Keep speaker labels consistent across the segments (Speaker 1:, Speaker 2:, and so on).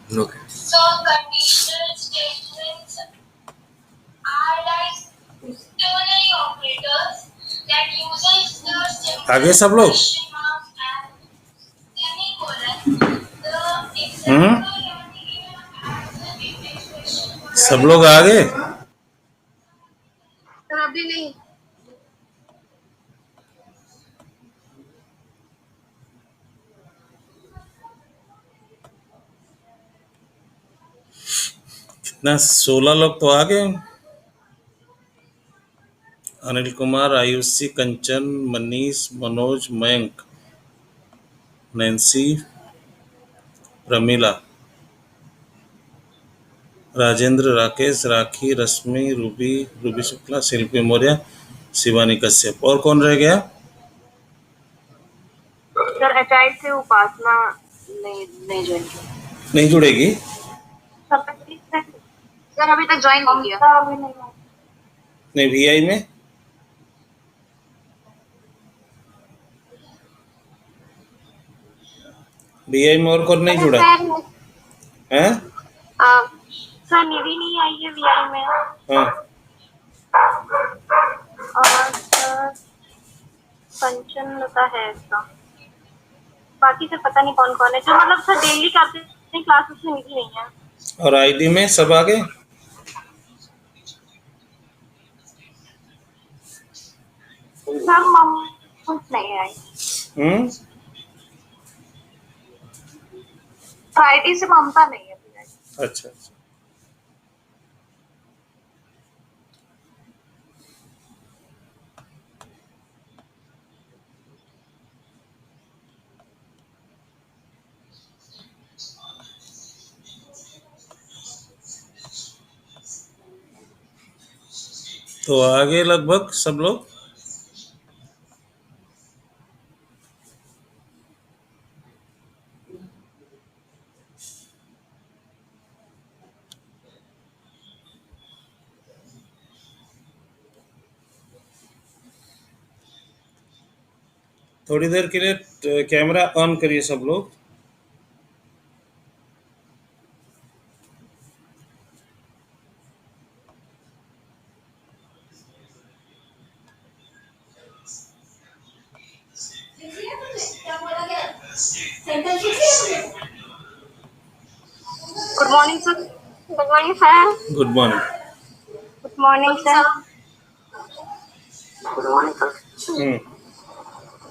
Speaker 1: Okay. So conditional statements are like ternary operators that uses the symbol
Speaker 2: आगे सब लोग
Speaker 1: question mark and semicolon. The example
Speaker 2: सब लोग आ गए।
Speaker 1: सर अभी नहीं।
Speaker 2: कितना 16 लोग तो आ गए। अनिल कुमार, आयुषी, कंचन, मनीष, मनोज, मयंक, नैन्सी, प्रमिला, राजेंद्र, राकेश, राखी, रश्मि, रूबी शुक्ला, शिल्पी मौर्य, शिवानी कश्यप। और कौन रह गया?
Speaker 1: सर एचआई से उपासना नहीं ज्वाइन किया।
Speaker 2: नहीं जुड़ेगी
Speaker 1: सर अभी तक ज्वाइन नहीं किया।
Speaker 2: नहीं वीआई में। वीआई में और कौन नहीं जुड़ा है?
Speaker 1: सर निधि नहीं आई है वीआई में।
Speaker 2: हाँ
Speaker 1: और सर कंचन लता है इसका। बाकी से पता नहीं कौन कौन है जो मतलब सर डेली करते हैं क्लासेस में निधि नहीं है।
Speaker 2: और आईडी में सब आ गए।
Speaker 1: सर मम नहीं आई। आईडी से ममता नहीं है।
Speaker 2: अच्छा अच्छा। तो आगे लगभग सब लोग। थोड़ी देर के लिए कैमरा ऑन करिए सब लोग।
Speaker 1: Good morning sir. Good morning sir.
Speaker 2: Good morning.
Speaker 1: Good morning sir. Good morning sir.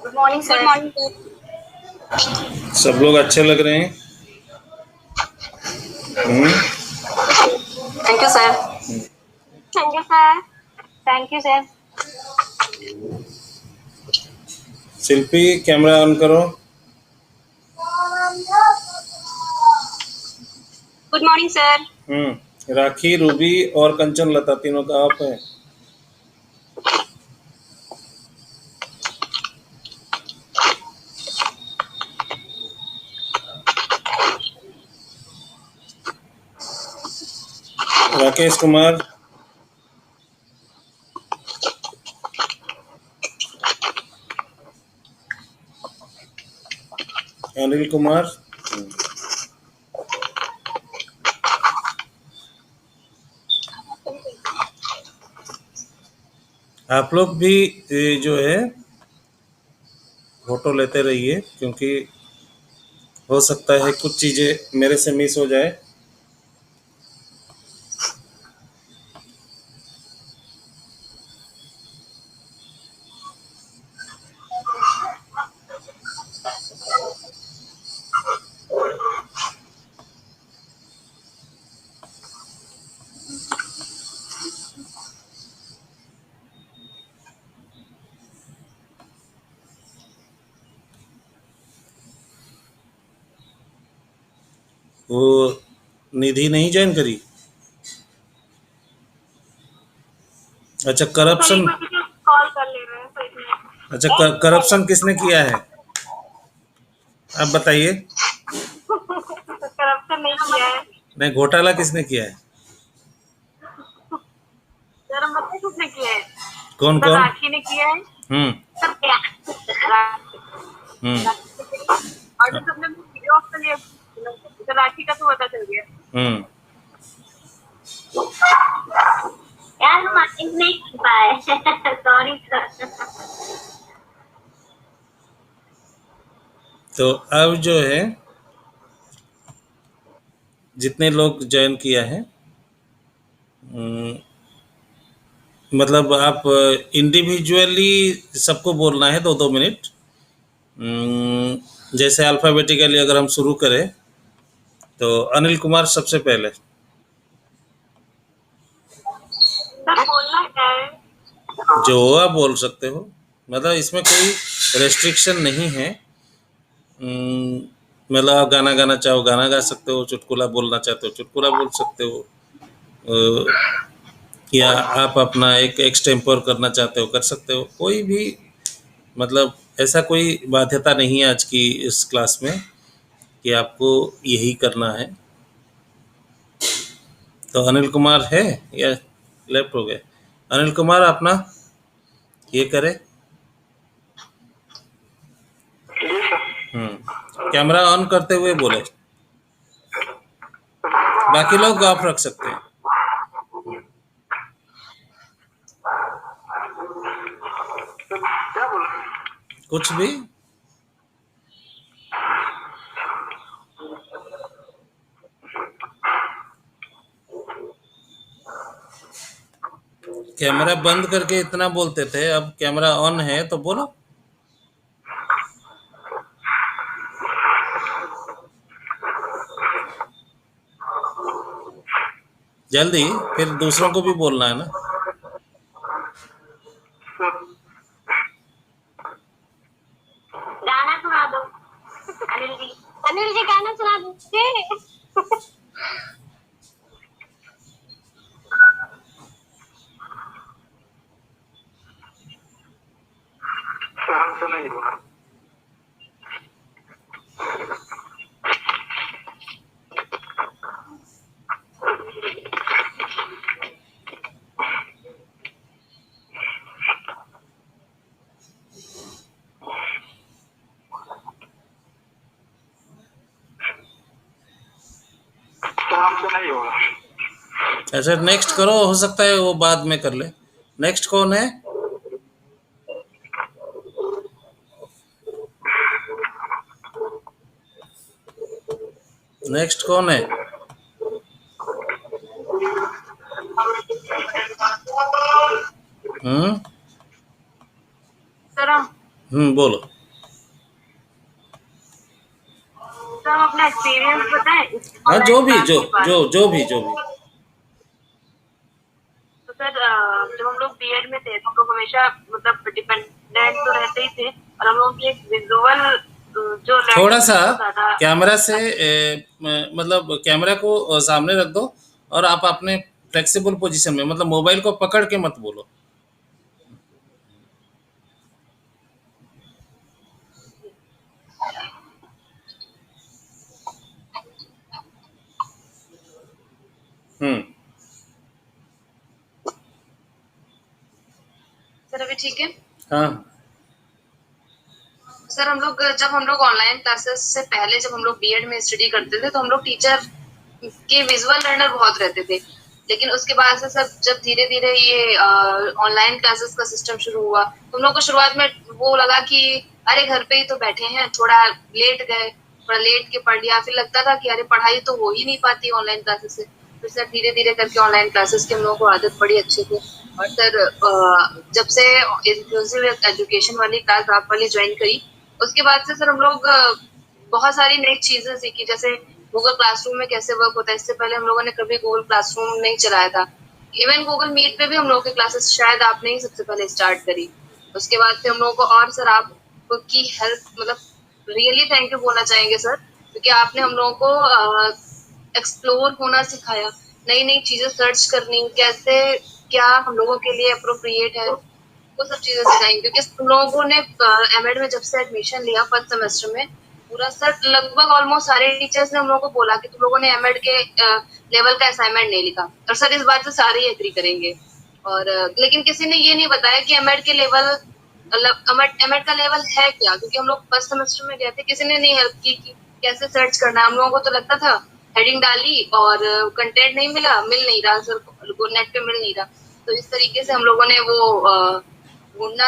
Speaker 1: Good morning sir.
Speaker 2: सब लोग अच्छे लग रहे हैं।
Speaker 1: Thank you sir. Thank you sir. Thank you sir.
Speaker 2: Shilpi camera on करो।
Speaker 1: Good morning sir.
Speaker 2: Rakhi, Ruby और कंचन लता तीनों का आप है। राकेश कुमार, अनिल कुमार, आप लोग भी जो है फोटो लेते रहिए क्योंकि हो सकता है कुछ चीजें मेरे से मिस हो जाए। वो निधि नहीं ज्वाइन करी। अच्छा करप्शन।
Speaker 1: कॉल कर ले रहे हैं।
Speaker 2: अच्छा करप्शन किसने किया है आप बताइए।
Speaker 1: करप्शन नहीं किया है।
Speaker 2: नहीं घोटाला किसने किया है?
Speaker 1: सर मतलब किसने किया है?
Speaker 2: कौन
Speaker 1: सर
Speaker 2: कौन?
Speaker 1: राखी ने किया है।
Speaker 2: हम्म
Speaker 1: सर क्या?
Speaker 2: हम्म
Speaker 1: और जो सबने वीडियो ऑफ कर
Speaker 2: हम्म।
Speaker 1: यार हम अटेंड नहीं कर पाए। Sorry sir.
Speaker 2: तो अब जो है जितने लोग ज्वाइन किया है, हम्म, मतलब आप इंडिविजुअली सबको बोलना है 2-2 मिनट। जैसे अल्फ़ाबेटिकली अगर हम शुरू करें तो अनिल कुमार सबसे पहले।
Speaker 1: सर बोलना क्या है?
Speaker 2: जो आप बोल सकते हो, मतलब इसमें कोई रेस्ट्रिक्शन नहीं है। मतलब आप गाना गाना चाहो गाना गा सकते हो, चुटकुला बोलना चाहते हो चुटकुला बोल सकते हो, या आप अपना एक एक्सटेम्पोर करना चाहते हो कर सकते हो। कोई भी मतलब ऐसा कोई बाध्यता नहीं है आज की इस क्लास में कि आपको यही करना है। तो अनिल कुमार है या लेफ्ट हो गए? अनिल कुमार अपना ये करे। कैमरा ऑन करते हुए बोले, बाकी लोग ऑफ रख सकते हैं।
Speaker 3: क्या बोला?
Speaker 2: कुछ भी। कैमरा बंद करके इतना बोलते थे, अब कैमरा ऑन है तो बोलो। जल्दी, फिर दूसरों को भी बोलना है ना।
Speaker 1: गाना सुना दो अनिल जी। अनिल जी गाना सुना दीजिए।
Speaker 3: हमसे नहीं बोला। हमसे नहीं होगा।
Speaker 2: अच्छा नेक्स्ट करो, हो सकता है वो बाद में कर ले। नेक्स्ट कौन है? नेक्स्ट कौन है? हम्म।
Speaker 1: सर हम
Speaker 2: बोलो।
Speaker 1: अपना एक्सपीरियंस बताएं
Speaker 2: हाँ, जो
Speaker 1: ऑनलाइन
Speaker 2: भी,
Speaker 1: क्लास
Speaker 2: जो
Speaker 1: के बारे
Speaker 2: जो
Speaker 1: में।
Speaker 2: जो भी जो भी।
Speaker 1: तो सर जब हम लोग बीएड में थे तो हम लोग हमेशा मतलब डिपेंडेंट तो रहते ही थे, और हम लोग की एक विजुअल जो
Speaker 2: थोड़ा
Speaker 1: लर्निंग
Speaker 2: सा
Speaker 1: थी वो ज्यादा
Speaker 2: कैमरा से
Speaker 1: अच्छी थी।
Speaker 2: मतलब कैमरा को सामने रख दो, और आप अपने फ्लेक्सिबल पोजीशन में, मतलब मोबाइल को पकड़ के मत बोलो। हम्म।
Speaker 1: सर अभी ठीक है?
Speaker 2: हाँ।
Speaker 1: सर जब हम लोग ऑनलाइन क्लासेस से पहले जब हम लोग बीएड में स्टडी करते थे तो हम लोग टीचर के विजुअल लर्नर बहुत रहते थे। लेकिन उसके बाद से सब जब धीरे धीरे ये ऑनलाइन क्लासेस का सिस्टम शुरू हुआ तो हम लोग को शुरुआत में वो लगा कि अरे घर पे ही तो बैठे हैं, थोड़ा लेट गए, थोड़ा लेट के पढ़ लिया, फिर लगता था कि अरे पढ़ाई तो हो ही नहीं पाती ऑनलाइन क्लासेस से। फिर सर धीरे धीरे करके ऑनलाइन क्लासेस की हम लोगों को आदत पड़ी अच्छे से। और सर जब से इंक्लूसिव एजुकेशन वाली क्लास आप वाली ज्वाइन करी उसके बाद से सर हम लोग बहुत सारी नई चीजें सीखी, जैसे गूगल क्लासरूम में कैसे वर्क होता है। इससे पहले हम लोगों ने कभी गूगल क्लासरूम नहीं चलाया था। इवन गूगल मीट पे भी हम लोगों की क्लासेस शायद आपने ही सबसे पहले स्टार्ट करी। उसके बाद से हम लोगों को, और सर आपकी हेल्प मतलब रियली थैंक यू बोलना चाहेंगे सर, क्योंकि आपने हम लोगों को एक्सप्लोर होना सिखाया, नई नई चीजें सर्च करनी, कैसे क्या हम लोगों के लिए अप्रोप्रिएट है, वो सब चीजें सिखाई। क्योंकि तुम लोगों ने एमएड में जब से एडमिशन लिया फर्स्ट सेमेस्टर में, पूरा सर लगभग ऑलमोस्ट सारे टीचर्स ने हम लोगों को बोला कि तुम लोगों ने एमएड के लेवल का असाइनमेंट नहीं लिखा, और सर इस बात से सारे ही एग्री करेंगे। और लेकिन किसी ने ये नहीं बताया कि एमएड के लेवल एमएड का लेवल है क्या, क्योंकि हम लोग फर्स्ट सेमेस्टर में गए थे, किसी ने नहीं हेल्प की कि कैसे सर्च करना है। हम लोगों को तो लगता था हेडिंग डाली और कंटेंट नहीं मिला, मिल नहीं रहा सर को, नेट पे मिल नहीं रहा। तो इस तरीके से हम लोगों ने वो ढूंढना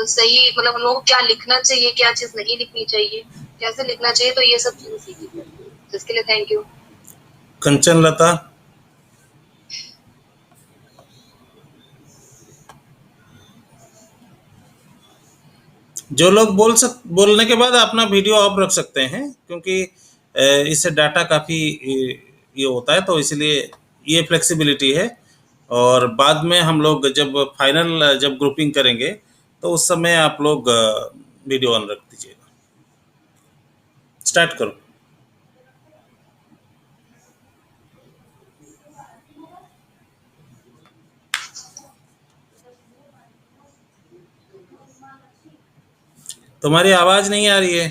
Speaker 1: सही, मतलब हम लोगों को क्या लिखना चाहिए, क्या चीज नहीं लिखनी चाहिए, कैसे लिखना चाहिए, तो ये सब चीजें सीखी सर। तो इसके लिए थैंक यू।
Speaker 2: कंचन लता, जो लोग बोलने के बाद अपना वीडियो ऑफ रख सकते हैं, क्योंकि इससे डाटा काफ़ी ये होता है, तो इसलिए ये फ्लेक्सिबिलिटी है। और बाद में हम लोग जब फाइनल जब ग्रुपिंग करेंगे तो उस समय आप लोग वीडियो ऑन रख दीजिएगा। स्टार्ट करो। तुम्हारी आवाज नहीं आ रही है।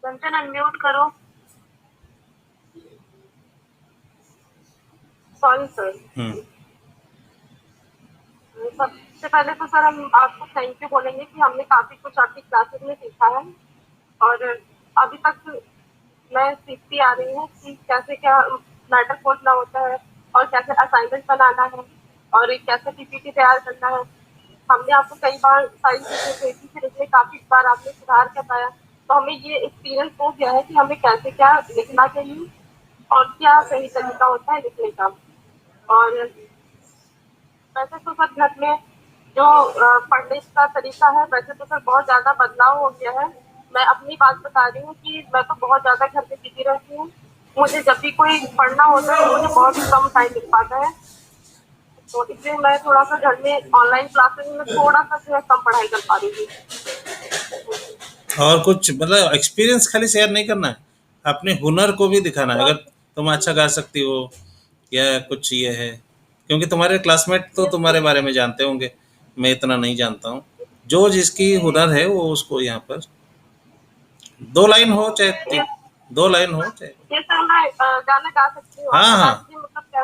Speaker 1: कंचन अनम्यूट करो। Sorry sir. सबसे पहले तो सर हम आपको थैंक यू बोलेंगे कि हमने काफी कुछ आपकी क्लासेस में सीखा है, और अभी तक मैं सीखती आ रही हूँ कि कैसे क्या मैटर खोजना होता है, और कैसे असाइनमेंट बनाना है, और कैसे पीपीटी तैयार करना है। हमने आपको कई बार सारी चीजें भेजी, फिर इसमें काफी बार आपने सुधार करवाया, तो हमें ये एक्सपीरियंस हो गया है कि हमें कैसे क्या लिखना चाहिए और क्या सही तरीका होता है लिखने का। और वैसे तो सर घर में जो पढ़ने का तरीका है, वैसे तो सर बहुत ज्यादा बदलाव हो गया है। मैं अपनी बात बता रही हूँ कि मैं तो बहुत ज्यादा घर में बिजी रहती हूँ। मुझे जब भी कोई पढ़ना होता है तो मुझे बहुत ही कम टाइम मिल पाता है, तो इसलिए मैं थोड़ा सा घर में ऑनलाइन क्लासेस में थोड़ा सा जो है कम पढ़ाई कर पा रही हूँ।
Speaker 2: और कुछ मतलब एक्सपीरियंस खाली शेयर नहीं करना है, अपने हुनर को भी दिखाना है। अगर तुम अच्छा गा सकती हो या कुछ ये है, क्योंकि तुम्हारे क्लासमेट तो तुम्हारे बारे में जानते होंगे, मैं इतना नहीं जानता हूँ। जो जिसकी हुनर है वो उसको यहाँ पर 2 लाइन हो चाहे
Speaker 1: ये
Speaker 2: 2 लाइन हो चाहे।
Speaker 1: ये सर मैं गाना गा सकती हूँ,
Speaker 2: हाँ
Speaker 1: आप बता
Speaker 2: हाँ
Speaker 1: दीजिए मतलब क्या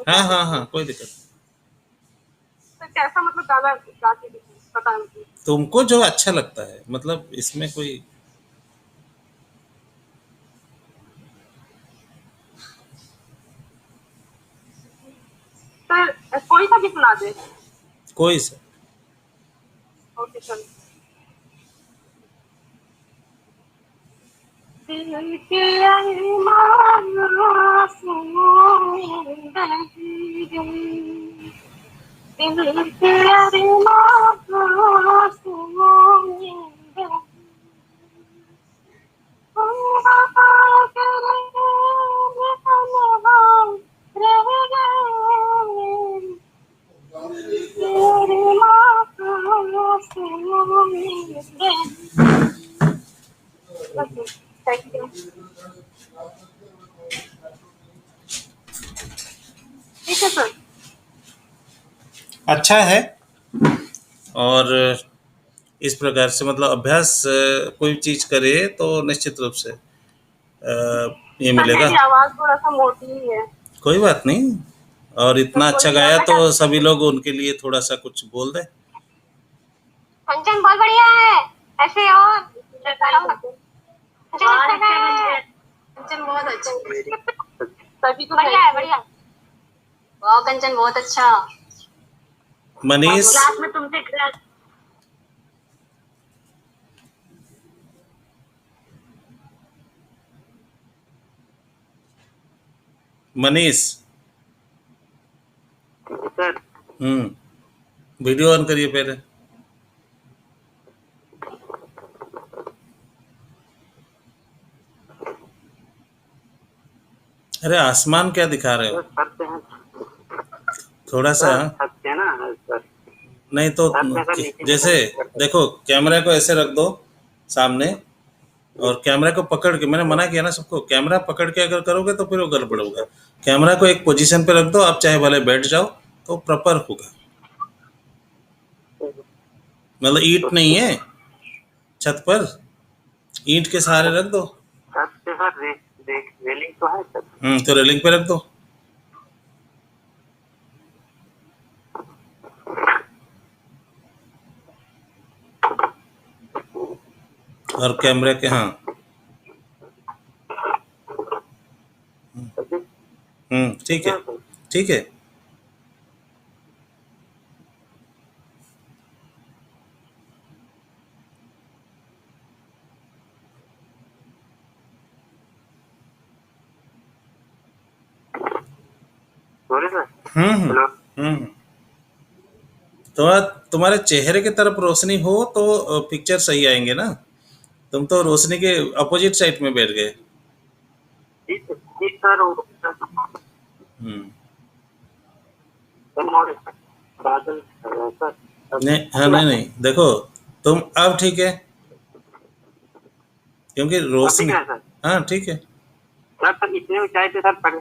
Speaker 2: हाँ हाँ हाँ, कोई दिक्कत नहीं।
Speaker 1: सर, कैसा मतलब गाना गा के बता दीजिए।
Speaker 2: तुमको जो अच्छा लगता है, मतलब इसमें कोई
Speaker 1: सर कोई सा भी सुना दे।
Speaker 2: कोई सा।
Speaker 1: Okay sir. दिल के अरमान आंसुओं में बह गए, दिल के अरमान आंसुओं में बह गए, वफा करे ये तन्हा रह गए, तेरे अरमान आंसुओं में बह गए। Thank you. ठीक है सर।
Speaker 2: अच्छा है। और इस प्रकार से मतलब अभ्यास कोई चीज करे तो निश्चित रूप से ये
Speaker 1: सर
Speaker 2: मिलेगा।
Speaker 1: मेरी आवाज थोड़ा सा मोटी ही है।
Speaker 2: कोई बात नहीं। और
Speaker 1: तो
Speaker 2: इतना अच्छा
Speaker 1: कोई
Speaker 2: गाया
Speaker 1: मैं
Speaker 2: तो
Speaker 1: क्या,
Speaker 2: सभी लोग उनके लिए थोड़ा सा कुछ बोल दे।
Speaker 1: कंचन बहुत बढ़िया है, ऐसे और कंचन अच्छा है, कंचन बहुत अच्छा, सभी को बढ़िया है, बढ़िया। वाह कंचन बहुत अच्छा।
Speaker 2: मनीष,
Speaker 1: क्लास में तुमसे
Speaker 2: मनीष,
Speaker 3: सर
Speaker 2: वीडियो ऑन करिए पहले। अरे आसमान क्या दिखा रहे हो?
Speaker 3: करते हैं
Speaker 2: थोड़ा सा
Speaker 3: सकते हैं ना सर।
Speaker 2: नहीं तो जैसे देखो, कैमरा को ऐसे रख दो सामने, और कैमरा को पकड़ के, मैंने मना किया ना सबको, कैमरा पकड़ के अगर करोगे तो फिर वो गड़बड़ होगा। कैमरा को एक पोजीशन पे रख दो, आप चाहे भले बैठ जाओ तो प्रॉपर होगा। मतलब ईंट नहीं है छत पर, ईंट के सहारे रख दो।
Speaker 3: छत पे सर रेलिंग तो है सर।
Speaker 2: तो रेलिंग पे रख दो। और कैमरे के, हाँ ठीक
Speaker 3: ठीक
Speaker 2: है,
Speaker 3: है सर।
Speaker 2: ठीक है।
Speaker 3: बोले सर।
Speaker 2: हम्म हम्म
Speaker 3: हेलो।
Speaker 2: हम्म। तुम्हारे चेहरे की तरफ रोशनी हो तो पिक्चर सही आएंगे ना। तुम तो रोशनी के अपोजिट साइड में बैठ गए।
Speaker 3: जी जी सर,
Speaker 2: हम्म।
Speaker 3: और बादल कर रहा है सर। अब
Speaker 2: नहीं, हाँ, नहीं नहीं, देखो, तुम अब ठीक है, क्योंकि
Speaker 3: अब ठीक
Speaker 2: रोशनी।
Speaker 3: है सर।
Speaker 2: हाँ, ठीक है।
Speaker 3: सर इतने ऊंचाई पे सर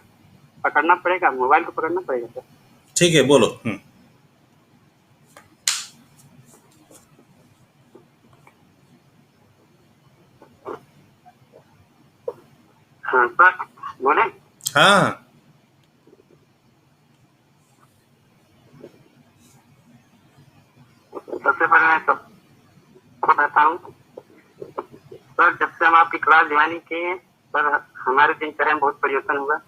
Speaker 3: पकड़ना पड़ेगा, मोबाइल को पकड़ना पड़ेगा सर।
Speaker 2: ठीक है, बोलो।
Speaker 3: हाँ सर, बोले।
Speaker 2: हाँ।
Speaker 3: सबसे पहले मैं सब बताता हूँ सर, जब से हम आपकी क्लास ज्वाइनिंग किए हैं सर, हमारे दिनचर्या में बहुत परिवर्तन हुआ।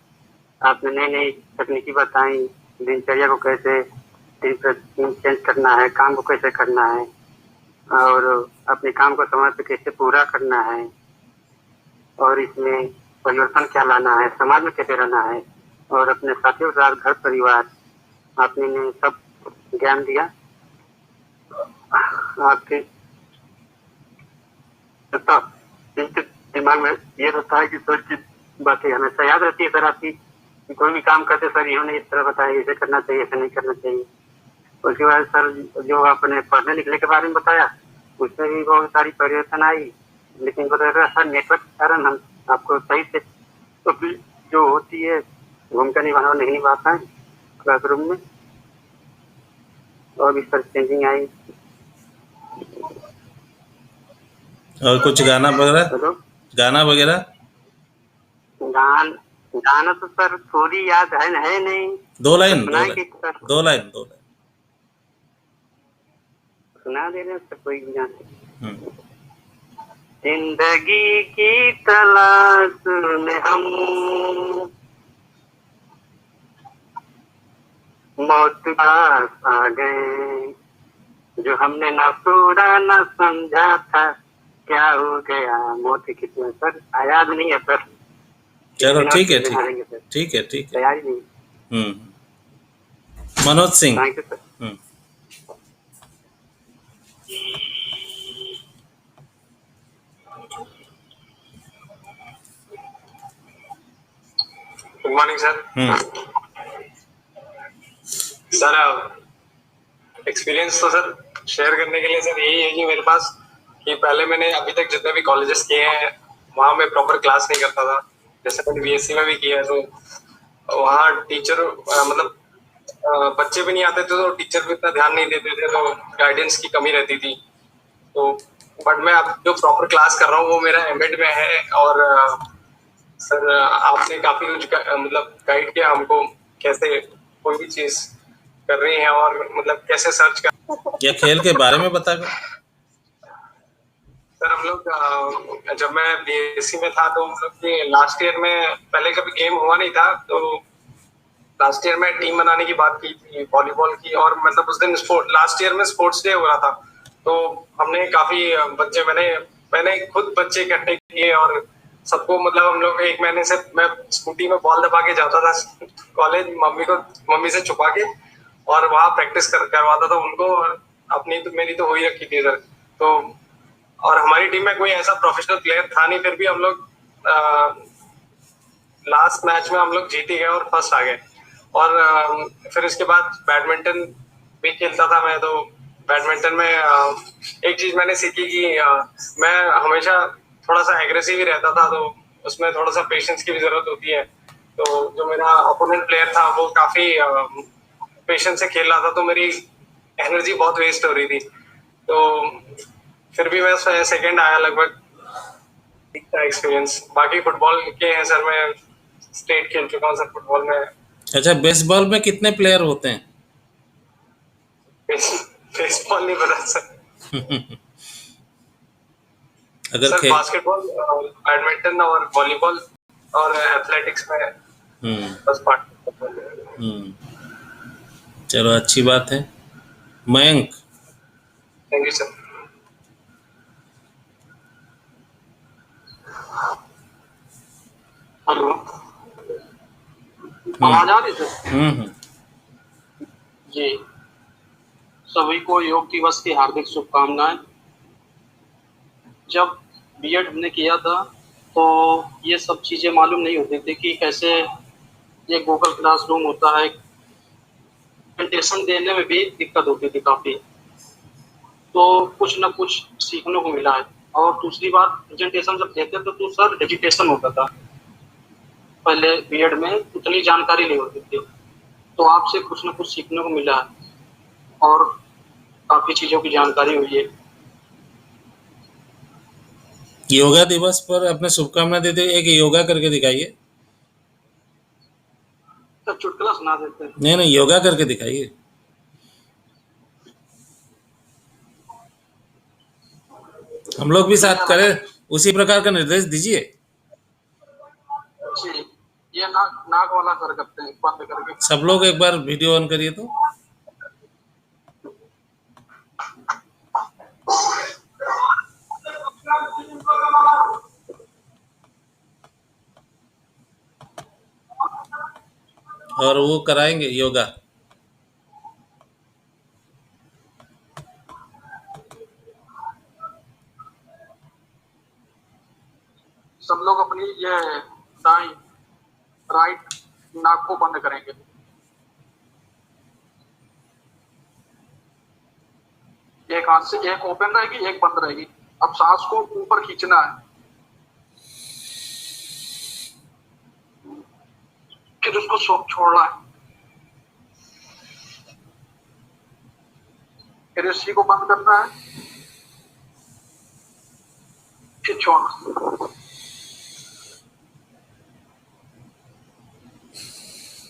Speaker 3: आपने नई नई तकनीकी बताई, दिनचर्या को कैसे दिन प्रतिदिन चेंज करना है, काम को कैसे करना है, और अपने काम को समय पे कैसे पूरा करना है, और इसमें परिवर्तन क्या लाना है, समाज में कैसे रहना है, और अपने साथियों के साथ घर परिवार, आपने ने सब ज्ञान दिया। आपके तब दिमाग में ये रहता है कि सर की बातें हमेशा याद रहती है सर आपकी, कि कोई भी काम करते सर इन्होंने इस तरह बताया, ऐसे करना चाहिए, ऐसे नहीं करना चाहिए। उसके बाद सर जो आपने पढ़ने लिखने के बारे में बताया, उसमें भी बहुत सारी परिवर्तन आई। लेकिन बता सर नेटवर्क के कारण हम आपको सही से तो भी जो होती है भूमिका निभाना नहीं निभा पाए क्लासरूम में, और भी सर चेंजिंग आई।
Speaker 2: और कुछ गाना वगैरह?
Speaker 3: हेलो।
Speaker 2: गाना वगैरह?
Speaker 3: गान गाना तो सर थोड़ी याद है नहीं।
Speaker 2: दो
Speaker 3: तो
Speaker 2: लाइन, दो लाइन,
Speaker 3: सुनाएंगे सर?
Speaker 2: दो लाइन, दो लाइन।
Speaker 3: सुना दे रहे हैं सर कोई भी गाना।
Speaker 2: हम्म।
Speaker 3: जिंदगी की तलाश में हम मौत के पास आ गए, जो हमने ना सोचा ना समझा था, क्या हो गया मौत की किस्मत। सर याद नहीं है सर, किसी
Speaker 2: चलो,
Speaker 3: दिन और
Speaker 2: ठीक है,
Speaker 3: किसी दिन
Speaker 2: ठीक है,
Speaker 3: आएंगे सर,
Speaker 2: ठीक है, ठीक है।
Speaker 3: तैयारी नहीं।
Speaker 2: Manoj Singh.
Speaker 3: Thank you sir.
Speaker 2: Hmm.
Speaker 4: Good morning sir. Sir experience तो सर शेयर करने के लिए सर यही है कि मेरे पास कि पहले मैंने अभी तक जितने भी कॉलेजेस किए हैं वहाँ मैं प्रॉपर क्लास नहीं करता था। जैसे मैंने बीएससी में भी किया है तो वहाँ टीचर मतलब बच्चे भी नहीं आते थे तो टीचर भी इतना ध्यान नहीं देते थे, तो गाइडेंस की कमी रहती थी। तो बट मैं अब जो प्रॉपर क्लास कर रहा हूँ वो मेरा एमएड में है, और सर आपने काफी कुछ मतलब गाइड किया हमको कैसे कोई भी चीज कर रही है और मतलब कैसे सर्च कर।
Speaker 2: या खेल के बारे में बता दो।
Speaker 4: सर हम लोग जब मैं बीएससी में था तो हम लोग के लास्ट ईयर में पहले कभी गेम हुआ नहीं था, तो लास्ट ईयर में टीम बनाने की बात की थी वॉलीबॉल की, और मतलब उस दिन स्पोर्ट लास्ट ईयर में स्पोर्ट्स डे हो रहा था। तो हमने काफी बच्चे मैंने खुद बच्चे इकट्ठे किए और सबको मतलब हम लोग एक महीने से मैं स्कूटी में बॉल दबा के जाता था कॉलेज, मम्मी से छुपा के, और वहाँ प्रैक्टिस करवाता था उनको। और अपनी तो मेरी तो हो ही रखी थी सर। तो और हमारी टीम में कोई ऐसा प्रोफेशनल प्लेयर था नहीं, फिर भी हम लोग लास्ट मैच में हम लोग जीत ही गए और फर्स्ट आ गए। और फिर इसके बाद बैडमिंटन भी खेलता था मैं, तो बैडमिंटन में एक चीज मैंने सीखी कि मैं हमेशा थोड़ा सा एग्रेसिव ही रहता था, तो उसमें थोड़ा सा पेशेंस की भी जरूरत होती है। तो जो मेरा अपोनेंट प्लेयर था वो काफी पेशेंस से खेल रहा था, तो मेरी एनर्जी बहुत वेस्ट हो रही थी। तो फिर भी मैं सेकंड आया लगभग। दिखता एक्सपीरियंस बाकी फुटबॉल के हैं सर, मैं स्टेट खेल चुका हूँ सर फुटबॉल में।
Speaker 2: अच्छा, बेसबॉल में कितने प्लेयर होते हैं?
Speaker 4: बेसबॉल नहीं पता सर।
Speaker 2: अगर
Speaker 4: सर
Speaker 2: खेल।
Speaker 4: बास्केटबॉल, बैडमिंटन और वॉलीबॉल और एथलेटिक्स में
Speaker 2: हम्म
Speaker 4: बस पार्ट।
Speaker 2: हम्म चलो अच्छी बात है। Mayank.
Speaker 4: Thank you sir.
Speaker 3: Hello,
Speaker 2: हम्म
Speaker 3: आवाज आ रही सर?
Speaker 2: हम्म
Speaker 3: जी, सभी को योग दिवस की हार्दिक शुभकामनाएं। जब बीएड हमने किया था तो ये सब चीजें मालूम नहीं होती थी कि कैसे ये गूगल क्लासरूम होता है। प्रेजेंटेशन देने में भी दिक्कत होती थी काफी, तो कुछ ना कुछ सीखने को मिला है। और दूसरी बात, प्रेजेंटेशन जब देते थे तो सर हेजिटेशन होता था। पहले बीएड में उतनी जानकारी नहीं होती थी, तो आपसे कुछ ना कुछ सीखने को मिला है और काफी चीजों की जानकारी हुई है।
Speaker 2: योगा दिवस पर अपने शुभकामना देते हुए एक योगा करके दिखाइए।
Speaker 3: सर चुटकुला सुना देते हैं।
Speaker 2: नहीं नहीं, योगा करके दिखाइए। हम लोग भी साथ करें, उसी प्रकार का निर्देश दीजिए।
Speaker 3: जी, ये नाक नाक वाला सर करते हैं बंद करके।
Speaker 2: सब लोग एक बार वीडियो ऑन करिए तो। और वो कराएंगे योगा।
Speaker 3: सब लोग अपनी ये दाई राइट नाक को बंद करेंगे। एक हाथ से एक ओपन रहेगी, एक बंद रहेगी। अब सांस को ऊपर खींचना है, फिर उसको छोड़ना है, फिर इसी को बंद करना है, फिर छोड़ना।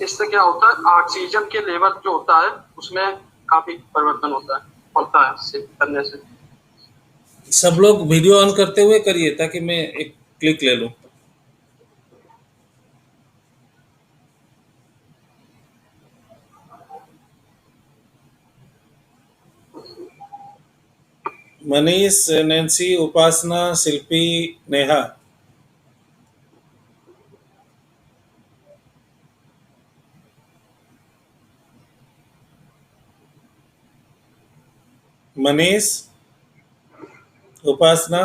Speaker 3: इससे क्या होता है, ऑक्सीजन के लेवल जो होता है उसमें काफी परिवर्तन होता है इससे करने से।
Speaker 2: सब लोग वीडियो ऑन करते हुए करिए ताकि मैं एक क्लिक ले लूं। मनीष, नैन्सी, उपासना, शिल्पी, नेहा। मनीष, उपासना,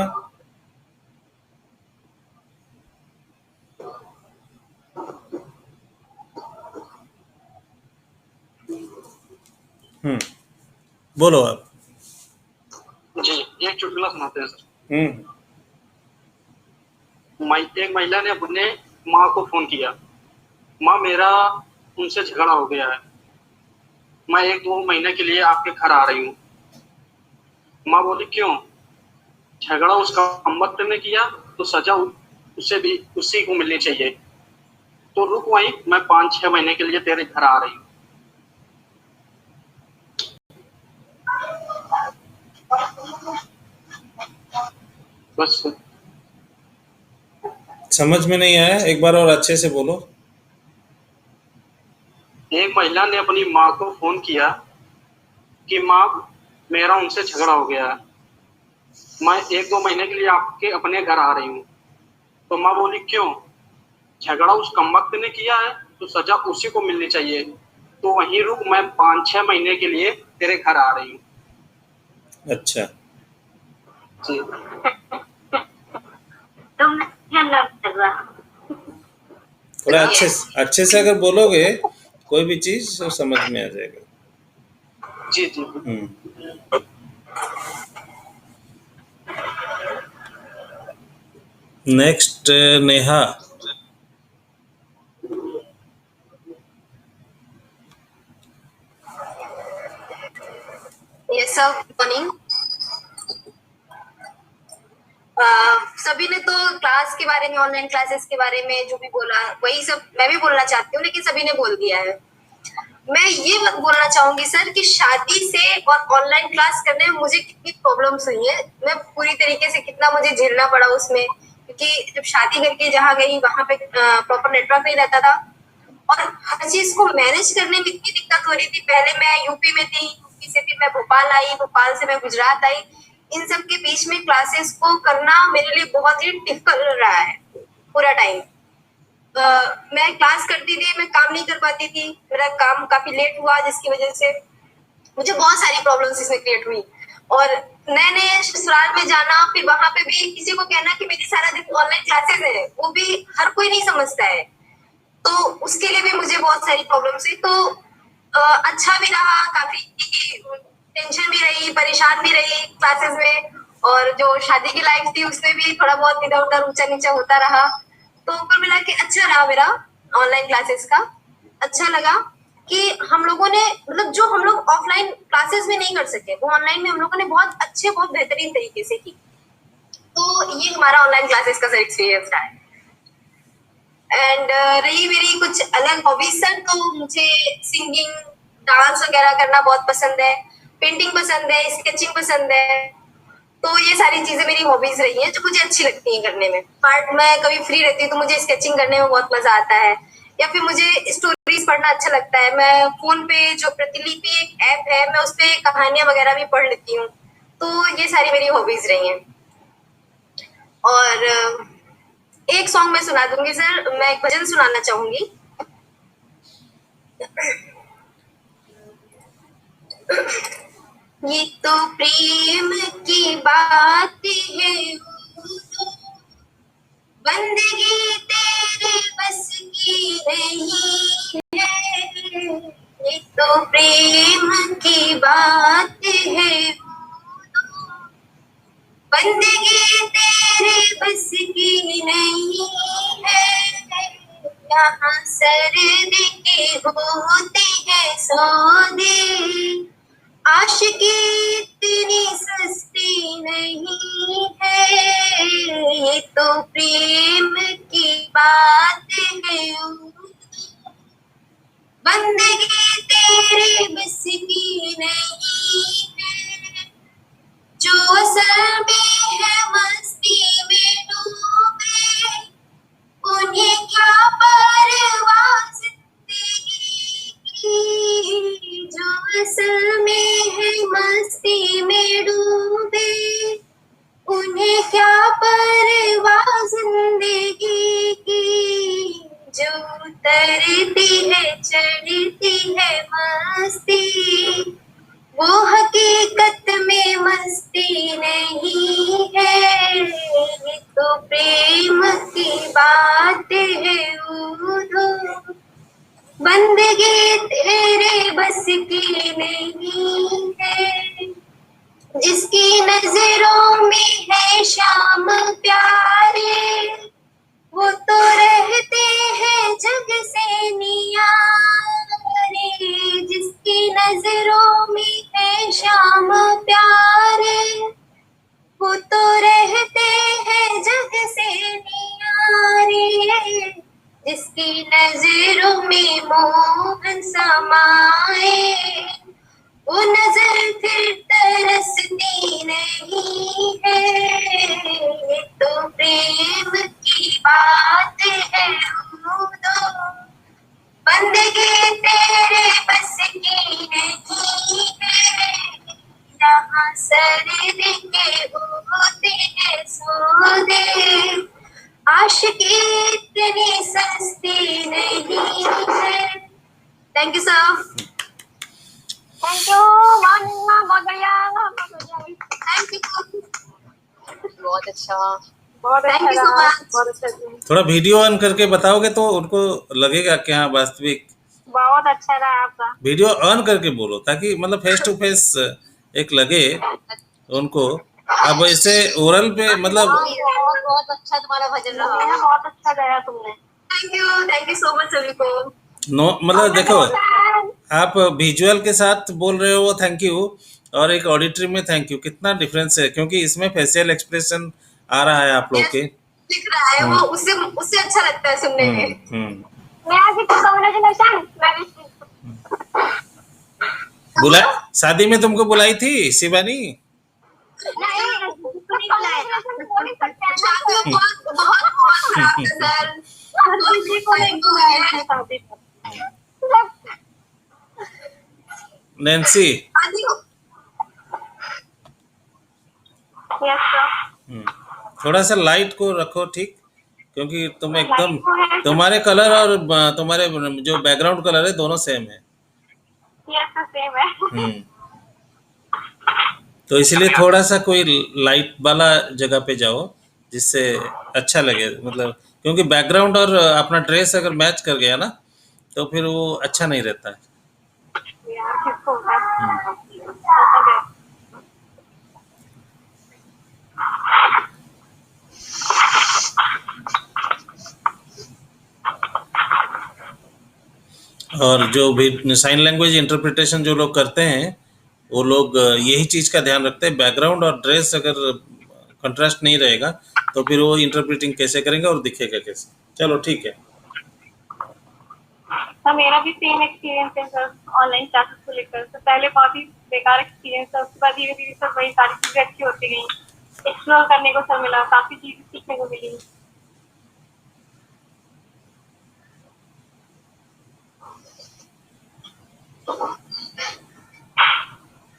Speaker 2: बोलो आप।
Speaker 3: जी, एक चुटकुला सुनाते हैं सर।
Speaker 2: हम्म
Speaker 3: एक महिला ने अपने माँ को फोन किया, माँ मेरा उनसे झगड़ा हो गया है, मैं 1-2 महीने के लिए आपके घर आ रही हूँ। माँ बोली क्यों? झगड़ा उस कमबख्त ने किया तो सजा उसे भी उसी को मिलनी चाहिए। तो रुक वहीं, मैं 5-6 महीने के लिए तेरे घर आ रही हूँ। बस।
Speaker 2: समझ में नहीं आया, एक बार और अच्छे से बोलो।
Speaker 3: एक महिला ने अपनी माँ को फोन किया कि माँ मेरा उनसे झगड़ा हो गया है, मैं 1-2 महीने के लिए आपके अपने घर आ रही हूँ। तो माँ बोली क्यों? झगड़ा उस कमबख्त ने किया है तो सजा उसी को मिलनी चाहिए। तो वहीं रुक, मैं 5-6 महीने के लिए तेरे घर आ रही हूँ।
Speaker 2: अच्छा,
Speaker 3: जी।
Speaker 2: थोड़ा अच्छे से अगर बोलोगे कोई भी चीज तो समझ में आ जाएगा।
Speaker 3: जी जी।
Speaker 2: Next, Neha.
Speaker 1: Yes sir, good morning. सभी ने तो क्लास के बारे में, ऑनलाइन क्लासेस के बारे में जो भी बोला वही सब मैं भी बोलना चाहती हूँ, लेकिन सभी ने बोल दिया है। मैं ये बात बोलना चाहूंगी सर कि शादी से और ऑनलाइन क्लास करने में मुझे कितनी प्रॉब्लम्स हुई है, मैं पूरी तरीके से कितना मुझे झेलना पड़ा उसमें। क्योंकि जब शादी करके जहाँ गई वहां पे प्रॉपर नेटवर्क नहीं रहता था,
Speaker 5: और हर चीज को मैनेज करने में इतनी दिक्कत हो रही थी। पहले मैं यूपी में थी, यूपी से फिर मैं भोपाल आई, भोपाल से मैं गुजरात आई। इन सब के बीच में क्लासेस को करना मेरे लिए बहुत ही डिफिकल्ट रहा है पूरा टाइम। मैं क्लास करती थी, मैं काम नहीं कर पाती थी, मेरा काम काफी लेट हुआ जिसकी वजह से मुझे बहुत सारी प्रॉब्लम्स इसमें क्रिएट हुई। और नए नए ससुराल में जाना, फिर वहां पे भी किसी को कहना कि मेरी सारा दिन ऑनलाइन क्लासेस है, वो भी हर कोई नहीं समझता है, तो उसके लिए भी मुझे बहुत सारी प्रॉब्लम्स हुई। तो अच्छा भी रहा, काफी टेंशन भी रही, परेशान भी रही क्लासेस में, और जो शादी की लाइफ थी उसमें भी थोड़ा बहुत इधर उधर ऊंचा नीचा होता रहा। तो कुल मिला के अच्छा रहा मेरा ऑनलाइन क्लासेस का। अच्छा लगा कि हम लोगों ने मतलब जो हम लोग ऑफलाइन क्लासेस में नहीं कर सके वो ऑनलाइन में हम लोगों ने बहुत अच्छे, बहुत बेहतरीन तरीके से की। तो ये हमारा ऑनलाइन क्लासेस का एक्सपीरियंस रहा है। एंड रही मेरी कुछ अलग हॉबीज सर, तो मुझे सिंगिंग, डांस वगैरह करना बहुत पसंद है, पेंटिंग पसंद है, स्केचिंग पसंद है। तो ये सारी चीजें मेरी हॉबीज रही हैं जो मुझे अच्छी लगती हैं करने में। बट मैं कभी फ्री रहती हूँ तो मुझे स्केचिंग करने में बहुत मजा आता है, या फिर मुझे स्टोरीज पढ़ना अच्छा लगता है। मैं फोन पे जो प्रतिलिपि एक ऐप है, मैं उस पे कहानियां वगैरह भी पढ़ लेती हूँ। तो ये सारी मेरी हॉबीज रही हैं। और एक सॉन्ग मैं सुना दूंगी सर, मैं एक भजन सुनाना चाहूंगी। ये तो प्रेम की बात है, बंदगी तेरे बस की नहीं है। ये तो प्रेम की बात है, बंदगी तेरे बस की नहीं है। यहाँ सर्द के होते हैं सौदे, आशिकी इतनी सस्ती नहीं है। ये तो प्रेम की बात है, बंदगी तेरे बस की नहीं है। जो असल में है मस्ती में डूबे, उन्हें क्या परवाह जिंदगी की। जो असल में है मस्ती में डूबे, उन्हें क्या परवाह जिंदगी की। जो उतरती है चढ़ती है मस्ती, वो हकीकत में मस्ती नहीं है। ये तो प्रेम की बात है उधो, बंदगी तेरे बस की नहीं है। जिसकी नजरों में है शाम प्यारे, वो तो रहते हैं जग से नियारे। जिसकी नजरों में है शाम प्यारे, वो तो रहते हैं जग से नियारे। जिसकी नजरों में मोहन समाए, वो नजर फिर तरसती नहीं है। ये तो प्रेम की बात है उदो, बंदगी तेरे बस की नहीं है। यहाँ सर्द के होते हैं सौदे, आशिकी इतनी सस्ती नहीं है। Thank you sir.
Speaker 6: Thank you, बहुत बढ़िया,
Speaker 5: थैंक यू,
Speaker 1: बहुत अच्छा।
Speaker 6: बहुत
Speaker 5: थैंक
Speaker 6: अच्छा
Speaker 5: यू सो
Speaker 6: रहा,
Speaker 5: मच।
Speaker 6: बहुत अच्छा,
Speaker 2: थोड़ा वीडियो ऑन करके बताओगे तो उनको लगेगा कि हाँ वास्तविक।
Speaker 6: बहुत अच्छा रहा आपका।
Speaker 2: वीडियो ऑन करके बोलो ताकि मतलब फेस टू फेस एक लगे उनको। अब ऐसे ओरल पे मतलब
Speaker 1: बहुत अच्छा तुम्हारा भजन रहा।
Speaker 6: बहुत अच्छा गाया तुमने।
Speaker 5: थैंक यू सो मच सभी को।
Speaker 2: नो मतलब देखो, आप विजुअल के साथ बोल रहे हो वो थैंक यू, और एक ऑडिटरी में थैंक यू, कितना डिफरेंस है, क्योंकि इसमें फेशियल एक्सप्रेशन आ रहा है आप लोग के।
Speaker 5: दिख रहा है वो, उससे उससे अच्छा लगता है सुनने में।
Speaker 2: बुला शादी में तुमको बुलाई थी शिवानी?
Speaker 5: बहुत बहुत बहुत खराब है सर।
Speaker 2: नैन्सी।
Speaker 5: आदि
Speaker 6: यस सर।
Speaker 2: हम्म, थोड़ा सा लाइट को रखो, ठीक, क्योंकि तुम एकदम,
Speaker 6: लाइट को है।
Speaker 2: तुम्हारे कलर और तुम्हारे जो बैकग्राउंड कलर है दोनों सेम है।
Speaker 6: यस सर, सेम है।
Speaker 2: हम्म, तो इसलिए थोड़ा सा कोई लाइट वाला जगह पे जाओ जिससे अच्छा लगे, मतलब क्योंकि बैकग्राउंड और अपना ड्रेस अगर मैच कर गया ना तो फिर वो अच्छा नहीं रहता है।
Speaker 6: यार किसको होता
Speaker 2: हम्म,
Speaker 6: है?
Speaker 2: और जो भी साइन लैंग्वेज इंटरप्रिटेशन जो लोग करते हैं वो लोग यही चीज़ का ध्यान रखते हैं, बैकग्राउंड और ड्रेस अगर कंट्रास्ट नहीं रहेगा तो फिर वो इंटरप्रिटिंग कैसे करेंगे और दिखेगा कैसे। चलो ठीक है।
Speaker 6: सर मेरा भी सेम एक्सपीरियंस है सर, ऑनलाइन क्लासेस को लेकर। तो पहले बहुत ही बेकार एक्सपीरियंस था, उसके बाद धीरे धीरे सर वही सारी चीजें अच्छी होती गई। एक्सप्लोर करने को सर मिला, काफी चीजें सीखने को मिली।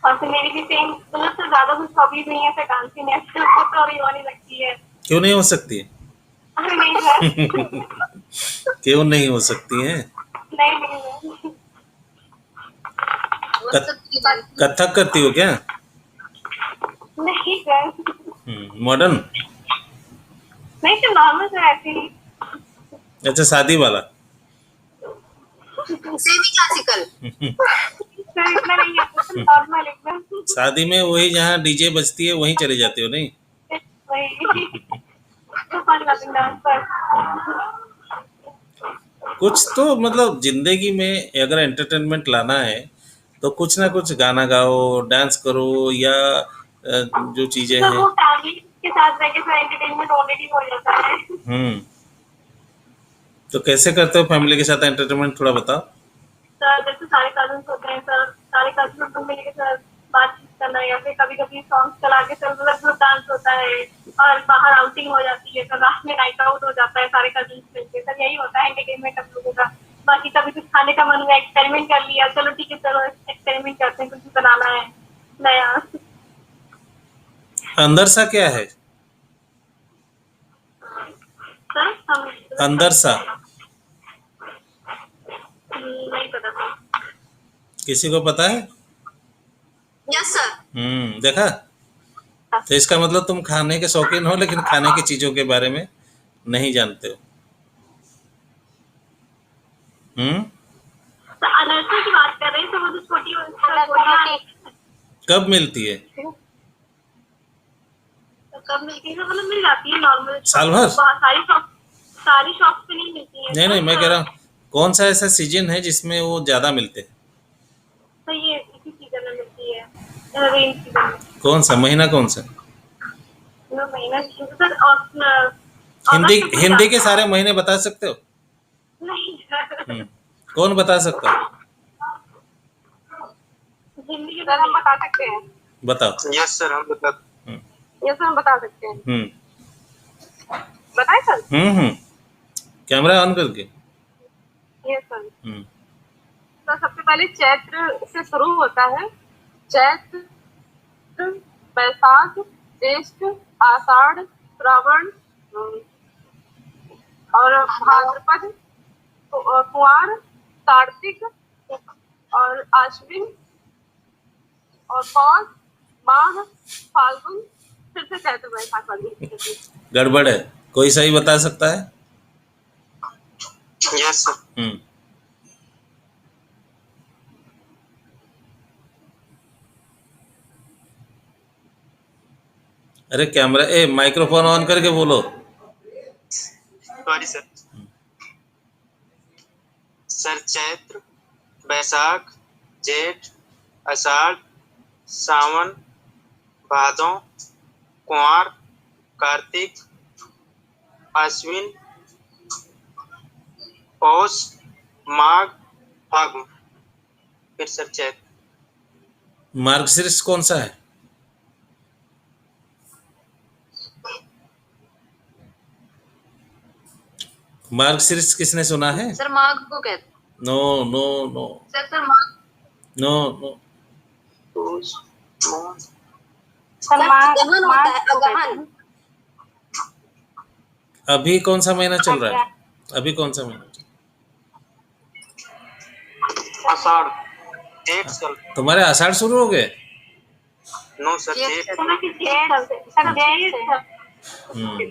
Speaker 6: और फिर मेरी भी सेम, मतलब सर ज्यादा कुछ हॉबीज नहीं है सर, डांसिंग है तो अभी होने लगती है।
Speaker 2: क्यों नहीं हो सकती है?
Speaker 6: अरे नहीं सर।
Speaker 2: क्यों नहीं हो सकती है?
Speaker 6: नहीं नहीं
Speaker 1: वो
Speaker 2: कथ-
Speaker 1: सब की बात
Speaker 2: कथक करती हो क्या?
Speaker 6: नहीं सर,
Speaker 2: मॉडर्न?
Speaker 6: नहीं सर, नॉर्मल सर, ऐसे ही।
Speaker 2: अच्छा, शादी वाला।
Speaker 5: Semi classical.
Speaker 6: सर इतना नहीं है सर, नॉर्मल एकदम।
Speaker 2: शादी में वही जहाँ डीजे बजती है वहीं चले जाते हो नहीं?
Speaker 6: वही तो फन लविंग डांस पर।
Speaker 2: कुछ तो मतलब जिंदगी में अगर एंटरटेनमेंट लाना है तो कुछ ना कुछ गाना गाओ, डांस करो, या जो चीजें
Speaker 6: सर
Speaker 2: हैं।
Speaker 6: वो फैमिली के साथ रह के सर एंटरटेनमेंट ऑलरेडी हो जाता है।
Speaker 2: हम्म, तो कैसे करते हो फैमिली के साथ एंटरटेनमेंट, थोड़ा बताओ।
Speaker 6: सर जैसे सारे कजन्स होते हैं सर, सारे कजन्स को मिलकर सर बातचीत करना, या फिर कभी कभी सॉन्ग चला के सर मतलब ग्रुप डांस होता है, और बाहर आउटिंग हो जाती है सर, रात में नाइट आउट हो जाता है सारे कजन्स मिलकर। सर यही होता है एंटरटेनमेंट हम लोगों का। बाकी कभी कुछ खाने का मन हुआ, एक्सपेरिमेंट कर लिया, चलो ठीक है चलो एक्सपेरिमेंट करते हैं, कुछ बनाना है नया।
Speaker 2: अंदर सा क्या है?
Speaker 6: सर हम
Speaker 2: अंदर सा
Speaker 6: नहीं पता सर।
Speaker 2: किसी को पता है?
Speaker 5: Yes sir.
Speaker 2: देखा, तो इसका मतलब तुम खाने के शौकीन हो लेकिन खाने की चीजों के बारे में नहीं जानते हो।
Speaker 6: तो अनर्सा की बात कर रहे हैं, तो वो जो छोटी गोलियां
Speaker 2: कब मिलती है?
Speaker 6: कब मिलती है? मतलब मिल जाती है नॉर्मल
Speaker 2: साल भर?
Speaker 6: सारी शॉप पे नहीं मिलती है।
Speaker 2: नहीं नहीं, मैं कह रहा हूँ कौन सा ऐसा सीजन है जिसमें वो ज्यादा मिलते हैं?
Speaker 6: तो ये इसी सीजन में मिलती है, रेन सीजन में।
Speaker 2: कौन सा महीना, कौन सा?
Speaker 6: महीना सर, और
Speaker 2: हिंदी हिंदी के सारे महीने बता सकते हो?
Speaker 6: नहीं सर,
Speaker 2: कौन बता सकता है?
Speaker 6: हिंदी के बारे में बता सकते हैं।
Speaker 2: बताओ।
Speaker 3: यस सर, हम बता।
Speaker 6: ये सर हम बता सकते हैं। बताए सर?
Speaker 2: कैमरा ऑन करके।
Speaker 6: ये सर, तो सबसे पहले चैत्र से शुरू होता है। चैत्र, बैसाख, ज्येष्ठ, आषाढ़, श्रावण, और भाद्रपद, कुंवार, कार्तिक, और आश्विन, और पौष, माघ, फाल्गुन, फिर से चैत्र बैसाख वाली।
Speaker 2: गड़बड़ है, कोई सही बता सकता है?
Speaker 3: Yes sir.
Speaker 2: अरे कैमरा, माइक्रोफोन ऑन करके बोलो।
Speaker 3: Sorry sir. सर चैत्र, बैसाख, जेठ, आषाढ़, सावन, भादों, कुंवार, कार्तिक, अश्विन, पौष, माघ, फागुन, फिर सर चैत्र।
Speaker 2: मार्गशीर्ष कौन सा है? मार्गशीर्ष किसने सुना है?
Speaker 1: सर माघ को कहते
Speaker 2: नो नो नो
Speaker 1: सर माघ
Speaker 2: नो नो,
Speaker 6: सर
Speaker 5: अगहन होता है, अगहन।
Speaker 2: अभी कौन सा महीना चल रहा है? अभी कौन सा महीना?
Speaker 3: आषाढ़, जेठ सर।
Speaker 2: तुम्हारे आषाढ़ शुरू हो गए?
Speaker 3: नो सर, जेठ।
Speaker 2: हम्म।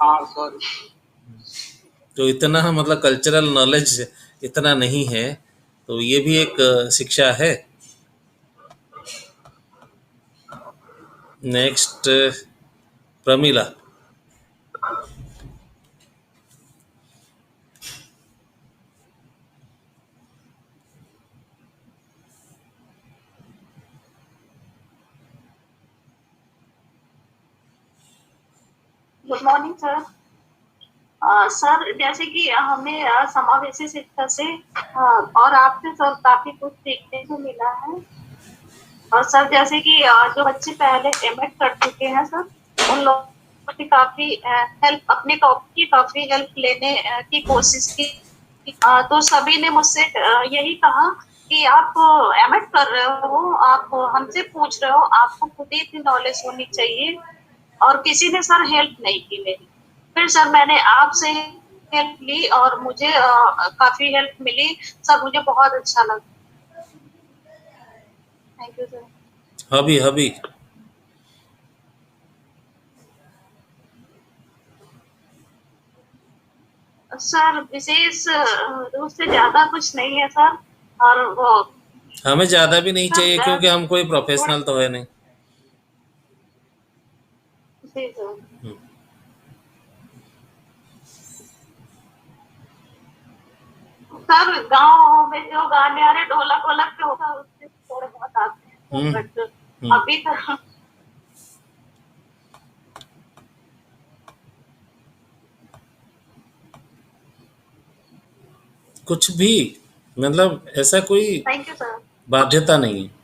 Speaker 3: हाँ सर।
Speaker 2: तो इतना मतलब कल्चरल नॉलेज इतना नहीं है, तो ये भी एक शिक्षा है। Next Pramila.
Speaker 6: Good morning sir. Sir जैसे कि हमें समावेशी शिक्षा से और आपसे सर काफी कुछ सीखने को मिला है। और सर जैसे कि जो बच्चे पहले एमएड कर चुके हैं सर, उन लोगों की काफी हेल्प, अपने टॉपिक की काफी हेल्प लेने की कोशिश की। तो सभी ने मुझसे यही कहा कि आप एमएड कर रहे हो, आप हमसे पूछ रहे हो, आपको खुद ही इतनी नॉलेज होनी चाहिए। और किसी ने सर हेल्प नहीं की मेरी। फिर सर मैंने आपसे हेल्प ली और मुझे काफी हेल्प मिली सर, मुझे बहुत अच्छा लगा। Thank you sir.
Speaker 2: हबी
Speaker 6: सर विशेष रूप से ज्यादा कुछ नहीं है सर। और वो
Speaker 2: हमें ज्यादा भी नहीं चाहिए,
Speaker 6: सर
Speaker 2: क्योंकि हम कोई प्रोफेशनल तो है नहीं।
Speaker 6: जी सर।
Speaker 2: हम्म।
Speaker 6: सर गाँव में जो गाने आ रहे ढोलक वोलक पे होता है उससे थोड़े बहुत आते हैं,
Speaker 2: हम्म।
Speaker 6: बट अभी तो
Speaker 2: कुछ भी मतलब ऐसा कोई
Speaker 6: थैंक यू सर।
Speaker 2: बाध्यता नहीं है।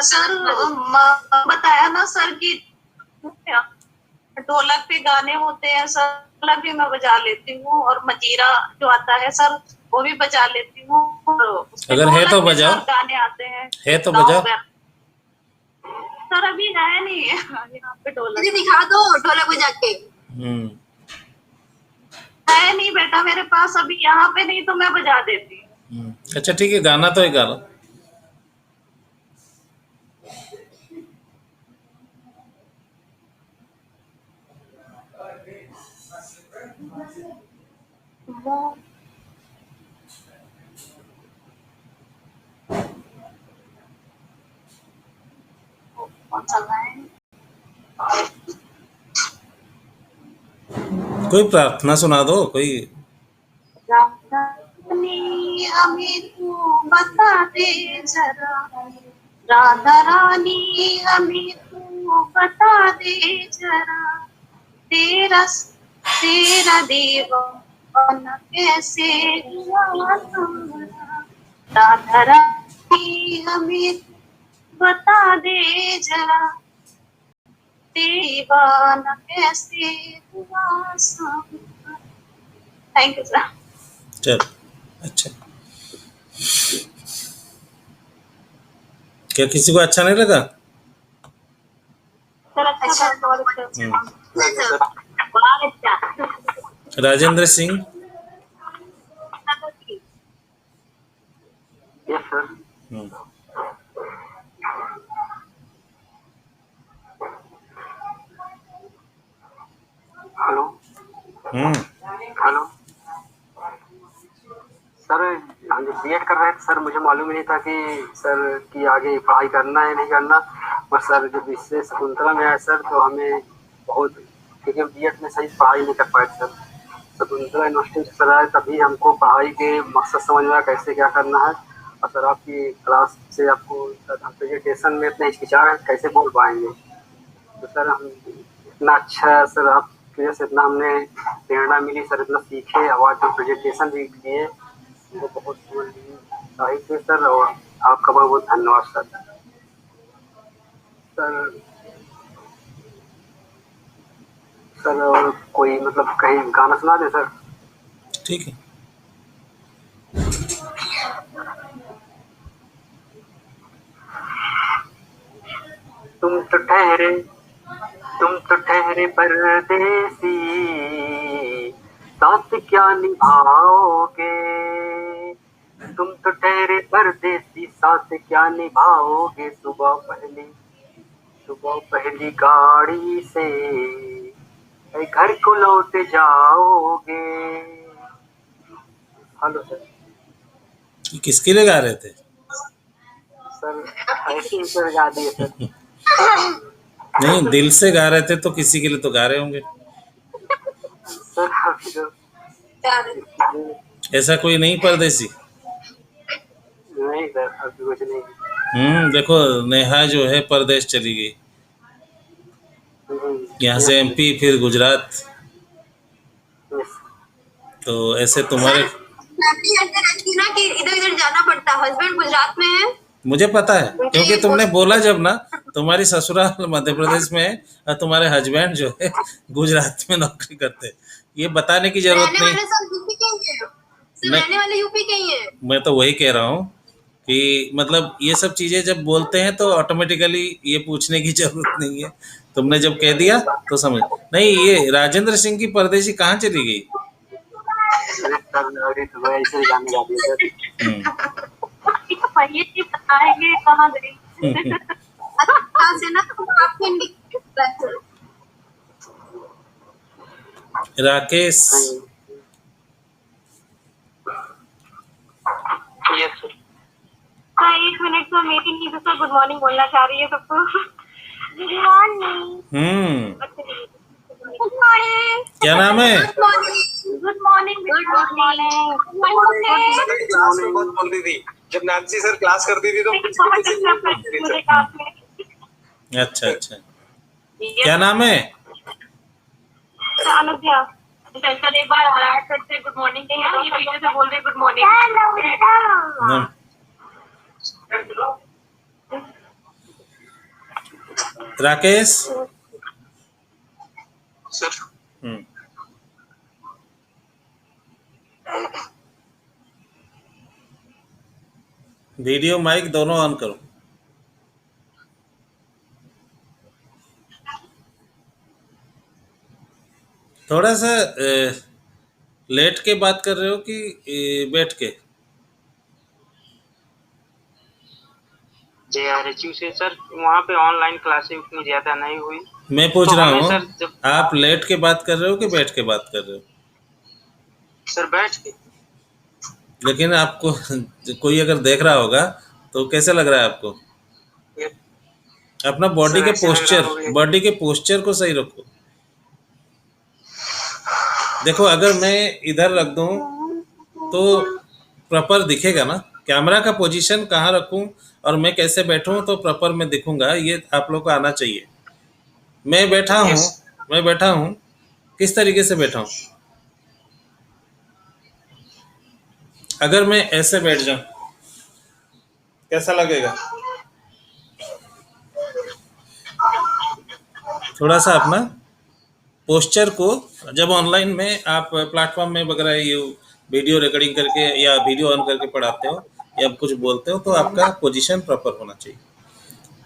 Speaker 6: सर बताया ना सर कि ढोलक पे गाने होते हैं सर, ढोलक भी मैं बजा लेती हूँ और मजीरा जो आता है सर वो भी बजा लेती हूँ।
Speaker 2: अगर है तो बजाओ।
Speaker 6: गाने आते हैं,
Speaker 2: है तो बजाओ।
Speaker 6: सर अभी है नहीं यहाँ पे ढोलक।
Speaker 5: दिखा दो ढोलक बजा के।
Speaker 6: है नहीं बेटा मेरे पास अभी यहाँ पे, नहीं तो मैं बजा देती हूँ।
Speaker 2: अच्छा ठीक है, गाना तो है, गा लो।
Speaker 6: कौन सा गाएं?
Speaker 2: कोई प्रार्थना सुना दो कोई।
Speaker 6: रानी हमें तू बता दे जरा, राधा रानी हमें तू बता दे जरा, तेरा तेरा दीवाना कैसे हुआ तुम्हारा, राधा रानी हमें तू बता दे जरा, दीवाना कैसे हुआ सब। Thank you sir.
Speaker 2: चल अच्छा, क्या किसी को अच्छा नहीं लगा?
Speaker 6: सर अच्छा था, बहुत अच्छा। बहुत अच्छा।
Speaker 2: Rajendra Singh.
Speaker 3: Yes sir. Hello. Hello sir, हम जो बीएड कर रहे थे सर, मुझे मालूम ही नहीं था कि सर कि आगे पढ़ाई करना है नहीं करना। और सर जब इससे शकुंतला में आया सर तो हमें बहुत, क्योंकि बीएड में सही पढ़ाई नहीं कर पाए सर। शकुंतला यूनिवर्सिटी से सर आए तभी हमको पढ़ाई के मकसद समझ में आया कैसे क्या करना है। और सर आपकी क्लास से आपको सर हम प्रेजेंटेशन में इतने हिचकिचा रहे कैसे बोल पाएंगे। तो सर हम इतना अच्छा सर आपकी वजह से इतना हमने प्रेरणा मिली सर, इतना सीखे, आवाज में प्रेजेंटेशन भी किए, वो बहुत साहित्य सर। और आपका बहुत बहुत धन्यवाद सर। सर सर और कोई मतलब कहीं गाना सुना दे सर।
Speaker 2: ठीक है।
Speaker 3: तुम तो ठहरे परदेसी, साथ क्या निभाओगे? तुम तो ठहरे परदेसी, साथ क्या निभाओगे? सुबह पहली गाड़ी से घर को लौट जाओगे। Hello sir.
Speaker 2: किसके लिए गा रहे थे?
Speaker 3: सर ऐसे ही सर गा दिए सर।
Speaker 2: नहीं, दिल से गा रहे थे तो किसी के लिए तो गा रहे होंगे।
Speaker 3: सर अभी तो
Speaker 2: ऐसा कोई नहीं परदेसी?
Speaker 3: नहीं सर, अभी कुछ नहीं।
Speaker 2: देखो, नेहा जो है परदेश चली गई, यहाँ से एमपी फिर गुजरात, तो ऐसे तुम्हारे
Speaker 5: रहती ना कि इधर इधर जाना पड़ता। हस्बैंड गुजरात में है।
Speaker 2: मुझे पता है, क्योंकि तुमने बोला जब ना तुम्हारी ससुराल मध्य प्रदेश में है और तुम्हारे हस्बैंड जो है गुजरात में नौकरी करते हैं, ये बताने की जरूरत
Speaker 5: रहने
Speaker 2: नहीं।
Speaker 5: वाले सब यूपी के ही है। सब
Speaker 2: नहीं।
Speaker 5: रहने वाले यूपी के ही है।
Speaker 2: मैं तो वही कह रहा हूँ कि मतलब ये सब चीजें जब बोलते हैं तो ऑटोमेटिकली ये पूछने की जरूरत नहीं है। तुमने जब कह दिया तो समझ। नहीं, ये राजेंद्र सिंह की परदेसी कहाँ चली गई?
Speaker 3: अभी सुबह ऐसे गाने गा दिए सर।
Speaker 6: तो पहले ही बताएंगे कहाँ गई।
Speaker 5: अच्छा से ना आपको
Speaker 2: राकेश,
Speaker 3: यस सर।
Speaker 6: हाँ, 1 मिनट तो मीटिंग की तो गुड मॉर्निंग बोलना चाह रही है सबको। Good morning. Good morning.
Speaker 2: क्या नाम है?
Speaker 6: Good morning. Good morning.
Speaker 4: Class में बहुत बोलती थी, जब नैन्सी सर क्लास करती थी तो
Speaker 6: मुझे क्लास में।
Speaker 2: अच्छा, क्या नाम है?
Speaker 6: अनुजा। सर एक बार हराट करते गुड मॉर्निंग कहीं, ये पीछे से बोल रहे good morning.
Speaker 2: Rakesh
Speaker 3: sir
Speaker 2: video mic दोनों ऑन करो। थोड़ा सा लेट के बात कर रहे हो कि बैठ के?
Speaker 3: JRHU से सर, वहाँ पे ऑनलाइन क्लासेस उतनी ज्यादा नहीं हुई।
Speaker 2: मैं पूछ
Speaker 3: तो
Speaker 2: रहा
Speaker 3: हमें
Speaker 2: हूँ
Speaker 3: सर जब
Speaker 2: आप लेट के बात कर रहे हो कि बैठ के बात कर रहे हो?
Speaker 3: सर बैठ के।
Speaker 2: लेकिन आपको कोई अगर देख रहा होगा तो कैसे लग रहा है आपको? अपना बॉडी
Speaker 3: सर
Speaker 2: के
Speaker 3: ऐसे लग रहा
Speaker 2: पोस्चर
Speaker 3: होगा।
Speaker 2: बॉडी के पोस्चर को सही रखो। देखो, अगर मैं इधर रख दूं तो प्रॉपर दिखेगा ना, कैमरा का पोजीशन कहाँ रखूं और मैं कैसे बैठूं तो प्रॉपर मैं दिखूंगा, ये आप लोग को आना चाहिए। मैं बैठा हूँ किस तरीके से बैठा हूँ? अगर मैं ऐसे बैठ जाऊं कैसा लगेगा? थोड़ा सा अपना पोस्चर को, जब ऑनलाइन में आप प्लेटफॉर्म में वगैरह ये वीडियो रिकॉर्डिंग करके या वीडियो ऑन करके पढ़ाते हो या कुछ बोलते हो तो आपका पोजीशन प्रॉपर होना चाहिए।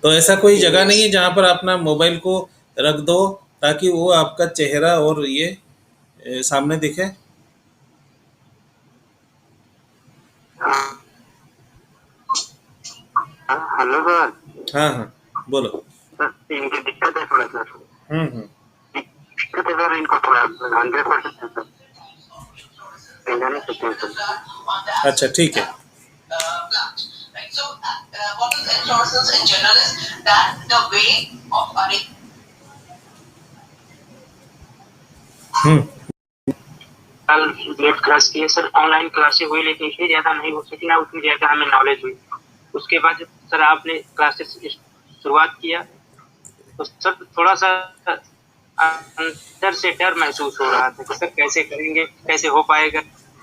Speaker 2: तो ऐसा कोई जगह नहीं है जहाँ पर अपना मोबाइल को रख दो ताकि वो आपका चेहरा और ये सामने दिखे।
Speaker 3: Hello sir.
Speaker 2: हाँ, बोलो।
Speaker 3: सर इनकी दिक्कत है थोड़ा सर। दिक्कत है सर, इनको थोड़ा 100% सर समझा नहीं सकते हैं सर।
Speaker 2: अच्छा, ठीक है।
Speaker 3: कल लेट क्लास की है सर, ऑनलाइन क्लासेस हुई लेकिन इतनी ज्यादा नहीं हो सकी ना, उतनी ज्यादा हमें नॉलेज हुई। उसके बाद जब सर आपने क्लासेस शुरुआत किया तो सर थोड़ा सा अंदर से डर महसूस हो रहा था कि सर कैसे करेंगे, कैसे हो पाएगा।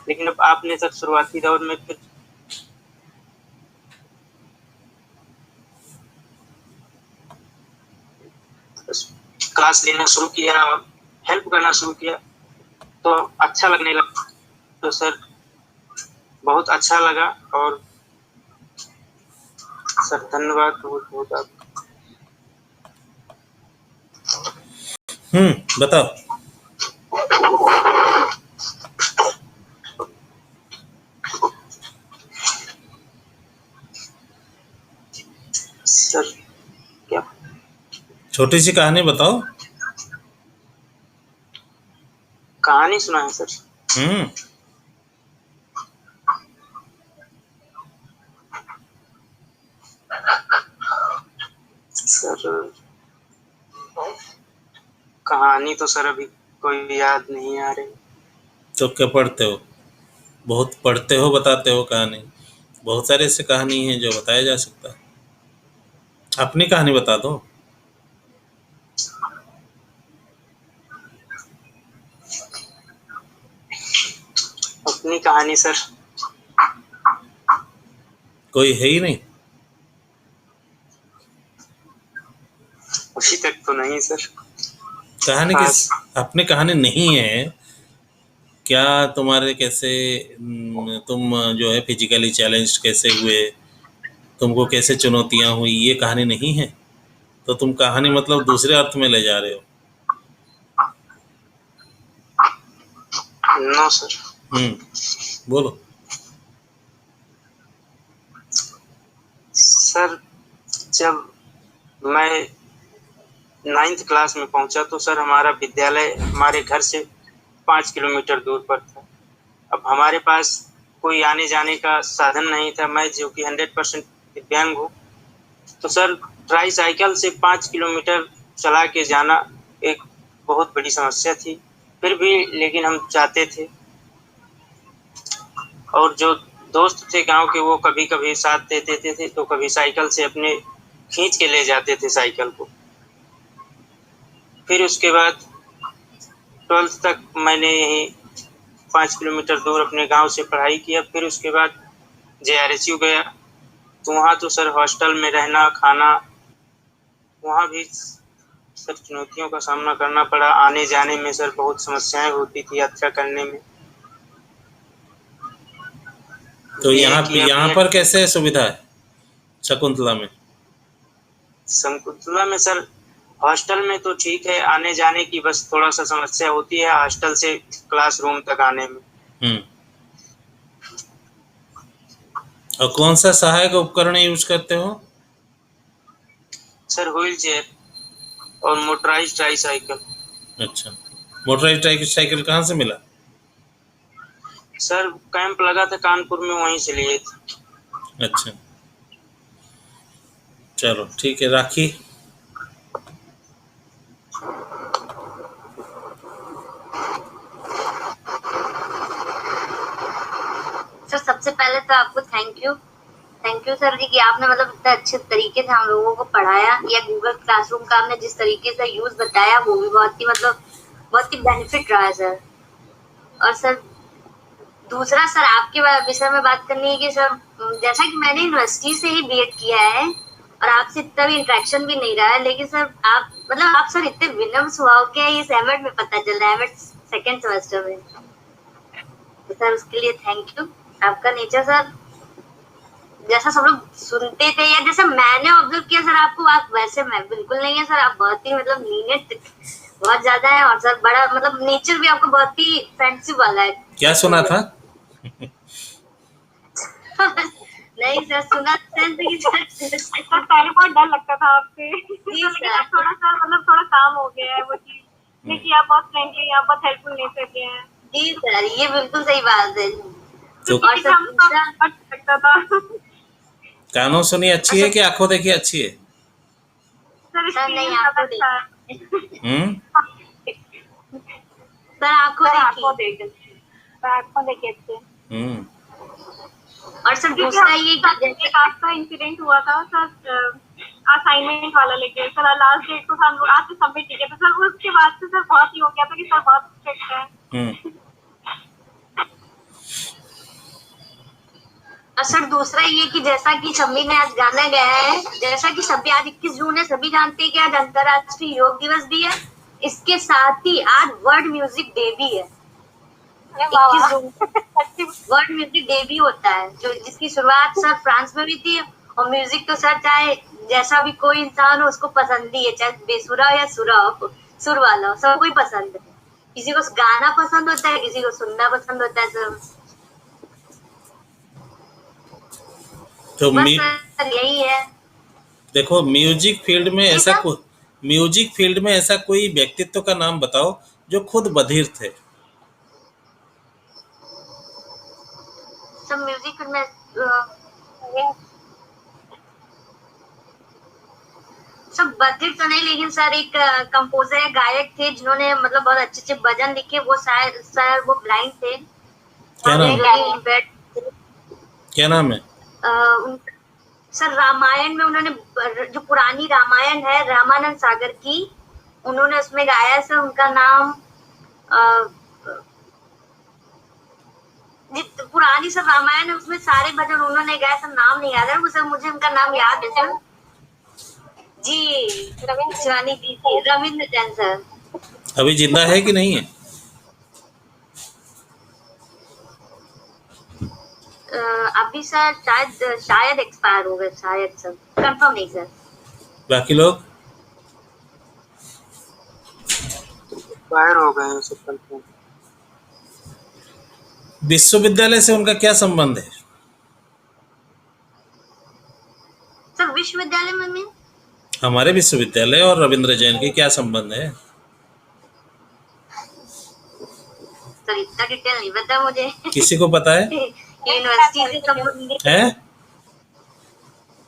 Speaker 3: लेकिन अब आपने सर शुरुआती दौर में फिर क्लास लेना शुरू किया और हेल्प करना शुरू किया तो अच्छा लगने लगा। तो सर बहुत अच्छा लगा और सर धन्यवाद बहुत बहुत आपका।
Speaker 2: बताओ।
Speaker 3: सर क्या
Speaker 2: छोटी सी कहानी बताओ।
Speaker 3: कहानी सुना है सर?
Speaker 2: हम्म
Speaker 3: सर कहानी तो सर अभी कोई याद नहीं आ रही।
Speaker 2: तो क्या पढ़ते हो? बहुत पढ़ते हो, बताते हो कहानी। बहुत सारे ऐसे कहानी हैं जो बताया जा सकता है। अपनी कहानी बता दो।
Speaker 3: अपनी कहानी सर
Speaker 2: कोई है ही नहीं।
Speaker 3: अभी तक तो नहीं सर।
Speaker 2: कहानी किस
Speaker 3: खास
Speaker 2: अपनी कहानी नहीं है क्या? तुम्हारे कैसे तुम जो है फिजिकली चैलेंज कैसे हुए, तुमको कैसे चुनौतियां हुई, ये कहानी नहीं है? तो तुम कहानी मतलब दूसरे अर्थ में ले जा रहे हो।
Speaker 3: No sir.
Speaker 2: बोलो।
Speaker 3: सर जब मैं 9th क्लास में पहुंचा तो सर हमारा विद्यालय हमारे घर से 5 किलोमीटर दूर पर था। अब हमारे पास कोई आने जाने का साधन नहीं था। मैं जो कि 100% दिव्यांग हूँ, तो सर ट्राई साइकिल से 5 किलोमीटर चला के जाना एक बहुत बड़ी समस्या थी। फिर भी लेकिन हम चाहते थे, और जो दोस्त थे गांव के वो कभी कभी साथ दे देते थे, तो कभी साइकिल से अपने खींच के ले जाते थे साइकिल को। फिर उसके बाद 12th तक मैंने यहीं 5 किलोमीटर दूर अपने गांव से पढ़ाई किया। फिर उसके बाद JRSU गया, तो वहाँ तो सर हॉस्टल में रहना, खाना, वहाँ भी सर चुनौतियों का सामना करना पड़ा। आने जाने में सर बहुत समस्याएं होती थी, यात्रा करने में।
Speaker 2: तो
Speaker 3: ये
Speaker 2: यहाँ
Speaker 3: किया
Speaker 2: यहाँ
Speaker 3: B.Ed
Speaker 2: पर कैसे सुविधा है शकुंतला में?
Speaker 3: शकुंतला में सर हॉस्टल में तो ठीक है, आने जाने की बस थोड़ा सा समस्या होती है हॉस्टल से क्लासरूम तक आने में।
Speaker 2: और कौन सा सहायक उपकरण यूज करते हो?
Speaker 3: सर व्हील चेयर और मोटराइज ट्राईसाइकिल।
Speaker 2: अच्छा, मोटराइज साइकिल कहाँ से मिला?
Speaker 3: सर कैंप लगा था कानपुर में, वहीं से लिए थे।
Speaker 2: अच्छा, चलो ठीक है। राखी।
Speaker 7: सर सबसे पहले तो आपको थैंक यू सर जी कि आपने मतलब इतने अच्छे तरीके से हम लोगों को पढ़ाया, या गूगल क्लासरूम का आपने जिस तरीके से यूज बताया वो भी बहुत ही बेनिफिट रहा है सर। और सर दूसरा सर आपके विषय में बात करनी है कि सर जैसा कि मैंने यूनिवर्सिटी से ही B.Ed किया है और आपसे इतना भी इंटरेक्शन भी नहीं रहा है, लेकिन सर आप सर इतने विनम्र स्वभाव के हैं, ये एमएड में पता चल रहा है, एमएड 2nd सेमेस्टर में। तो सर उसके लिए थैंक यू। आपका नेचर सर जैसा सब लोग सुनते थे या जैसा मैंने ऑब्जर्व किया सर आपको, आप वैसे मैं बिल्कुल नहीं है सर। आप बहुत ही मतलब लीनियंट बहुत ज्यादा है, और सर बड़ा मतलब नेचर भी आपका बहुत ही फ्रेंडशिप वाला है।
Speaker 2: क्या सुना था?
Speaker 7: नहीं सर, सुना सेंस की
Speaker 6: सर पहले बहुत डर लगता था आपसे, लेकिन अब थोड़ा सा मतलब थोड़ा काम हो गया है वो चीज, देखिए आप बहुत फ्रेंडली, आप बहुत हेल्पफुल नेचर के हैं।
Speaker 7: जी सर, ये बिल्कुल सही बात है।
Speaker 2: तो
Speaker 7: और सर दूसरा
Speaker 6: लगता था
Speaker 2: कानों सुनी अच्छी है कि आंखों देखी अच्छी है?
Speaker 7: सर नहीं, आपको सर
Speaker 6: आंखों देखी अच्छे।
Speaker 7: और सर दूसरा ये
Speaker 6: एक आपका इंसिडेंट हुआ था सर, असाइनमेंट वाला लेके सर, लास्ट डेट को हम लोग आज से सबमिट किया था सर, उसके बाद से सर बहुत ही हो गया था कि सर बहुत स्ट्रिक्ट है।
Speaker 7: और सर दूसरा ये कि जैसा कि सभी ने आज जाना गया है, जैसा कि सभी आज 21 जून है, सभी जानते हैं कि आज अंतर्राष्ट्रीय योग दिवस भी है, इसके साथ ही आज वर्ल्ड म्यूजिक डे भी है। 21 जून वर्ल्ड म्यूजिक डे भी होता है, जो जिसकी शुरुआत सर फ्रांस में भी थी। और म्यूजिक तो सर चाहे जैसा भी कोई इंसान हो उसको पसंद ही है, चाहे बेसुरा हो या सुरा हो, सुर वाला सबको ही पसंद है। किसी को गाना पसंद होता है, किसी को सुनना पसंद होता है सर।
Speaker 2: तो
Speaker 7: बस सर यही है।
Speaker 2: देखो म्यूजिक फील्ड में ऐसा
Speaker 7: क्या?
Speaker 2: म्यूजिक फील्ड में ऐसा कोई व्यक्तित्व का नाम बताओ जो खुद बधिर थे।
Speaker 7: सब म्यूजिक में सब बधिर तो नहीं, लेकिन सर एक कंपोजर गायक थे जिन्होंने मतलब बहुत अच्छे अच्छे भजन लिखे। वो शायद सर वो ब्लाइंड थे।
Speaker 2: क्या नाम? क्या नाम है?
Speaker 7: सर रामायण में उन्होंने जो पुरानी रामायण है रामानंद सागर की, उन्होंने उसमें गाया है सर। उनका नाम पुरानी सर रामायण है, उसमें सारे भजन उन्होंने गाया सर। नाम नहीं याद है सर, मुझे उनका नाम याद है सर जी। शिवानी जी थी, रविंद्र जैन सर।
Speaker 2: अभी जिंदा है कि नहीं है?
Speaker 7: अभी सर शायद एक्सपायर हो गए, शायद सर, कंफर्म नहीं सर।
Speaker 2: बाकी लोग
Speaker 3: एक्सपायर हो गए हैं सब कंफर्म।
Speaker 2: विश्वविद्यालय से उनका क्या संबंध है?
Speaker 7: सर विश्वविद्यालय में
Speaker 2: हमारे विश्वविद्यालय और रविंद्र जैन के क्या संबंध है?
Speaker 7: सर इतना डिटेल नहीं पता मुझे।
Speaker 2: किसी को पता है?
Speaker 7: यूनिवर्सिटी से संबंधित
Speaker 2: है?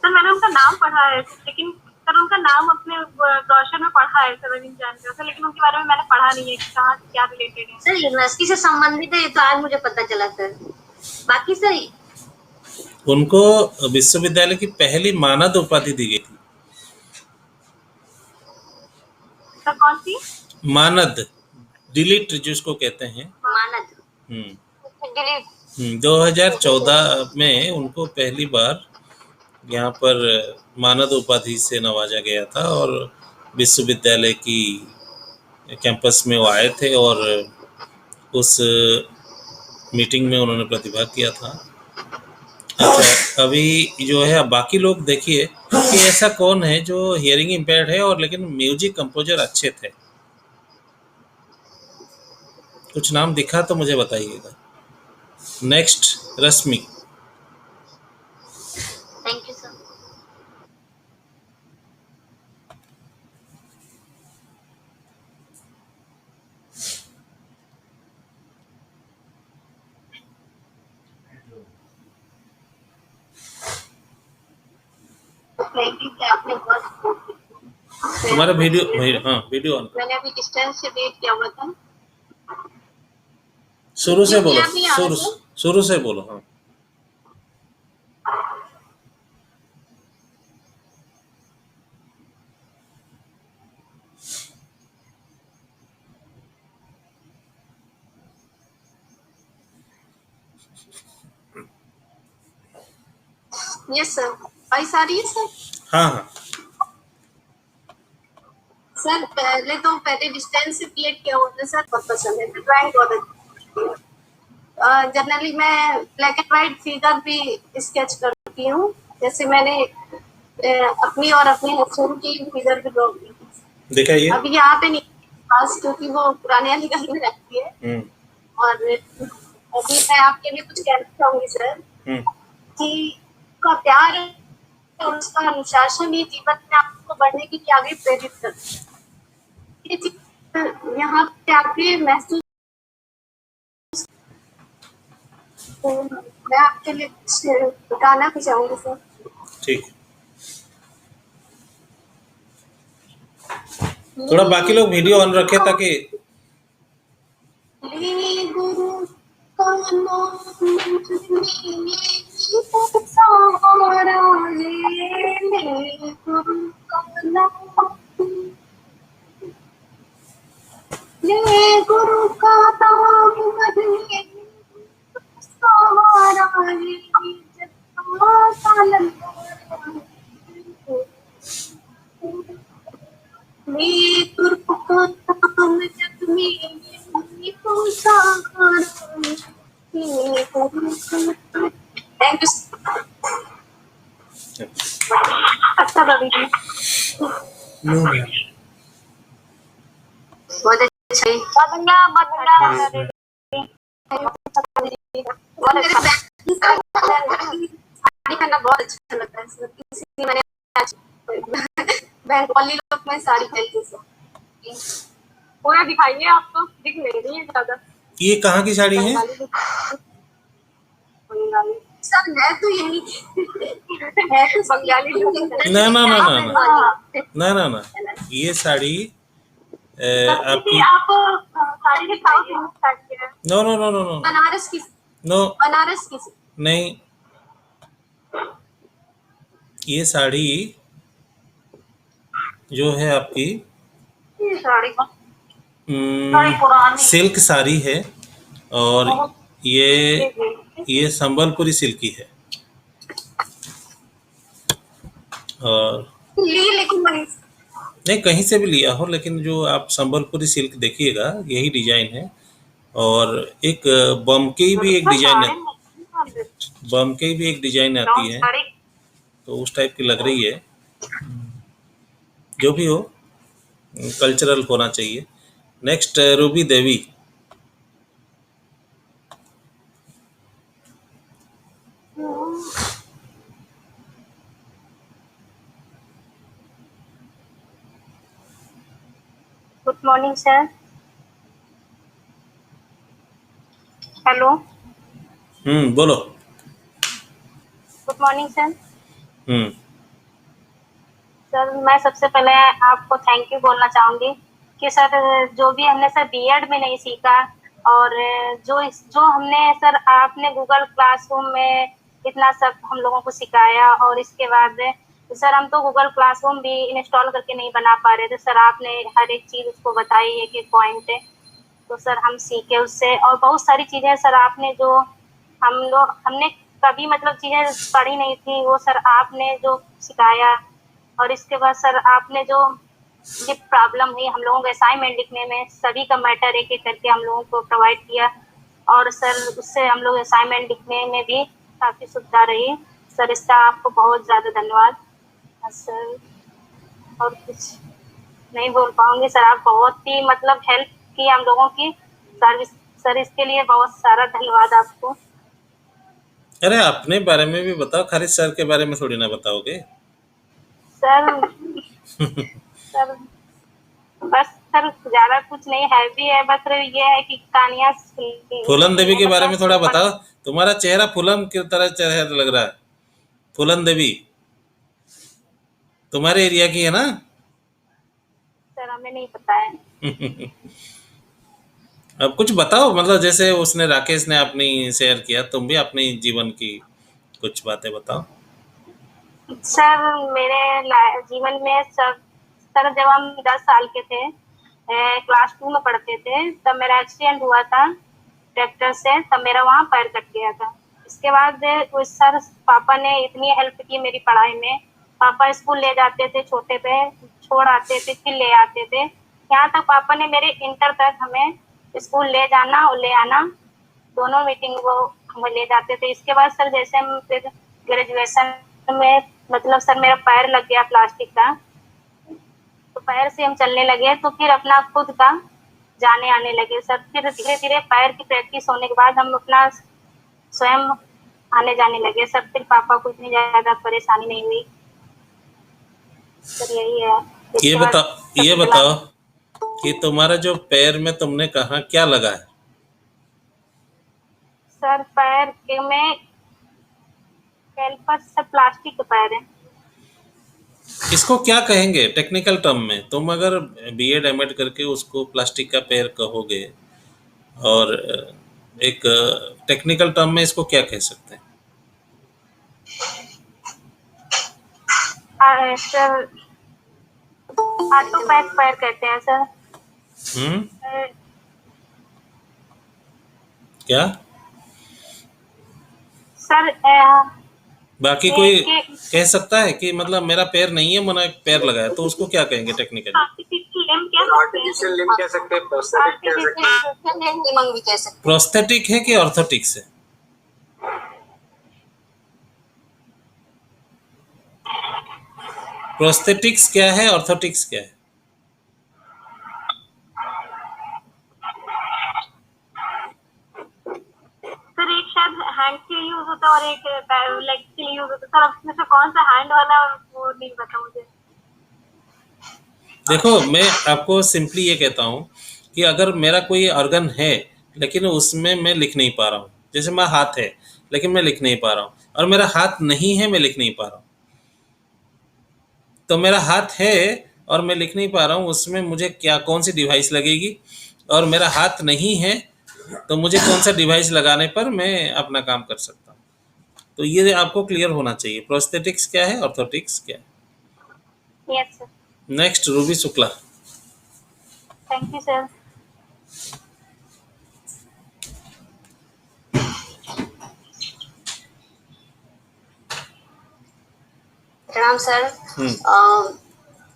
Speaker 6: सर मैंने उनका नाम पढ़ा है, लेकिन सर उनका नाम अपने ब्रोशर में पढ़ा है सर, रविंद्र जैन का सर, लेकिन उनके बारे में मैंने पढ़ा नहीं है कि कहाँ से क्या रिलेटेड है।
Speaker 7: सर यूनिवर्सिटी से संबंधित है, ये तो आज मुझे पता चला सर। बाकी सर
Speaker 2: उनको विश्वविद्यालय की पहली मानद उपाधि दी गई थी।
Speaker 6: सर कौन सी?
Speaker 2: मानद, डिलीट जिसको कहते हैं।
Speaker 7: मानद
Speaker 2: 2014 में उनको पहली बार यहाँ पर मानद उपाधि से नवाजा गया था और विश्वविद्यालय की कैंपस में वो आए थे और उस मीटिंग में उन्होंने प्रतिभाग किया था। अच्छा, अभी जो है बाकी लोग देखिए कि ऐसा कौन है जो हियरिंग इम्पेयर्ड है और लेकिन म्यूजिक कंपोजर अच्छे थे। कुछ नाम दिखा तो मुझे बताइएगा। Next Rashmi.
Speaker 7: Thank you sir. आपने बहुत
Speaker 2: तुम्हारा वीडियो ऑन।
Speaker 1: मैंने अभी डिस्टेंस से वेट किया हुआ था।
Speaker 2: शुरू से बोलो, शुरू से बोलो। हाँ
Speaker 1: यस सर, वॉइस आ रही है सर?
Speaker 2: हाँ
Speaker 1: सर पहले डिस्टेंस से क्रिएट किया हुआ था सर, बहुत पसंद है। ड्राइंग बहुत अच्छी है। जनरली मैं ब्लैक एंड व्हाइट फिगर भी स्केच करती हूँ। जैसे मैंने अपनी और अपने हस्बैंड की फिगर भी ड्रॉ की।
Speaker 2: दिखाइए।
Speaker 1: अभी यहाँ पे नहीं पास, क्योंकि वो पुराने वाली घर में रहती है। और अभी मैं आपके लिए कुछ कहना चाहूंगी सर कि का प्यार और उसका अनुशासन ही जीवन में आपको बढ़ने के लिए आगे प्रेरित करता है। ये चीज यहाँ पे आपके महसूस, तो मैं आपके लिए कुछ गाना भी चाहूंगी सर।
Speaker 2: ठीक। थोड़ा बाकी लोग वीडियो ऑन रखे ताकि
Speaker 1: गुरु का नाम सहारा है, गुरु का नाम, ये गुरु का नाम सहारा है, मैं तुर्क का नाम जग में को सहारा है, गुरु का। Thank you.
Speaker 6: अच्छा रवि जी। बंगला बंगला
Speaker 5: और मेरे साड़ी पहनना बहुत अच्छा लगता है सर, इसलिए मैंने आज बंगाली लोग में साड़ी पहनती हूँ सर।
Speaker 6: पूरा दिखाइए, आप तो दिख नहीं रही है ज्यादा।
Speaker 2: ये कहाँ की साड़ी है?
Speaker 6: बंगाली बंगाली
Speaker 5: सर है तो यही है तो
Speaker 6: बंगाली लोग
Speaker 2: ना ना ना ना ना
Speaker 6: हाँ।
Speaker 2: ना ना ना, ये साड़ी आपकी
Speaker 6: आप साड़ी दिखाओ साड़ी है।
Speaker 2: No no no no no
Speaker 5: Banaras की,
Speaker 2: नो
Speaker 5: बनारस की
Speaker 2: नहीं, ये साड़ी जो है आपकी
Speaker 6: साड़ी पुरानी
Speaker 2: सिल्क साड़ी है और ये संबलपुरी सिल्की है और
Speaker 5: ली, लेकिन वही
Speaker 2: नहीं कहीं से भी लिया हो, लेकिन जो आप संबलपुरी सिल्क देखिएगा यही डिजाइन है। और एक बमकई भी एक डिजाइन है, बमकई भी एक डिजाइन आती है, तो उस टाइप की लग रही है। जो भी हो, कल्चरल होना चाहिए। Next Ruby Devi.
Speaker 6: Good morning sir. Hello,
Speaker 2: बोलो।
Speaker 6: Good morning sir.
Speaker 2: हम्म
Speaker 6: सर मैं सबसे पहले आपको थैंक यू बोलना चाहूँगी कि सर जो भी हमने सर बीएड में नहीं सीखा और जो हमने सर आपने गूगल क्लासरूम में इतना सब हम लोगों को सिखाया, और इसके बाद सर हम तो गूगल क्लासरूम भी इंस्टॉल करके नहीं बना पा रहे थे, सर आपने हर एक चीज़ उसको बताई, एक एक पॉइंट है, तो सर हम सीखे उससे। और बहुत सारी चीज़ें सर आपने जो हमने कभी मतलब चीज़ें पढ़ी नहीं थी, वो सर आपने जो सिखाया। और इसके बाद सर आपने जो ये प्रॉब्लम हुई हम लोगों को असाइनमेंट लिखने में, सभी का मैटर एक एक करके हम लोगों को प्रोवाइड किया, और सर उससे हम लोग असाइनमेंट लिखने में भी काफ़ी सुविधा रही। सर इसका आपको बहुत ज़्यादा धन्यवाद सर। और कुछ नहीं बोल पाऊँगी सर, आप बहुत ही मतलब हेल्प की हम लोगों की सर्विस, सर इसके लिए बहुत सारा धन्यवाद आपको।
Speaker 2: अरे अपने बारे में भी बताओ, खाली सर के बारे में थोड़ी ना बताओगे।
Speaker 6: सर सर बस सर ज़्यादा कुछ नहीं है भी है, बस ये है कि कहानियाँ
Speaker 2: फूलन देवी के बारे में थोड़ा बताओ। तुम्हारा चेहरा फूलन की तरह चेहरा लग रहा है। फूलन देवी तुम्हारे एरिया की है ना?
Speaker 6: सर हमें नहीं पता है।
Speaker 2: अब कुछ बताओ, मतलब जैसे उसने राकेश ने अपनी शेयर किया, तुम भी अपनी जीवन की कुछ बातें बताओ।
Speaker 6: सर मेरे जीवन में सर जब हम 10 साल के थे, क्लास 2 में पढ़ते थे, तब मेरा एक्सीडेंट हुआ था ट्रैक्टर से, तब मेरा वहाँ पैर कट गया था। इसके बाद उस सर पापा ने इतनी हेल्प की मेरी पढ़ाई में। पापा स्कूल ले जाते थे छोटे पे, छोड़ आते थे फिर ले आते थे, यहाँ तक पापा ने मेरे इंटर तक हमें स्कूल ले जाना और ले आना, दोनों मीटिंग वो हमें ले जाते थे। इसके बाद सर जैसे हम फिर ग्रेजुएशन में मतलब सर मेरा पैर लग गया प्लास्टिक का, तो पैर से हम चलने लगे, तो फिर अपना खुद का जाने आने लगे सर। फिर धीरे धीरे पैर की प्रैक्टिस होने के बाद हम अपना स्वयं आने जाने लगे सर। फिर पापा को इतनी ज़्यादा परेशानी नहीं हुई सर, यही है।
Speaker 2: ये बताओ कि तुम्हारा जो पैर में तुमने कहा क्या लगा है?
Speaker 6: सर पैर के में कैल्पस सर प्लास्टिक का पैर है।
Speaker 2: इसको क्या कहेंगे टेक्निकल टर्म में? तुम अगर बीएड एमएड करके उसको प्लास्टिक का पैर कहोगे, और एक टेक्निकल टर्म में इसको क्या कह सकते हैं?
Speaker 6: सर ऑटोपैक पैर कहते हैं सर।
Speaker 2: क्या
Speaker 6: सर
Speaker 2: बाकी कोई कह सकता है कि मतलब मेरा पैर नहीं है, मैंने पैर लगाया, तो उसको क्या कहेंगे टेक्निकली?
Speaker 4: आर्टिफिशियल लिम्ब कह सकते हैं, प्रोस्थेटिक कह सकते हैं।
Speaker 2: प्रोस्थेटिक है कि ऑर्थोटिक्स है? प्रोस्थेटिक्स क्या है, ऑर्थोटिक्स क्या है?
Speaker 6: हैंड के लिए यूज होता है और एक लेग के लिए यूज होता है। सर अब इसमें से कौन सा हैंड वाला है वो नहीं पता मुझे।
Speaker 2: देखो, मैं आपको सिंपली ये कहता हूँ कि अगर मेरा कोई ऑर्गन है लेकिन उसमें मैं लिख नहीं पा रहा हूँ, जैसे मेरा हाथ है लेकिन मैं लिख नहीं पा रहा हूँ, और मेरा हाथ नहीं है, मैं लिख नहीं पा रहा हूँ, तो मेरा हाथ है और मैं लिख नहीं पा रहा हूँ, उसमें मुझे क्या कौन सी डिवाइस लगेगी, और मेरा हाथ नहीं है तो मुझे कौन सा डिवाइस लगाने पर मैं अपना काम कर सकता हूँ। तो ये आपको क्लियर होना चाहिए, प्रोस्थेटिक्स क्या है, ऑर्थोटिक्स क्या है।
Speaker 6: Yes sir.
Speaker 2: Next Ruby Shukla.
Speaker 6: Thank you sir.
Speaker 8: प्रणाम सर।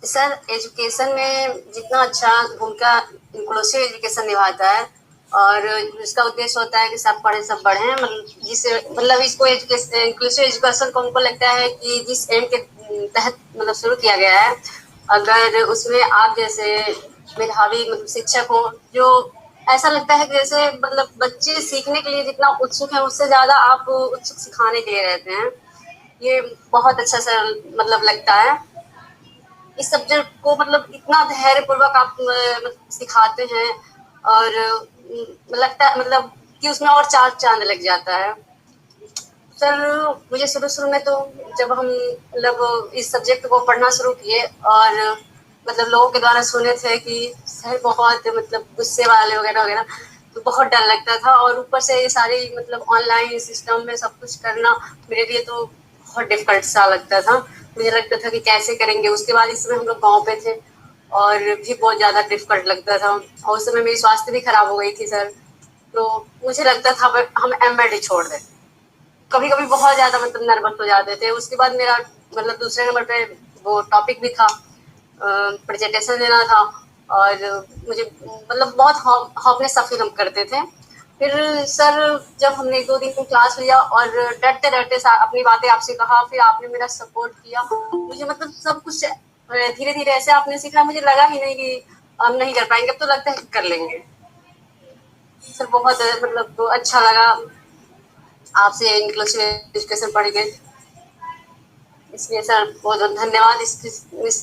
Speaker 8: सर एजुकेशन में जितना अच्छा भूमिका इंक्लूसिव एजुकेशन निभाता है, और इसका उद्देश्य होता है कि सब पढ़े सब बढ़े, मतलब इसको एजुकेशन इंक्लूसिव एजुकेशन को हमको लगता है कि जिस एम के तहत मतलब शुरू किया गया है, अगर उसमें आप जैसे मेधावी मतलब शिक्षक हो, जो ऐसा लगता है कि जैसे मतलब बच्चे सीखने के लिए जितना उत्सुक है उससे ज्यादा आप उत्सुक सिखाने के लिए रहते हैं, ये बहुत अच्छा सर मतलब लगता है। इस सब्जेक्ट को मतलब इतना धैर्य पूर्वक आप सिखाते हैं, और लगता है मतलब कि उसमें और चार चांद लग जाता है। सर मुझे शुरू में तो जब हम मतलब इस सब्जेक्ट को पढ़ना शुरू किए और मतलब लोगों के द्वारा सुने थे कि सर बहुत मतलब गुस्से वाले वगैरह वगैरह, तो बहुत डर लगता था, और ऊपर से ये सारी मतलब ऑनलाइन सिस्टम में सब कुछ करना मेरे लिए तो बहुत डिफिकल्ट सा लगता था। मुझे लगता था कि कैसे करेंगे। उसके बाद इस समय हम लोग गाँव पे थे और भी बहुत ज़्यादा डिफिकल्ट लगता था, और उस समय मेरी स्वास्थ्य भी खराब हो गई थी सर, तो मुझे लगता था हम एमएडी छोड़ दें। कभी कभी बहुत ज़्यादा मतलब नर्वस हो जाते थे। उसके बाद मेरा मतलब दूसरे नंबर पे वो टॉपिक भी था, प्रेजेंटेशन देना था, और मुझे मतलब बहुत हॉपनेस सा फील हम करते थे। फिर सर जब हमने 2 दिन क्लास लिया और डरते डरते अपनी बातें आपसे कहा, फिर आपने मेरा सपोर्ट किया, मुझे मतलब सब कुछ धीरे धीरे ऐसे आपने सिखाया, मुझे लगा ही नहीं कि हम नहीं कर पाएंगे, अब तो लगता है कि कर लेंगे। सर बहुत मतलब अच्छा लगा आपसे इंक्लूसिव एजुकेशन पढ़ के, इसलिए सर बहुत बहुत धन्यवाद इस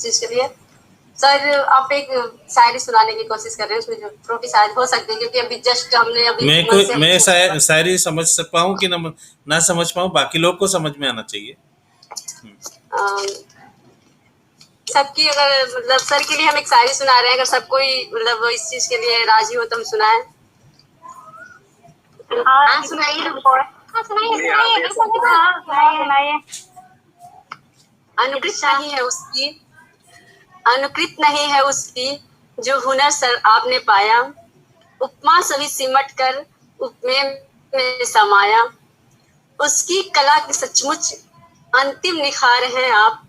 Speaker 8: चीज़ के लिए। सर आप एक शायरी सुनाने की कोशिश कर रहे हैं, उसमें जो त्रुटि शायद हो सकती है, क्योंकि अभी जस्ट हमने अभी
Speaker 2: मैं शायरी समझ पाऊँ कि ना समझ पाऊँ, बाकी लोग को समझ में आना चाहिए।
Speaker 8: सबकी अगर मतलब सर के लिए हम एक शायरी सुना रहे हैं, अगर सब कोई मतलब इस चीज के लिए राजी हो तो हम सुनाएं।
Speaker 6: सुनाइए।
Speaker 8: अनुकृत नहीं है उसकी जो हुनर सर आपने पाया, उपमा सभी सिमट कर उपमे में समाया, उसकी कला की सचमुच अंतिम निखार हैं आप,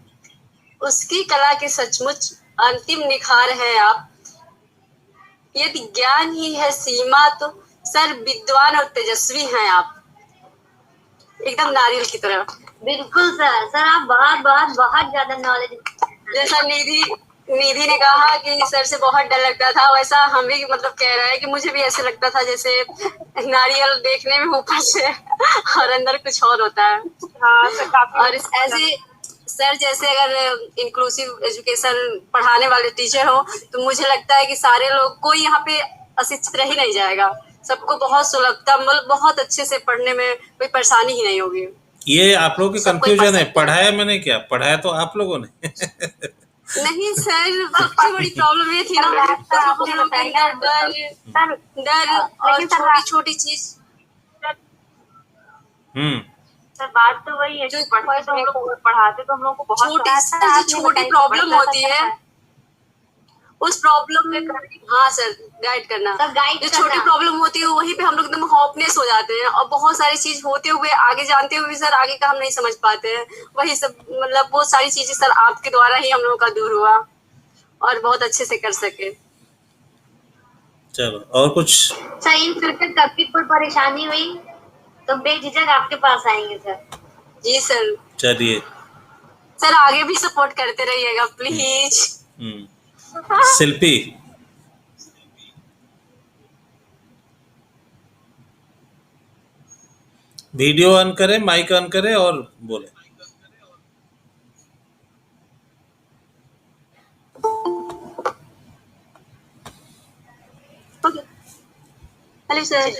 Speaker 8: उसकी कला के सचमुच अंतिम निखार हैं आप। यदि ज्ञान ही है सीमा तो सर विद्वान और तेजस्वी हैं आप। एकदम नारियल की तरह।
Speaker 7: बिल्कुल सर आप बहुत ज्यादा नॉलेज।
Speaker 8: जैसा निधि ने कहा कि सर से बहुत डर लगता था, वैसा हम भी मतलब कह रहे हैं कि मुझे भी ऐसे लगता था जैसे नारियल देखने में ऊपर से और अंदर कुछ और होता है।
Speaker 6: हाँ सर काफी।
Speaker 8: और ऐसे सर जैसे अगर इंक्लूसिव एजुकेशन पढ़ाने वाले टीचर हो तो मुझे लगता है कि सारे लोग कोई यहाँ पे अशिक्षित रह ही नहीं जाएगा, सबको बहुत सुलभता मतलब बहुत अच्छे से पढ़ने में कोई परेशानी ही नहीं होगी।
Speaker 2: ये आप लोगों की कंफ्यूजन है, पढ़ाया मैंने क्या, पढ़ाया तो आप लोगों ने।
Speaker 8: नहीं सर, सबसे बड़ी प्रॉब्लम ये थी ना डर छोटी छोटी चीज।
Speaker 6: सर बात तो वही है, जो पढ़ते तो हम लोग को पढ़ाते तो हम लोग को बहुत
Speaker 8: छोटी प्रॉब्लम होती है, उस प्रॉब्लम में हाँ सर गाइड करना, जो छोटी प्रॉब्लम होती है वहीं पे हम लोग एकदम हॉपनेस हो जाते हैं, और बहुत सारी चीज होते हुए आगे जानते हुए भी सर आगे का हम नहीं समझ पाते हैं। वही सब मतलब बहुत सारी चीजें सर आपके द्वारा ही हम लोगों का दूर हुआ और बहुत अच्छे से कर सके।
Speaker 2: चलो और कुछ
Speaker 7: सर इन फ्यूचर कभी कोई परेशानी हुई तो बेझिझक आपके पास आएंगे सर।
Speaker 8: जी सर।
Speaker 2: चलिए
Speaker 8: सर आगे भी सपोर्ट करते रहिएगा प्लीज।
Speaker 2: शिल्पी। वीडियो ऑन करें, माइक ऑन करें और बोले।
Speaker 9: ओके। Hello sir.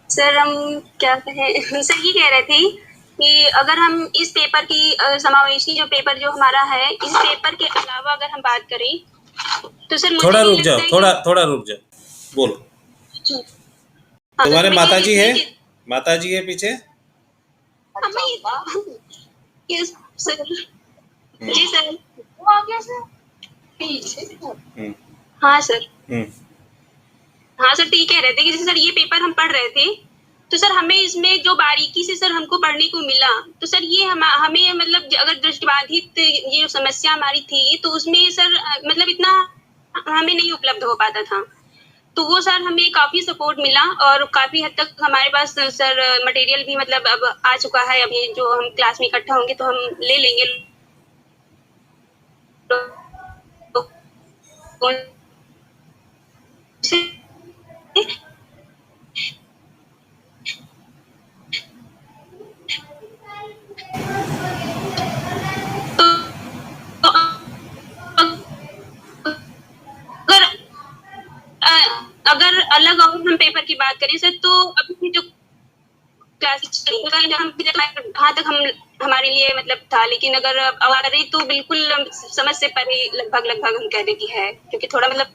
Speaker 9: सर हम क्या कहें, सर ये कह रहे थे कि अगर हम इस पेपर की समावेशी जो पेपर जो हमारा है, इस पेपर के अलावा अगर हम बात करें तो सर मुझे
Speaker 2: थोड़ा
Speaker 9: ये
Speaker 2: रुक
Speaker 9: लगता
Speaker 2: जाओ,
Speaker 9: है
Speaker 2: थोड़ा रुक जाओ, बोलो।
Speaker 9: हाँ,
Speaker 2: तुम्हारे
Speaker 9: मैं
Speaker 2: माता
Speaker 9: ये
Speaker 2: जी
Speaker 9: कहती
Speaker 2: है?
Speaker 9: थी कि
Speaker 2: माता जी है पीछे?
Speaker 9: Yes sir. जी सर।
Speaker 2: हम्म,
Speaker 9: हाँ सर।
Speaker 2: हम्म,
Speaker 9: हाँ सर, तो ये कह रहे थे कि जैसे सर ये पेपर हम पढ़ रहे थे तो सर हमें इसमें जो बारीकी से सर हमको पढ़ने को मिला, तो सर ये हमें मतलब अगर दृष्टिबाधित ये जो समस्या हमारी थी तो उसमें सर मतलब इतना हमें नहीं उपलब्ध हो पाता था। तो वो सर हमें काफी सपोर्ट मिला और काफी हद तक हमारे पास सर मटेरियल भी मतलब अब आ चुका है। अभी जो हम क्लास में इकट्ठा होंगे तो हम ले लेंगे। तो अगर अगर अलग और हम पेपर की बात करें सर, तो अभी जो क्लास वहाँ तक हम हमारे लिए मतलब था, लेकिन अगर आवाज रही तो बिल्कुल समझ से परे लगभग हम कह देती है, क्योंकि थोड़ा मतलब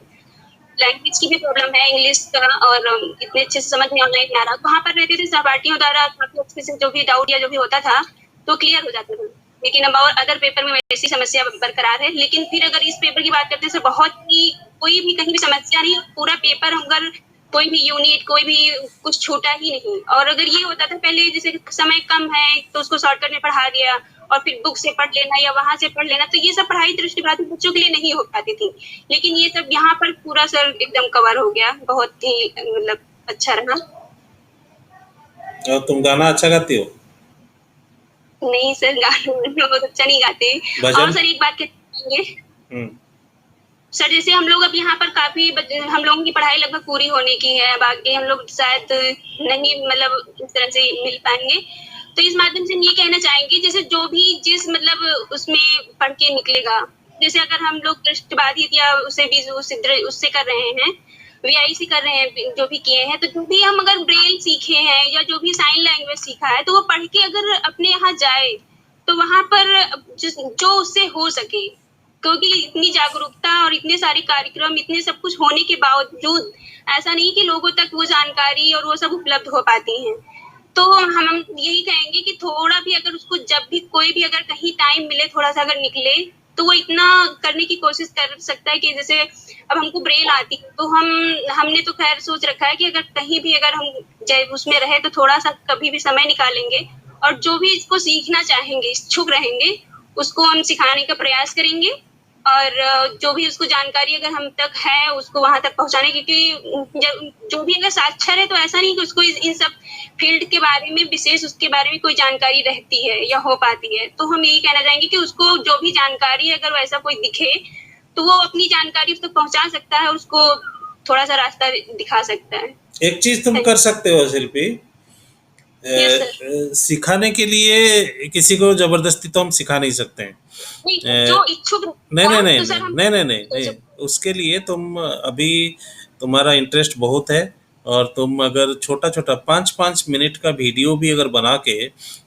Speaker 9: लैंग्वेज की भी प्रॉब्लम है इंग्लिश का, और इतने अच्छे से समझ में ऑनलाइन नहीं आ रहा। वहाँ पर रहते थे सहपाठियों द्वारा काफी अच्छे से जो भी डाउट या जो भी होता था तो क्लियर हो जाता था, लेकिन अब और अदर पेपर में वैसी समस्या बरकरार है। लेकिन फिर अगर इस पेपर की बात करते हैं, बहुत ही कोई भी कहीं भी समस्या नहीं, पूरा पेपर अगर कोई भी यूनिट कोई भी कुछ छूटा ही नहीं। और अगर ये होता था पहले जैसे समय कम है तो उसको शॉर्टकट में पढ़ा दिया और फिर बुक से पढ़ लेना या वहां से पढ़ लेना, तो ये सब पढ़ाई दृष्टिबाधित बच्चों के लिए नहीं हो पाती थी। लेकिन ये सब यहाँ पर पूरा सर एकदम कवर हो गया, बहुत ही मतलब अच्छा रहा।
Speaker 2: और तुम गाना अच्छा गाती हो?
Speaker 9: नहीं सर, गाना बहुत अच्छा नहीं गाते।
Speaker 2: भजन?
Speaker 9: और सर एक बात कहेंगे सर, जैसे हम लोग अब यहाँ पर काफी हम लोगों की पढ़ाई लगभग पूरी होने की है, बाकी हम लोग शायद नहीं मतलब इस तरह से मिल पाएंगे। तो इस माध्यम से हम ये कहना चाहेंगे जैसे जो भी जिस मतलब उसमें पढ़ के निकलेगा, जैसे अगर हम लोग दृष्टिबाधित या उसे भी उससे कर रहे हैं, वीआईसी कर रहे हैं, जो भी किए हैं, तो जो भी हम अगर ब्रेल सीखे हैं या जो भी साइन लैंग्वेज सीखा है तो वो पढ़ के अगर अपने यहाँ जाए तो वहां पर जो उससे हो सके, क्योंकि इतनी जागरूकता और इतने सारे कार्यक्रम इतने सब कुछ होने के बावजूद ऐसा नहीं कि लोगों तक वो जानकारी और वो सब उपलब्ध हो पाती हैं। तो हम यही कहेंगे कि थोड़ा भी अगर उसको जब भी कोई भी अगर कहीं टाइम मिले थोड़ा सा अगर निकले तो वो इतना करने की कोशिश कर सकता है कि जैसे अब हमको ब्रेल आती है तो हमने तो खैर सोच रखा है कि अगर कहीं भी अगर हम उसमें रहे तो थोड़ा सा कभी भी समय निकालेंगे और जो भी इसको सीखना चाहेंगे, इच्छुक रहेंगे, उसको हम सिखाने का प्रयास करेंगे। और जो भी उसको जानकारी अगर हम तक है उसको वहां तक पहुंचाने, क्योंकि जो भी अगर साक्षर है तो ऐसा नहीं कि उसको इन सब फील्ड के बारे में विशेष उसके बारे में कोई जानकारी रहती है या हो पाती है। तो हम यही कहना चाहेंगे कि उसको जो भी जानकारी है अगर वैसा कोई दिखे तो वो अपनी जानकारी उस तक पहुंचा सकता है, उसको थोड़ा सा रास्ता दिखा सकता है।
Speaker 2: एक चीज तुम कर सकते हो शिल्पी, सिखाने के लिए किसी को जबरदस्ती तो हम सिखा नहीं सकते हैं।
Speaker 9: जो इच्छुक
Speaker 2: नहीं, उसके लिए तुम अभी तुम्हारा इंटरेस्ट बहुत है और तुम अगर छोटा छोटा 5-5 मिनट का वीडियो भी अगर बना के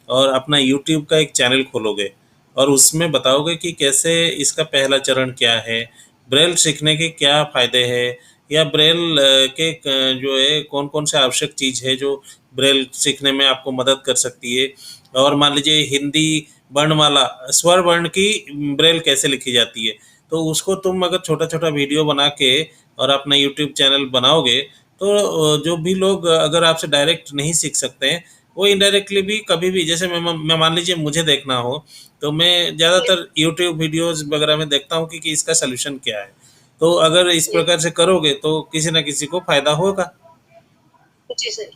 Speaker 2: और अपना यूट्यूब का एक चैनल खोलोगे और उसमें बताओगे कि कैसे इसका पहला चरण क्या है, ब्रेल सीखने के क्या फ़ायदे हैं, या ब्रेल के जो है कौन कौन से आवश्यक चीज़ है जो ब्रेल सीखने में आपको मदद कर सकती है, और मान लीजिए हिंदी वर्णमाला स्वर वर्ण की ब्रेल कैसे लिखी जाती है, तो उसको तुम अगर छोटा छोटा वीडियो बना के और अपना यूट्यूब चैनल बनाओगे तो जो भी लोग अगर आपसे डायरेक्ट नहीं सीख सकते हैं वो इनडायरेक्टली भी कभी भी, जैसे मैं मान लीजिए मुझे देखना हो तो मैं ज़्यादातर यूट्यूब वीडियोज़ वगैरह में देखता हूँ कि इसका सलूशन क्या है। तो अगर इस प्रकार से करोगे तो किसी ना किसी को फायदा होगा।
Speaker 9: जी सर।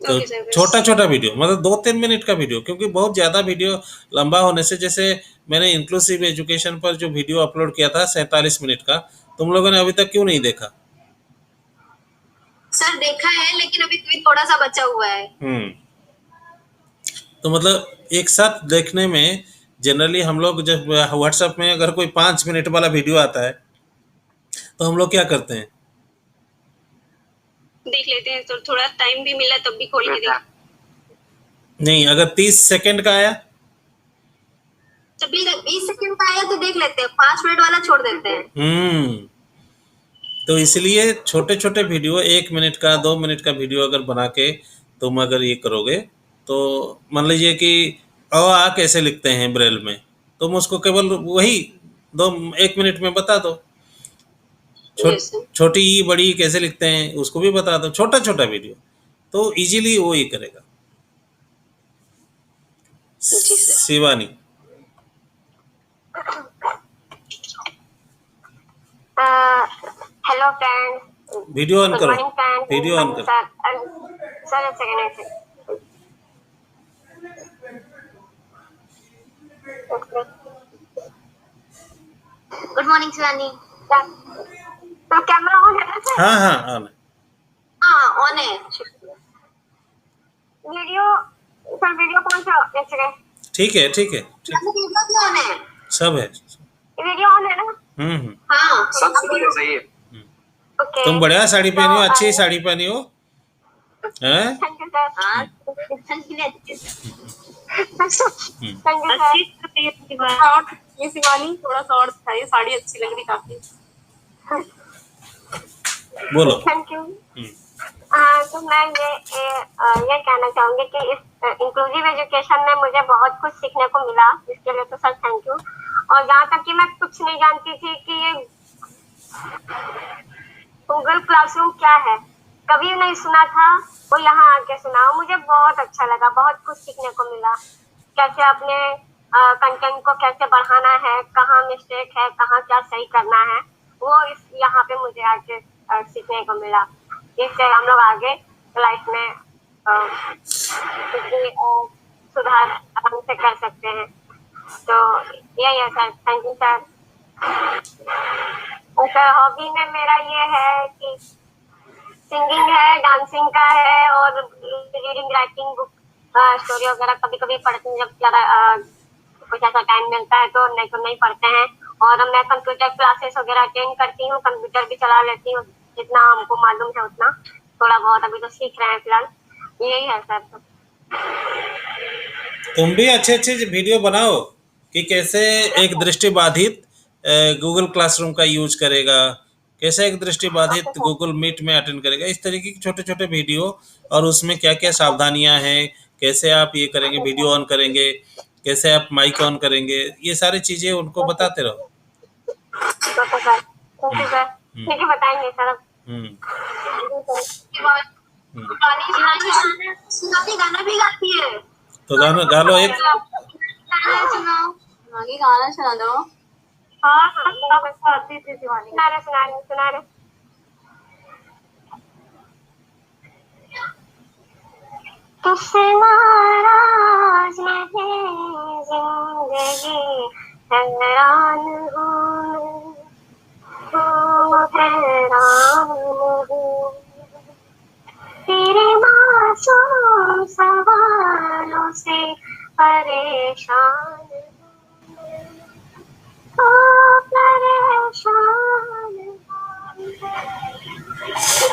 Speaker 2: तो छोटा छोटा वीडियो मतलब 2-3 मिनट का वीडियो, क्योंकि बहुत ज़्यादा वीडियो लंबा होने से, जैसे मैंने इंक्लूसिव एजुकेशन पर जो वीडियो अपलोड किया था 47 मिनट का, तुम लोगों ने अभी तक क्यों नहीं देखा?
Speaker 5: सर देखा है, लेकिन अभी थोड़ा सा बचा हुआ है।
Speaker 2: तो मतलब एक साथ देखने में जनरली हम लोग जब व्हाट्सएप में अगर कोई 5 मिनट वाला वीडियो आता है तो हम लोग क्या करते हैं,
Speaker 9: देख लेते हैं, तो थोड़ा टाइम भी मिला तब भी खोल के देख।
Speaker 2: नहीं, अगर 30 सेकंड का आया
Speaker 5: जब भी 20 सेकंड का आया तो देख लेते हैं, 5 मिनट वाला छोड़ देते हैं।
Speaker 2: तो इसलिए छोटे छोटे वीडियो 1 मिनट का 2 मिनट का वीडियो अगर बना के तुम अगर ये करोगे तो मान लीजिए कि आ कैसे लिखते हैं ब्रेल में, तुम उसको केवल वही 1 मिनट में बता दो। छोटी ई बड़ी कैसे लिखते हैं उसको भी बता दो, छोटा छोटा वीडियो, तो इजीली वो ये करेगा। Shivani,
Speaker 10: hello friends,
Speaker 2: video on करो,
Speaker 10: वीडियो ऑन करो सर। एक सेकंड।
Speaker 7: Good morning Shivani.
Speaker 10: तो कैमरा ऑन है ना सर?
Speaker 2: हाँ ऑन है।
Speaker 5: हाँ ऑन है।
Speaker 10: वीडियो कौन सा? एक सेकंड।
Speaker 2: ठीक है
Speaker 5: वीडियो भी ऑन है,
Speaker 2: सब है,
Speaker 10: वीडियो ऑन है ना?
Speaker 5: हाँ
Speaker 3: सब सही है।
Speaker 10: ओके।
Speaker 2: तुम बढ़िया साड़ी पहनी हो, अच्छी साड़ी पहनी हो, हैं?
Speaker 10: Thank you sir.
Speaker 7: हाँ
Speaker 10: थैंक यू सर।
Speaker 8: ये शिवानी थोड़ा सा और था, ये साड़ी अच्छी लग रही काफी।
Speaker 2: बोलो।
Speaker 10: Thank you. तो मैं ये कहना चाहूंगी कि इस इंक्लूसिव एजुकेशन में मुझे बहुत कुछ सीखने को मिला, इसके लिए तो सर थैंक यू। और यहाँ तक कि मैं कुछ नहीं जानती थी कि ये गूगल क्लासरूम क्या है, कभी नहीं सुना था, वो यहाँ आके सुना, मुझे बहुत अच्छा लगा, बहुत कुछ सीखने को मिला। कैसे अपने कंटेंट को कैसे बढ़ाना है, कहाँ मिस्टेक है, कहाँ क्या सही करना है, वो इस यहाँ पे मुझे आके सीखने को मिला। इससे हम लोग आगे लाइफ में सुधार आराम से कर सकते हैं। तो यही है sir, thank you sir. Sir hobby में मेरा ये है कि सिंगिंग है, डांसिंग का है, और रीडिंग राइटिंग बुक स्टोरी वगैरह कभी कभी पढ़ते हैं, जब ज़्यादा कुछ ऐसा टाइम मिलता है, तो नहीं पढ़ते हैं। और मैं कंप्यूटर क्लासेस वगैरह अटेंड करती हूँ, कंप्यूटर भी चला लेती हूँ, जितना हमको मालूम है उतना, थोड़ा बहुत अभी तो सीख रहे हैं फिलहाल। यही है सर।
Speaker 2: तुम भी अच्छे वीडियो बनाओ कि कैसे एक दृष्टिबाधित गूगल क्लासरूम का यूज करेगा, कैसे एक दृष्टिबाधित गूगल मीट में अटेंड करेगा, इस तरीके के छोटे छोटे वीडियो, और उसमें क्या क्या सावधानियां हैं, कैसे आप ये करेंगे, वीडियो ऑन करेंगे, कैसे आप माइक ऑन करेंगे, ये सारी चीजें उनको बताते रहो।
Speaker 10: ठीक है, बताएंगे सर।
Speaker 5: शिवानी गाना भी गाती है,
Speaker 2: तो गाना गा लो एक।
Speaker 5: सुनाओ,
Speaker 8: आगे गाना सुना दो।
Speaker 10: हाँ आती थी शिवानी। सुना रहे। तुझसे नाराज नहीं जिंदगी, हैरान हूँ, हैरान हूँ तेरे मासूम सवालों से परेशान, परेशान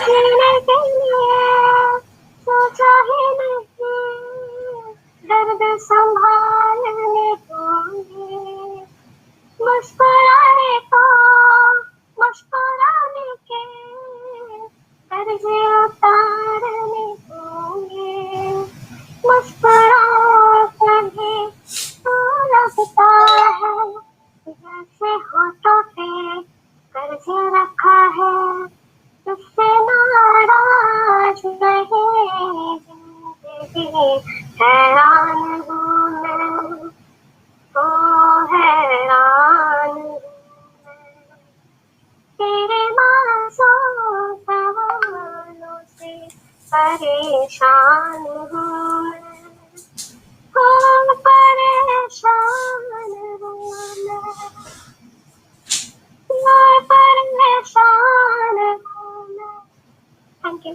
Speaker 10: जीने के लिए सोचा ही नहीं, दर्द संभालने दूंगी, मुस्कुराने को मुस्कुराने के कर्ज उतारने दूंगी, मुस्कुरा कभी तो लगता है जैसे होठों पे कर्ज रखा है, तुझसे नाराज नहीं जिंदगी, हैरान हूँ मैं, तो हैरान हूँ मैं तेरे मासूम सवालों से परेशान हूँ मैं, परेशान हूँ मैं, परेशान हूँ मैं। Thank you.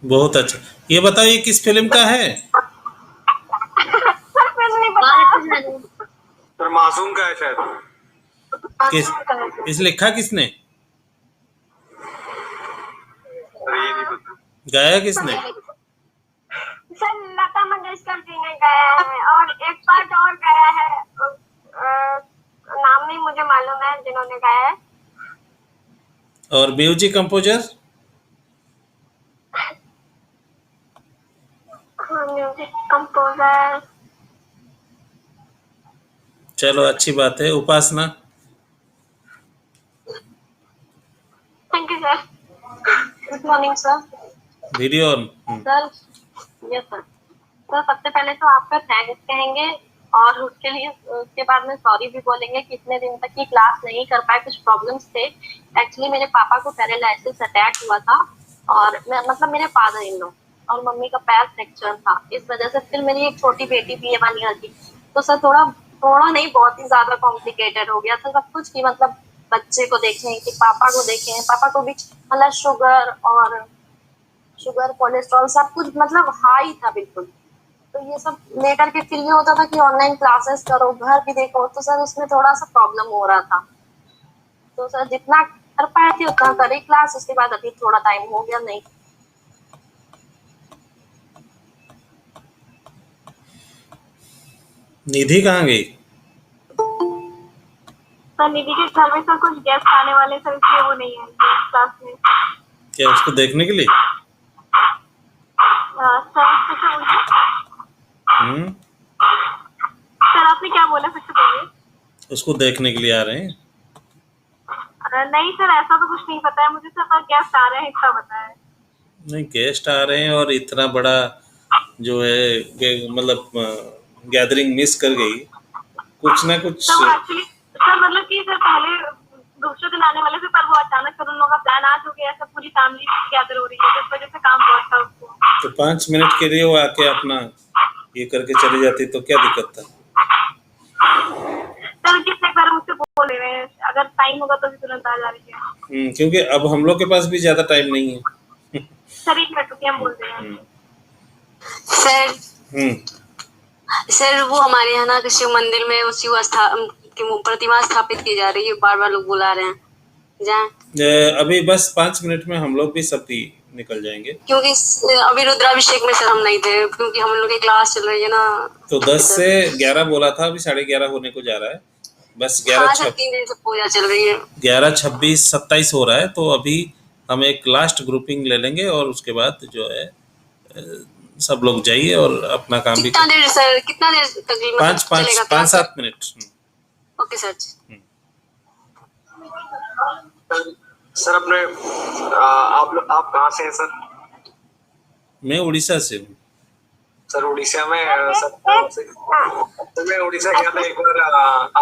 Speaker 2: बहुत अच्छा। ये बताओ ये किस फिल्म का है?
Speaker 10: सर फिर नहीं पता।
Speaker 4: सर मासूम का है शायद।
Speaker 2: किस इस लिखा किसने?
Speaker 4: सर ये नहीं पता।
Speaker 2: गाया किसने?
Speaker 10: सर लता मंगेशकर जी ने गाया है और एक पार्ट और गाया है, नाम नहीं मुझे मालूम है जिन्होंने गाया है।
Speaker 2: और म्यूजिक कंपोजर?
Speaker 10: म्यूजिक कंपोजर
Speaker 2: चलो अच्छी बात है। Upasana?
Speaker 10: Thank you sir. Good morning sir.
Speaker 2: Video on.
Speaker 10: Sir yes sir. तो सबसे पहले तो आपका थैंक्स कहेंगे और उसके लिए उसके बाद में सॉरी भी बोलेंगे कि इतने दिन तक की क्लास नहीं कर पाए, कुछ प्रॉब्लम्स थे। एक्चुअली मेरे पापा को पैरालिसिस अटैक हुआ था और मतलब मेरे फादर इन लॉ और मम्मी का पैर फ्रैक्चर था, इस वजह से फिर मेरी एक छोटी बेटी भी है 1 ईयर की। तो सर थोड़ा नहीं बहुत ही ज्यादा कॉम्प्लिकेटेड हो गया था सब कुछ कि मतलब बच्चे को देखें कि पापा को देखें, पापा को भी मतलब शुगर कोलेस्ट्रॉल सब कुछ मतलब हाई था बिल्कुल। तो ये सब लेकर के फिर ये होता था कि ऑनलाइन क्लासेस करो, घर भी देखो, तो सर उसमें थोड़ा सा प्रॉब्लम हो रहा था। तो सर जितना कर पाए थे उतना करे क्लास, उसके बाद अभी थोड़ा टाइम हो गया नहीं।
Speaker 2: निधि कहाँ गई?
Speaker 6: सर निधि के घर में सर कुछ गेस्ट आने वाले सर, इसलिए वो नहीं आएंगे क्लास में।
Speaker 2: क्या उसको देखने के लिए?
Speaker 6: सर आपने क्या बोला, फिर से बोलिए।
Speaker 2: उसको देखने के लिए आ रहे हैं?
Speaker 6: नहीं सर ऐसा तो कुछ नहीं पता है मुझे, सर गेस्ट आ रहे हैं इतना पता है।
Speaker 2: नहीं गेस्ट आ रहे हैं और इतना बड़ा जो है मतलब गैदरिंग मिस कर गई, कुछ ना कुछ।
Speaker 6: तो एक्चुअली सर मतलब कि सर पहले दूसरे दिन आने वाले थे, पर वो अचानक सर उन लोगों का प्लान आज हो गया, सब पूरी फैमिली गैदर हो रही है, इस वजह से काम बहुत था उसको।
Speaker 2: तो 5 मिनट के लिए वो आके अपना ये करके चली जाती तो क्या दिक्कत था?
Speaker 6: सर कितने बार मुझसे बोल रहे हैं अगर टाइम होगा तो भी तुरंत आ जा रही है।
Speaker 2: क्योंकि अब हम लोग के पास भी ज्यादा टाइम नहीं है।
Speaker 6: सर 1 मिनट रुकिए, हम बोल रहे हैं।
Speaker 8: सर सर वो हमारे यहाँ ना शिव मंदिर में वो शिव की प्रतिमा स्थापित की जा रही है, बार बार लोग बुला रहे हैं, जाएं?
Speaker 2: अभी बस 5 मिनट में हम लोग भी सभी निकल जाएंगे,
Speaker 8: क्योंकि अभी रुद्राभिषेक में सर हम नहीं थे, क्योंकि हम लोग की क्लास चल रही है ना।
Speaker 2: तो 10 से 11 बोला था, अभी 11:30 होने को जा रहा है। बस
Speaker 8: 3 दिन से पूजा चल रही है।
Speaker 2: 11, 26, 27 हो रहा है। तो अभी हम एक लास्ट ग्रुपिंग ले लेंगे और उसके बाद जो है सब लोग जाइए और अपना काम भी।
Speaker 8: कितना देर सर, कितना देर तक?
Speaker 2: 5-7 मिनट।
Speaker 8: Okay sir.
Speaker 4: सर अपने आप कहाँ से हैं सर?
Speaker 2: मैं उड़ीसा से हूँ।
Speaker 4: सर उड़ीसा में सर मैं उड़ीसा गया था एक बार,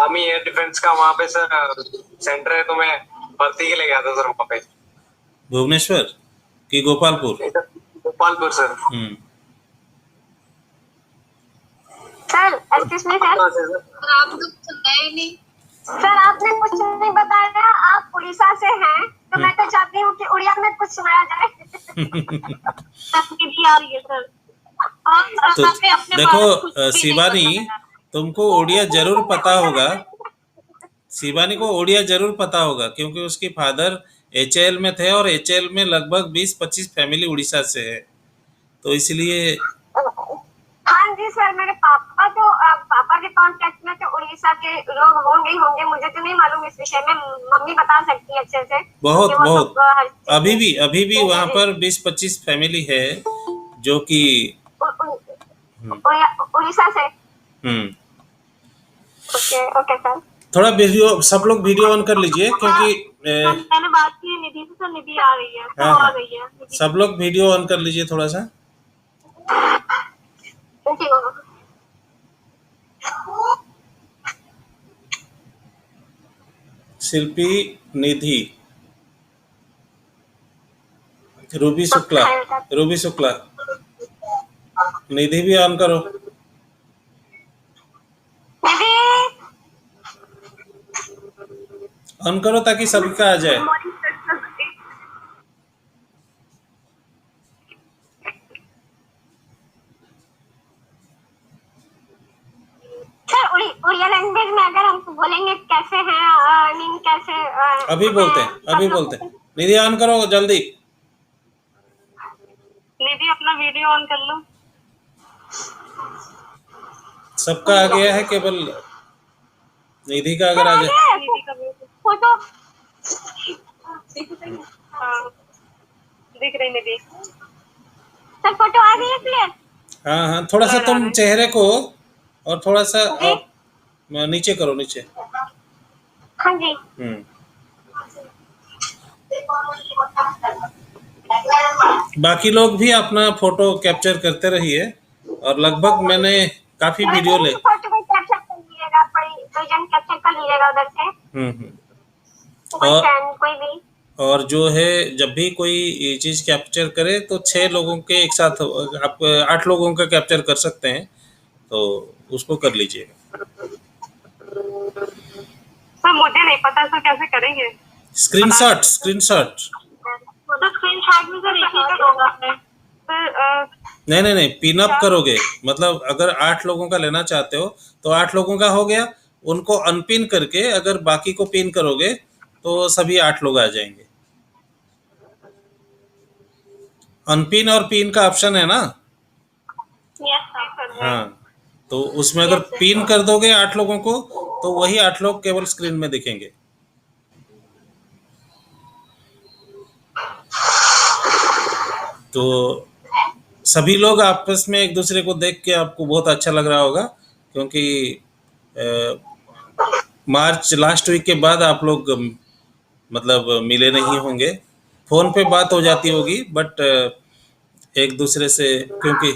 Speaker 4: आर्मी एयर डिफेंस का वहाँ पे सर सेंटर है, तो मैं भर्ती के लिए गया था सर वहाँ पे।
Speaker 2: भुवनेश्वर कि Gopalpur?
Speaker 4: Gopalpur sir.
Speaker 10: Sir excuse me sir,
Speaker 1: आप तो सुनाया ही नहीं।
Speaker 10: सर आपने कुछ नहीं बताया, आप उड़ीसा से हैं, तो मैं तो चाहती हूँ कि उड़िया में कुछ सुनाया जाए।
Speaker 6: भी आ रही है सर।
Speaker 2: तो देखो शिवानी, तुमको उड़िया जरूर पता होगा। शिवानी को उड़िया जरूर पता होगा क्योंकि उसके फादर HAL में थे और HAL में लगभग 20-25 फैमिली उड़ीसा से है, तो इसलिए।
Speaker 10: हाँ जी सर, मेरे पापा के कॉन्टेक्ट में तो उड़ीसा के लोग होंगे, मुझे तो नहीं मालूम इस विषय में, मम्मी बता सकती है अच्छे से।
Speaker 2: बहुत अभी भी वहाँ पर 20-25 फैमिली है जो कि
Speaker 10: उड़ीसा से। Okay sir.
Speaker 2: थोड़ा वीडियो, सब लोग वीडियो ऑन कर लीजिए क्योंकि
Speaker 6: मैंने बात की निधि से, सर निधि आ रही है, तो आ गई है।
Speaker 2: सब लोग वीडियो ऑन कर लीजिए थोड़ा सा। शिल्पी, निधि, रूबी शुक्ला, निधि भी ऑन करो। ऑन करो ताकि सबका आ जाए।
Speaker 10: सर उड़िया लैंग्वेज में अगर हम बोलेंगे कैसे हैं, आई मीन कैसे
Speaker 2: अभी बोलते हैं निधि ऑन करो जल्दी।
Speaker 6: निधि अपना वीडियो ऑन कर लो।
Speaker 2: सबका आ गया है, केवल निधि का अगर आ जाए।
Speaker 6: निधि का वीडियो
Speaker 10: फोटो
Speaker 6: हाँ दिख रही निधि।
Speaker 10: सर फोटो आ गई है क्लियर?
Speaker 2: हाँ थोड़ा सा तुम चेहरे को और थोड़ा सा नीचे करो, नीचे।
Speaker 10: हाँ जी।
Speaker 2: बाकी लोग भी अपना फोटो कैप्चर करते रहिए, और लगभग मैंने काफी वीडियो ले
Speaker 10: फोटो को कैप्चर कर लीजिएगा, कोई जन कैप्चर कर लीजिएगा उधर से। कोई भी
Speaker 2: और जो है जब भी कोई ये चीज कैप्चर करे तो 6 लोगों के एक साथ, आप 8 लोगों का कैप्चर कर सकते हैं, तो उसको कर लीजिएगा।
Speaker 6: सर मुझे नहीं पता सर कैसे करेंगे।
Speaker 2: स्क्रीनशॉट
Speaker 6: तो स्क्रीनशॉट में सर एक ही करूंगा मैं सर।
Speaker 2: नहीं पिन अप करोगे, मतलब अगर 8 लोगों का लेना चाहते हो तो 8 लोगों का हो गया, उनको अनपिन करके अगर बाकी को पिन करोगे तो सभी 8 लोग आ जाएंगे। अनपिन और पिन का ऑप्शन है ना? हाँ, तो उसमें अगर पिन कर दोगे 8 लोगों को तो वही 8 लोग केवल स्क्रीन में दिखेंगे। तो सभी लोग आपस में एक दूसरे को देख के आपको बहुत अच्छा लग रहा होगा, क्योंकि मार्च लास्ट वीक के बाद आप लोग मतलब मिले नहीं होंगे। फोन पे बात हो जाती होगी, बट एक दूसरे से, क्योंकि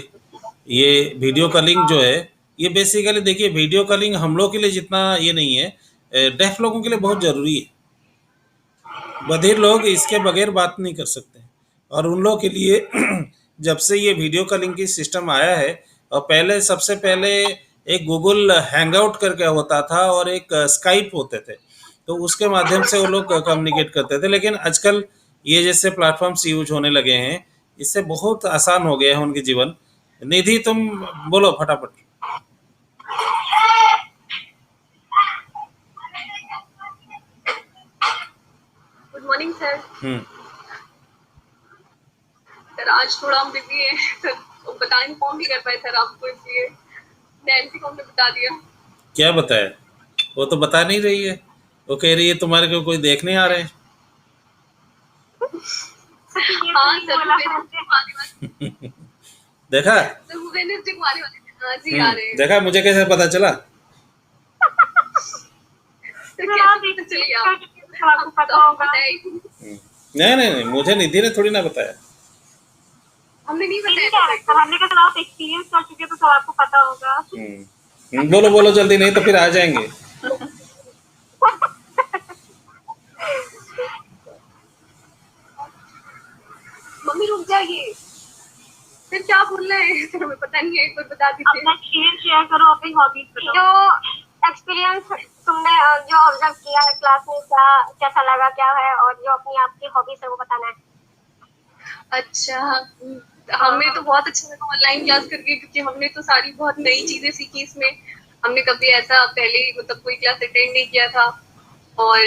Speaker 2: ये वीडियो कॉलिंग जो है ये बेसिकली देखिए, वीडियो कॉलिंग हम लोग के लिए जितना ये नहीं है, डेफ लोगों के लिए बहुत ज़रूरी है। बधिर लोग इसके बगैर बात नहीं कर सकते, और उन लोगों के लिए जब से ये वीडियो कॉलिंग की सिस्टम आया है, और पहले सबसे पहले एक गूगल हैंगआउट करके होता था और एक स्काइप होते थे, तो उसके माध्यम से वो लोग कम्युनिकेट करते थे। लेकिन आजकल ये जैसे प्लेटफॉर्म्स यूज होने लगे हैं, इससे बहुत आसान हो गया है उनके जीवन। निधि तुम बोलो फटाफट।
Speaker 11: Good morning sir. सर आज थोड़ा हम बिजी हैं सर, तो बताने फोन नहीं कर पाए सर आपको, इसलिए नैन्सी को हमने बता दिया।
Speaker 2: क्या बताया? वो तो बता नहीं रही है, वो कह रही है तुम्हारे को कोई देखने आ रहे हैं।
Speaker 11: हाँ सर
Speaker 2: देखा
Speaker 11: सर, वो वेडनेसडे को आने वाले थे। हाँ जी आ रहे हैं।
Speaker 2: देखा, मुझे कैसे पता चला?
Speaker 11: चलिए आपको पता होगा।
Speaker 2: नहीं मुझे निधि ने थोड़ी ना बताया।
Speaker 11: हमने नहीं बताया,
Speaker 6: हमने कहा आप एक्सपीरियंस कर चुके तो आपको पता होगा।
Speaker 2: बोलो जल्दी, नहीं तो फिर आ जाएंगे।
Speaker 11: मम्मी रुक जाइए, फिर क्या बोल रहे हैं सर, हमें पता नहीं है, एक बार बता दीजिए।
Speaker 6: अपना एक्सपीरियंस शेयर करो, अपनी हॉबीज बताओ।
Speaker 10: जो एक्सपीरियंस तुमने जो ऑब्जर्व किया है क्लास में, कैसा लगा, क्या है, और जो अपनी आपकी हॉबीज है वो बताना है।
Speaker 11: अच्छा, हमें तो बहुत अच्छा लगा ऑनलाइन क्लास करके, क्योंकि हमने तो सारी बहुत नई चीजें सीखी इसमें। हमने कभी ऐसा पहले मतलब कोई क्लास अटेंड नहीं किया था, और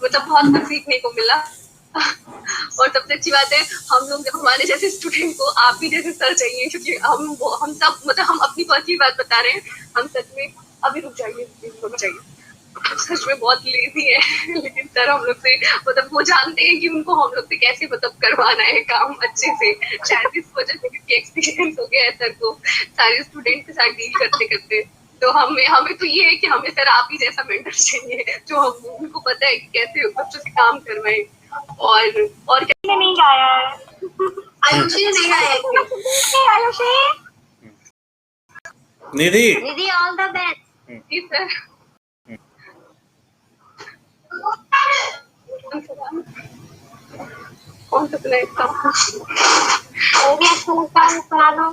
Speaker 11: मतलब बहुत कुछ सीखने को मिला। और सबसे अच्छी बात है, हम लोग हमारे जैसे स्टूडेंट को आप ही जैसे सर चाहिए, क्योंकि हम सब मतलब हम अपनी पर्सनल बात बता रहे हैं, हम सच में अभी रुक जाइए, सच में बहुत लेजी है। लेकिन सर हम लोग से मतलब वो जानते हैं कि उनको हम लोग से कैसे मतलब करवाना है काम अच्छे से, शायद इस वजह से, क्योंकि एक्सपीरियंस हो गया है सर को सारे स्टूडेंट के साथ डील करते करते। तो हमें तो ये है कि हमें सर आप ही जैसा मेंटर चाहिए, जो हम उनको पता है कि कैसे बच्चों से काम करवाएं। और
Speaker 6: किसने नहीं गाया है?
Speaker 11: आयुषी ने नहीं गाया है।
Speaker 10: Ayushi,
Speaker 2: Nidhi
Speaker 7: all the best.
Speaker 11: जी सर। कौन सा सुनाए?
Speaker 10: वो भी अच्छा लगता है, सुना दो।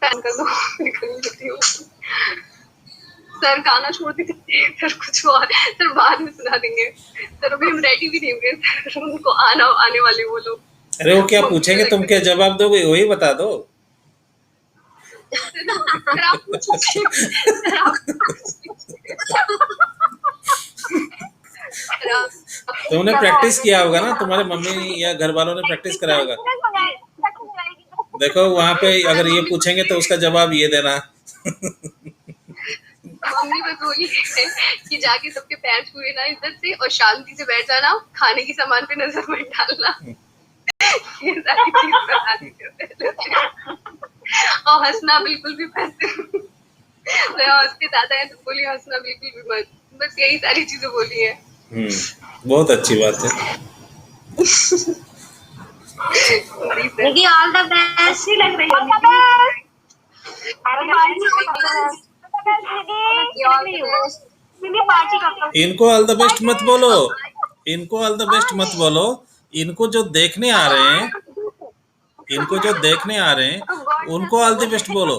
Speaker 11: कर दो, निकल जाती हूँ सर। गाना छोड़ दीजिए सर, कुछ और सर बाद में सुना देंगे सर। अभी हम रेडी भी नहीं हुए सर, उनको आने वाले वो लोग।
Speaker 2: अरे वो क्या पूछेंगे, तुम क्या जवाब दोगे, वही बता दो।
Speaker 11: फिर आप पूछोगे, फिर आप
Speaker 2: तुमने प्रैक्टिस किया होगा ना, तुम्हारे मम्मी या घर वालों ने प्रैक्टिस कराया होगा। देखो वहां पे अगर ये पूछेंगे तो उसका जवाब ये देना।
Speaker 11: मम्मी बस वही कहते हैं कि जाके सबके पैर छुए ना इज्जत से और शांति से बैठ जाना, खाने की सामान पे नजर मत डालना। ये सारी चीज बता दी और हंसना बिल्कुल भी मत। मैं हंसते ज्यादा है तो बोली हंसना बिल्कुल भी मत, बस यही सारी चीजें बोली है।
Speaker 2: बहुत अच्छी बात है।
Speaker 7: दीदी ऑल द बेस्ट ही लग रही
Speaker 2: है। इनको ऑल द बेस्ट मत बोलो, इनको ऑल द बेस्ट मत बोलो। इनको जो देखने आ रहे हैं, इनको जो देखने आ रहे हैं उनको ऑल द बेस्ट बोलो।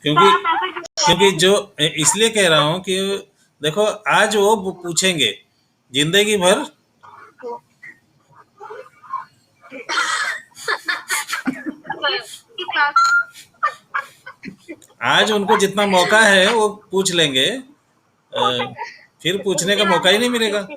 Speaker 2: क्योंकि जो इसलिए कह रहा हूँ कि देखो आज वो पूछेंगे जिंदगी भर। आज उनको जितना मौका है वो पूछ लेंगे, फिर पूछने का मौका ही नहीं मिलेगा।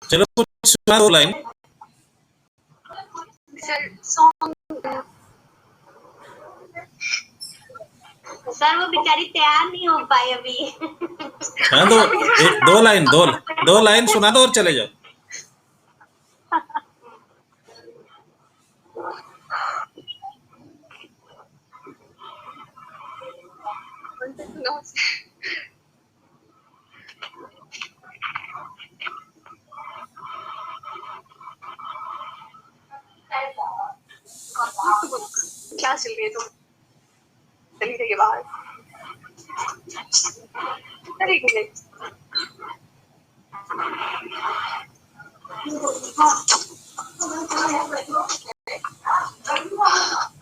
Speaker 2: चलो कुछ सुना दो लाइन।
Speaker 7: सर वो बेचारी तैयार नहीं हो पाई अभी।
Speaker 2: हाँ दो लाइन सुना दो और चले जाओ।
Speaker 11: क्या चल रही है तुम? चली जाइए बाहर।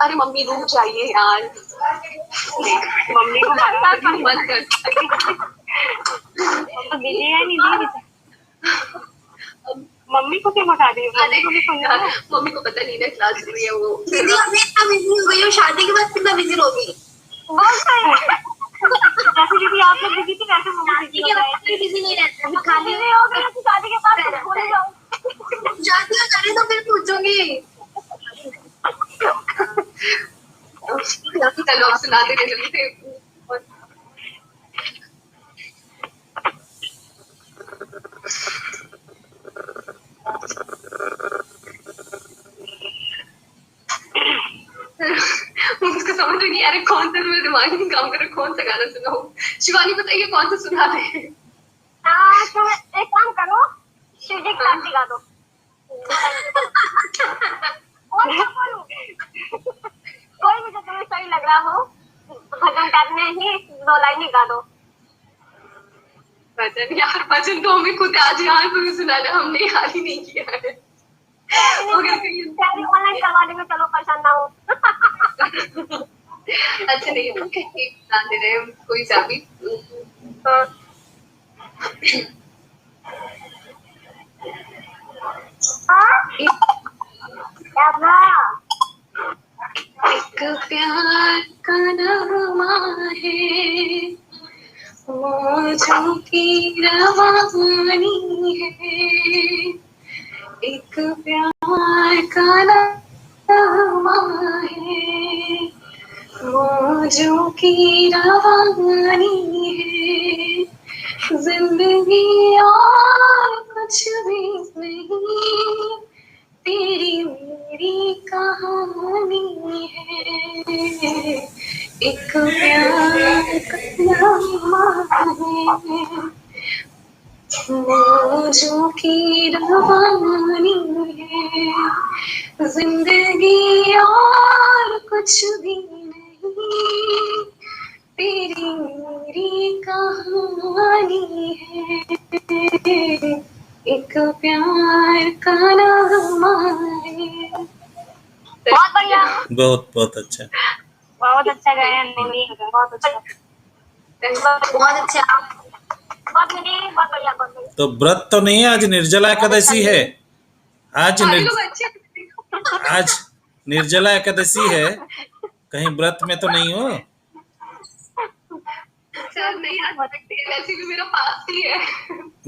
Speaker 11: अरे मम्मी रूम चाहिए यार, मम्मी को मत कर। मम्मी को क्या मका दी? मम्मी को पता नहीं ना क्लास चल रही है वो।
Speaker 5: दीदी अभी इतना बिजी हो गई हो, शादी के बाद कितना बिजी रहोगी?
Speaker 6: जैसे दीदी आप लोग बिजी थी वैसे
Speaker 5: शादी के बाद बिजी नहीं रहते,
Speaker 6: खाली नहीं हो गई शादी के बाद भूल जाओ।
Speaker 5: शादी करें तो फिर पूछोगी।
Speaker 11: चलो आप सुनाते रहे जल्दी से। मुझको समझ में नहीं आ रहा कौन सा, मेरे दिमाग में काम कर रहा कौन सा गाना सुनाऊं। शिवानी बताइए कौन सा सुना दे।
Speaker 6: तुम एक काम करो, शिवजी का गाना गा दो। कोई भी जो तुम्हें सही लग रहा हो, भजन करने ही 2 लाइन गा दो।
Speaker 11: भजन यार, भजन तो हमें खुद आज यहाँ पे भी सुना है, हमने हाल ही नहीं किया है।
Speaker 6: ऑनलाइन करवा देंगे, चलो परेशान ना हो।
Speaker 11: अच्छा नहीं बता दे रहे कोई सा भी। एक प्यार का नगमा है, मौजों की रवानी है। एक प्यार का नगमा है, मौजों की रवानी है। जिंदगी और कुछ भी नहीं, तेरी मेरी कहानी है। एक प्यार का नगमा है, मौजों की रवानी है। जिंदगी और कुछ भी नहीं, तेरी मेरी कहानी है। एक प्यार का नगमा है।
Speaker 10: बहुत बढ़िया,
Speaker 2: बहुत बहुत अच्छा।
Speaker 10: बहुत अच्छा गाया नहीं, बहुत अच्छा,
Speaker 5: बहुत अच्छा।
Speaker 10: बहुत नहीं, बहुत बढ़िया, बहुत बढ़िया।
Speaker 2: तो व्रत तो नहीं है, आज निर्जला एकादशी है। आज
Speaker 11: सारे लोग अच्छे
Speaker 2: आज निर्जला एकादशी है, कहीं व्रत में तो नहीं हो?
Speaker 11: सर नहीं आ सकते, वैसे भी मेरा पास ही है।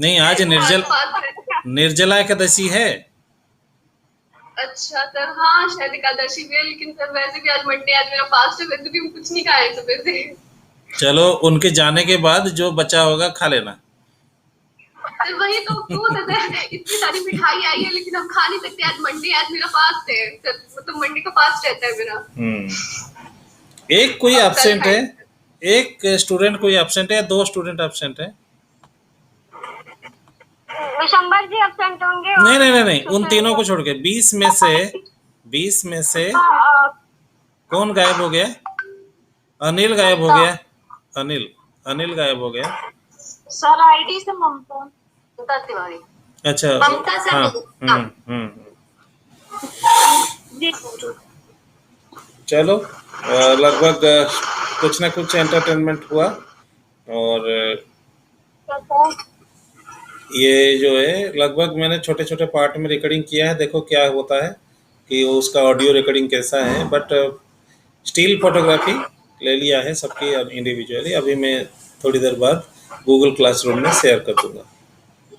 Speaker 2: नहीं, आज निर्जला एकादशी है।
Speaker 11: अच्छा सर, हाँ शायद एकादशी भी है, लेकिन सर वैसे भी आज मंडे, आज मेरा फास्ट है, वैसे भी हम कुछ नहीं खाए सुबह से।
Speaker 2: चलो, उनके जाने के बाद जो बचा होगा खा लेना।
Speaker 11: सर वही तो क्यों सर, इतनी सारी मिठाई आई है लेकिन हम खा नहीं सकते, आज मंडे, आज मेरा फास्ट है सर, मतलब मंडे का फास्ट रहता है मेरा।
Speaker 2: एक कोई एब्सेंट है, एक स्टूडेंट कोई एब्सेंट है या 2 स्टूडेंट एब्सेंट है?
Speaker 10: विशंबर जी एब्सेंट होंगे।
Speaker 2: नहीं नहीं नहीं नहीं, उन तीनों को छोड़ के 20 में से कौन गायब हो गया? अनिल गायब हो गया। अनिल गायब हो गया।
Speaker 6: सर आईडी से ममता
Speaker 8: तिवारी।
Speaker 2: अच्छा,
Speaker 5: ममता सर।
Speaker 2: हाँ।
Speaker 6: जी।
Speaker 2: चलो, लगभग कुछ ना कुछ एंटरटेनमेंट हुआ, और ये जो है लगभग मैंने छोटे छोटे पार्ट में रिकॉर्डिंग किया है। देखो क्या होता है कि उसका ऑडियो रिकॉर्डिंग कैसा है, बट स्टिल फोटोग्राफी ले लिया है सबकी इंडिविजुअली। अभी मैं थोड़ी देर बाद गूगल क्लासरूम में शेयर कर दूंगा।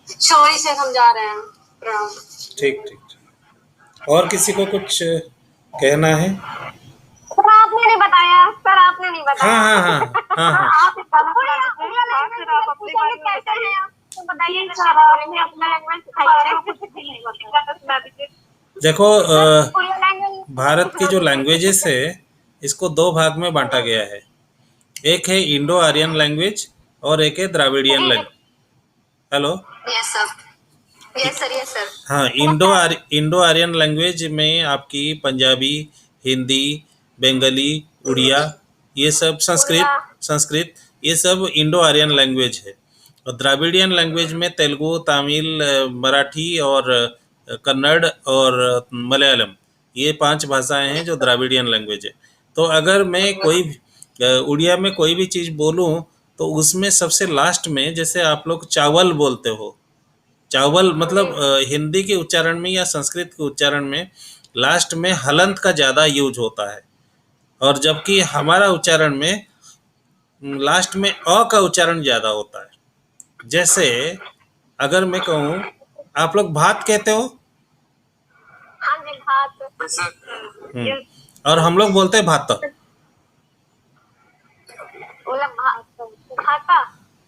Speaker 8: सॉरी सर, हम जा रहे हैं। प्रणाम।
Speaker 2: ठीक ठीक। और किसी को कुछ कहना है?
Speaker 10: सर आपने नहीं बताया, सर आपने नहीं बताया।
Speaker 2: हाँ हाँ हाँ हाँ हाँ।
Speaker 10: आप इस गाना सुना दीजिए, फिर आप अपने बारे में कैसे हैं आप, तो बताइए। सर आपने अपना लैंग्वेज सिखाइए।
Speaker 2: देखो,
Speaker 10: कोरियन लैंग्वेज,
Speaker 2: भारत की जो लैंग्वेजेस है इसको 2 भाग में बांटा गया है। एक है इंडो आर्यन लैंग्वेज और एक है Dravidian language. Hello,
Speaker 5: yes sir, yes sir, yes sir.
Speaker 2: हाँ, इंडो आर्यन लैंग्वेज में आपकी पंजाबी, हिंदी, बंगाली, उड़िया, ये सब संस्कृत ये सब इंडो आर्यन लैंग्वेज है। और द्राविडियन लैंग्वेज में तेलुगु, तमिल, मराठी और कन्नड़ और मलयालम, ये 5 भाषाएं हैं जो द्राविडियन लैंग्वेज है। तो अगर मैं कोई उड़िया में कोई भी चीज़ बोलूं तो उसमें सबसे लास्ट में, जैसे आप लोग चावल बोलते हो, चावल मतलब हिंदी के उच्चारण में या संस्कृत के उच्चारण में लास्ट में हलंत का ज़्यादा यूज होता है, और जबकि हमारा उच्चारण में लास्ट में अ का उच्चारण ज़्यादा होता है। जैसे अगर मैं कहूँ, आप लोग भात कहते हो,
Speaker 10: हाँ जी, भात।
Speaker 2: और हम लोग बोलते हैं भात।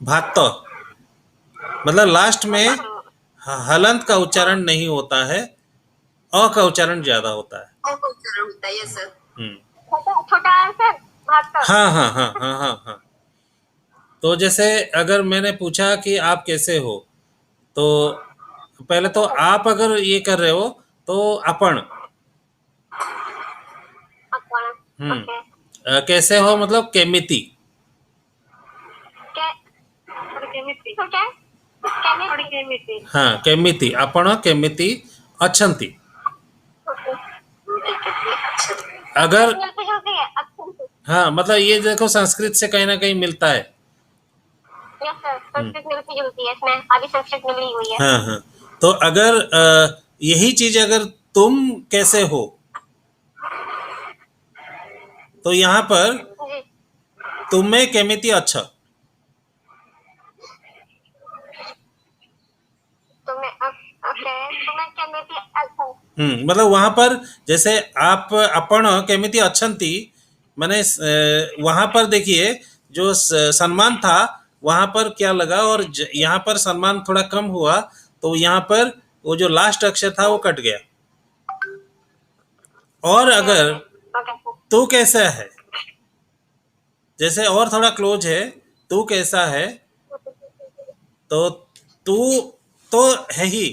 Speaker 2: भात मतलब लास्ट में हलंत का उच्चारण नहीं होता है, अ का उच्चारण ज्यादा होता है।
Speaker 5: उच्चारण होता है, यस सर।
Speaker 10: छोटा है सर, भात का।
Speaker 2: हाँ हाँ हाँ हाँ हाँ हाँ। तो जैसे अगर मैंने पूछा कि आप कैसे हो, तो पहले तो आप अगर ये कर रहे हो तो अपन। कैसे हो मतलब केमिति। हाँ, केमिति, आपण केमिति अच्छन्ति। अगर हाँ, मतलब ये देखो संस्कृत से कहीं ना कहीं मिलता है।
Speaker 10: संस्कृत मिलती जुलती है इसमें, अभी संस्कृत मिली हुई है।
Speaker 2: हाँ हाँ। तो अगर यही चीज अगर तुम कैसे हो, तो यहाँ पर तुम्हें केमिति अच्छा। मतलब वहां पर जैसे आप अपन केमिति अच्छन्ति, मैंने वहां पर देखिए जो सम्मान था वहां पर क्या लगा, और यहाँ पर सम्मान थोड़ा कम हुआ, तो यहाँ पर वो जो लास्ट अक्षर था वो कट गया। और अगर तू कैसा है, जैसे और थोड़ा क्लोज है, तू कैसा है, तो तू तो है ही,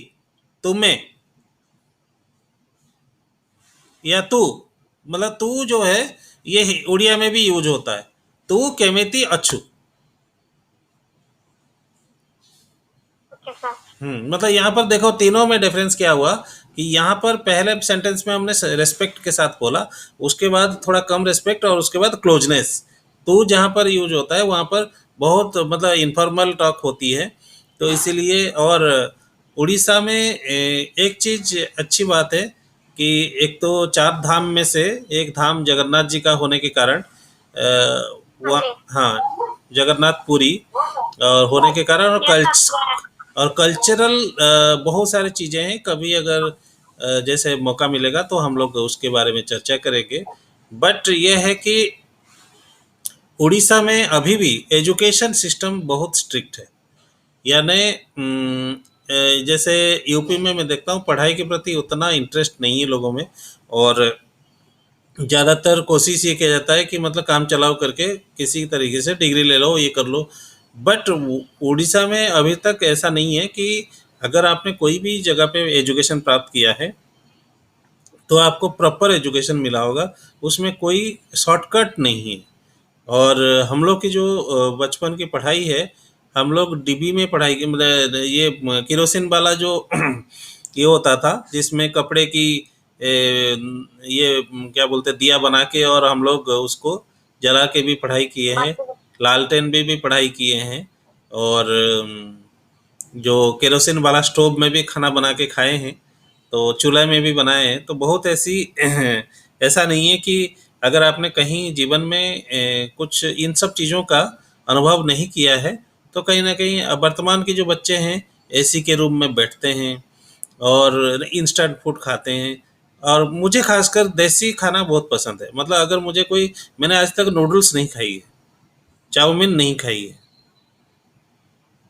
Speaker 2: तुम्हें या तू, मतलब तू जो है ये उड़िया में भी यूज होता है। तू केमिति अच्छू। मतलब यहाँ पर देखो तीनों में डिफरेंस क्या हुआ कि यहाँ पर पहले सेंटेंस में हमने रेस्पेक्ट के साथ बोला, उसके बाद थोड़ा कम रेस्पेक्ट और उसके बाद क्लोजनेस। तो जहाँ पर यूज होता है वहाँ पर बहुत मतलब इनफॉर्मल टॉक होती है। तो इसीलिए और उड़ीसा में एक चीज़ अच्छी बात है कि एक तो 4 धाम में से एक धाम जगन्नाथ जी का होने के कारण हाँ जगन्नाथपुरी और होने के कारण और कल्चरल बहुत सारी चीज़ें हैं। कभी अगर जैसे मौका मिलेगा तो हम लोग उसके बारे में चर्चा करेंगे। बट ये है कि उड़ीसा में अभी भी एजुकेशन सिस्टम बहुत स्ट्रिक्ट है। यानी जैसे यूपी में मैं देखता हूँ पढ़ाई के प्रति उतना इंटरेस्ट नहीं है लोगों में, और ज़्यादातर कोशिश ये किया जाता है कि मतलब काम चलाओ करके किसी तरीके से डिग्री ले लो, ये कर लो। बट उड़ीसा में अभी तक ऐसा नहीं है कि अगर आपने कोई भी जगह पे एजुकेशन प्राप्त किया है तो आपको प्रॉपर एजुकेशन मिला होगा, उसमें कोई शॉर्टकट नहीं है। और हम लोग की जो बचपन की पढ़ाई है, हम लोग डिबी में पढ़ाई की, मतलब ये केरोसिन वाला जो ये होता था जिसमें कपड़े की ये क्या बोलते दिया बना के, और हम लोग उसको जला के भी पढ़ाई किए हैं, लालटेन भी पढ़ाई किए हैं, और जो केरोसिन वाला स्टोव में भी खाना बना के खाए हैं, तो चूल्हे में भी बनाए हैं। तो बहुत ऐसी ऐसा नहीं है कि अगर आपने कहीं जीवन में कुछ इन सब चीज़ों का अनुभव नहीं किया है तो कहीं ना कहीं वर्तमान के जो बच्चे हैं एसी के रूम में बैठते हैं और इंस्टेंट फूड खाते हैं। और मुझे खासकर देसी खाना बहुत पसंद है। मतलब अगर मुझे कोई, मैंने आज तक नूडल्स नहीं खाई है, चाउमीन नहीं खाई है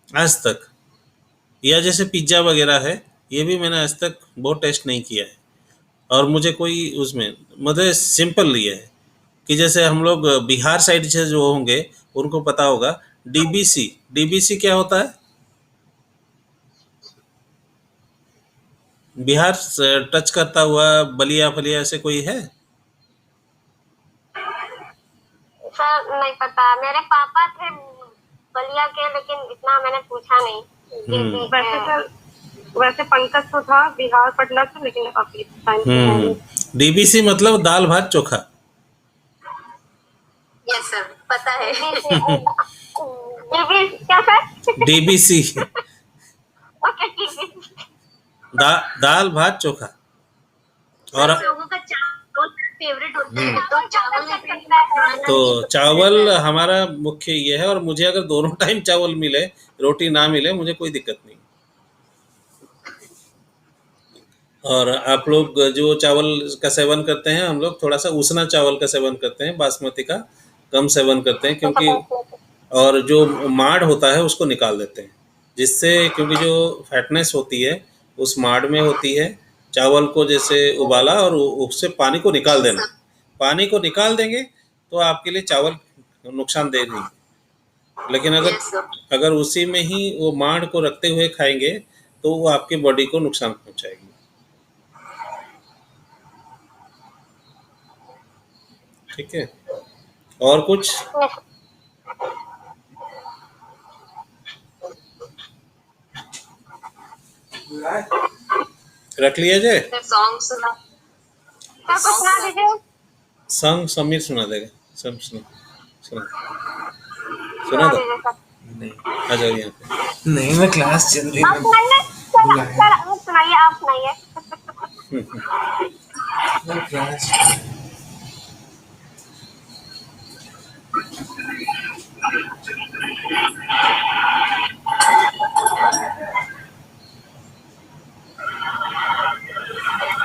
Speaker 2: आज तक, या जैसे पिज्ज़ा वगैरह है ये भी मैंने आज तक बहुत टेस्ट नहीं किया है। और मुझे कोई उसमें मुझे सिंपल ये है कि जैसे हम लोग बिहार साइड से जो होंगे उनको पता होगा डीबीसी क्या होता है? बिहार से टच करता हुआ बलिया फलिया से कोई है?
Speaker 10: सर नहीं पता, मेरे पापा थे बलिया के, लेकिन इतना मैंने पूछा नहीं।
Speaker 6: वैसे पंकज तो था बिहार पटना से, लेकिन काफी टाइम
Speaker 2: डीबीसी मतलब दाल भात चोखा।
Speaker 5: यस सर, पता है।
Speaker 10: क्या सर?
Speaker 2: डीबीसी दाल भात चोखा। और
Speaker 7: लोगों का चावल फेवरेट होता है, तो चावल
Speaker 2: तो चावल हमारा मुख्य ये है। और मुझे अगर दोनों टाइम चावल मिले, रोटी ना मिले, मुझे कोई दिक्कत नहीं। और आप लोग जो चावल का सेवन करते हैं, हम लोग थोड़ा सा उसना चावल का सेवन करते हैं, बासमती का कम सेवन करते हैं, क्योंकि और जो माड़ होता है उसको निकाल देते हैं, जिससे क्योंकि जो फैटनेस होती है उस माड़ में होती है। चावल को जैसे उबाला और उससे पानी को निकाल देना, पानी को निकाल देंगे तो आपके लिए चावल नुकसानदेह नहीं। लेकिन अगर उसी में ही वो माड़ को रखते हुए खाएंगे तो वो आपकी बॉडी को नुकसान पहुंचाएगी। ठीक है, और कुछ? रख लिया जाए?
Speaker 1: सॉन्ग सुना
Speaker 10: दीजिए।
Speaker 2: सॉन्ग समीर सुना देगा। सब सुना दो। नहीं, आ जाओ यहाँ पे।
Speaker 12: नहीं, मैं क्लास चल रही
Speaker 10: आप सुनाइए, आप सुनाइए।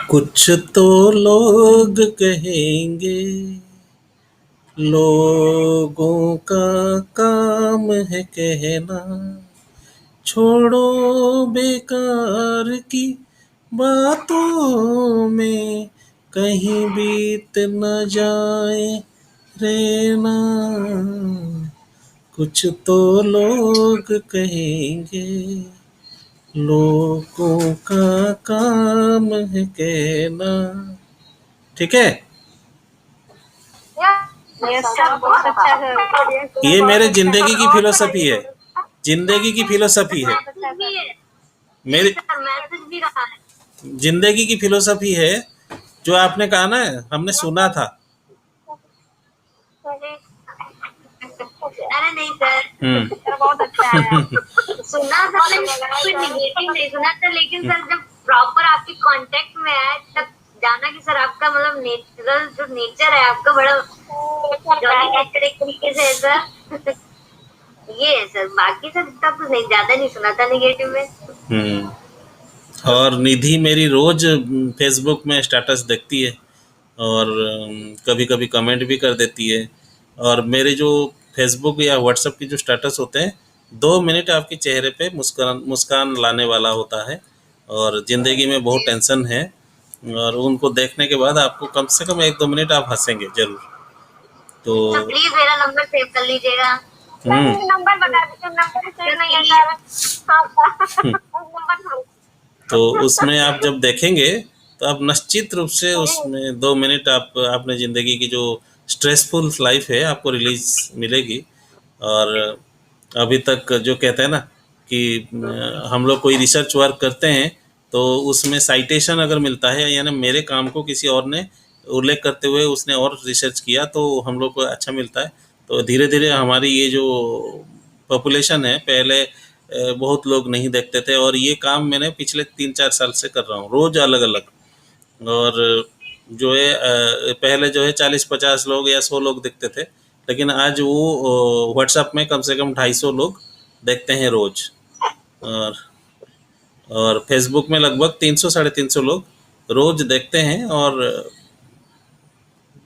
Speaker 2: कुछ तो लोग कहेंगे, लोगों का काम है कहना, छोड़ो बेकार की बातों में कहीं बीत न जाए रहना। कुछ तो लोग कहेंगे, लोगों का काम है कहना। ठीक है,
Speaker 6: बहुत अच्छा है।
Speaker 2: ये मेरे जिंदगी की फिलोसफी है, जिंदगी की फिलोसफी है मेरी।
Speaker 7: मैसेज भी रहा है।
Speaker 2: जिंदगी की फिलोसफी है जो आपने कहा ना, हमने सुना था।
Speaker 7: अरे नहीं सर,
Speaker 6: बहुत अच्छा है।
Speaker 7: सुना था कोई निगेटिव नहीं सुना था, लेकिन सर जब प्रॉपर आपके कांटेक्ट में आए तब जाना कि सर आपका मतलब नेचुरल जो नेचर है आपका बड़ा जॉली नेचर एक तरीके से है सर। ये है सर, बाकी सर इतना कुछ नहीं, ज्यादा नहीं सुना था निगेटिव में।
Speaker 2: और निधि मेरी रोज फेसबुक में स्टेटस देखती है और कभी कभी कमेंट भी कर देती है। और मेरे जो फेसबुक या व्हाट्सएप की जो स्टेटस होते हैं 2 मिनट आपके चेहरे पे मुस्कान मुस्कान लाने वाला होता है। और ज़िंदगी में बहुत टेंशन है और उनको देखने के बाद आपको कम से कम 1-2 मिनट आप हंसेंगे ज़रूर। तो
Speaker 7: प्लीज मेरा नंबर सेव कर लीजिएगा।
Speaker 10: नंबर बता दीजिए, नंबर सेव नहीं है सर। नंबर
Speaker 2: तो उसमें आप जब देखेंगे तो आप निश्चित रूप से उसमें 2 मिनट आपने ज़िंदगी की जो स्ट्रेसफुल लाइफ है आपको रिलीज मिलेगी। और अभी तक जो कहते हैं ना कि हम लोग कोई रिसर्च वर्क करते हैं तो उसमें साइटेशन अगर मिलता है, यानी मेरे काम को किसी और ने उल्लेख करते हुए उसने और रिसर्च किया तो हम लोग को अच्छा मिलता है। तो धीरे धीरे हमारी ये जो पॉपुलेशन है, पहले बहुत लोग नहीं देखते थे और ये काम मैंने पिछले 3-4 साल से कर रहा हूँ, रोज़ अलग अलग। और जो है पहले जो है 40-50 लोग या 100 लोग देखते थे, लेकिन आज वो व्हाट्सएप में कम से कम 250 लोग देखते हैं रोज़। और फेसबुक में लगभग 300-350 लोग रोज़ देखते हैं। और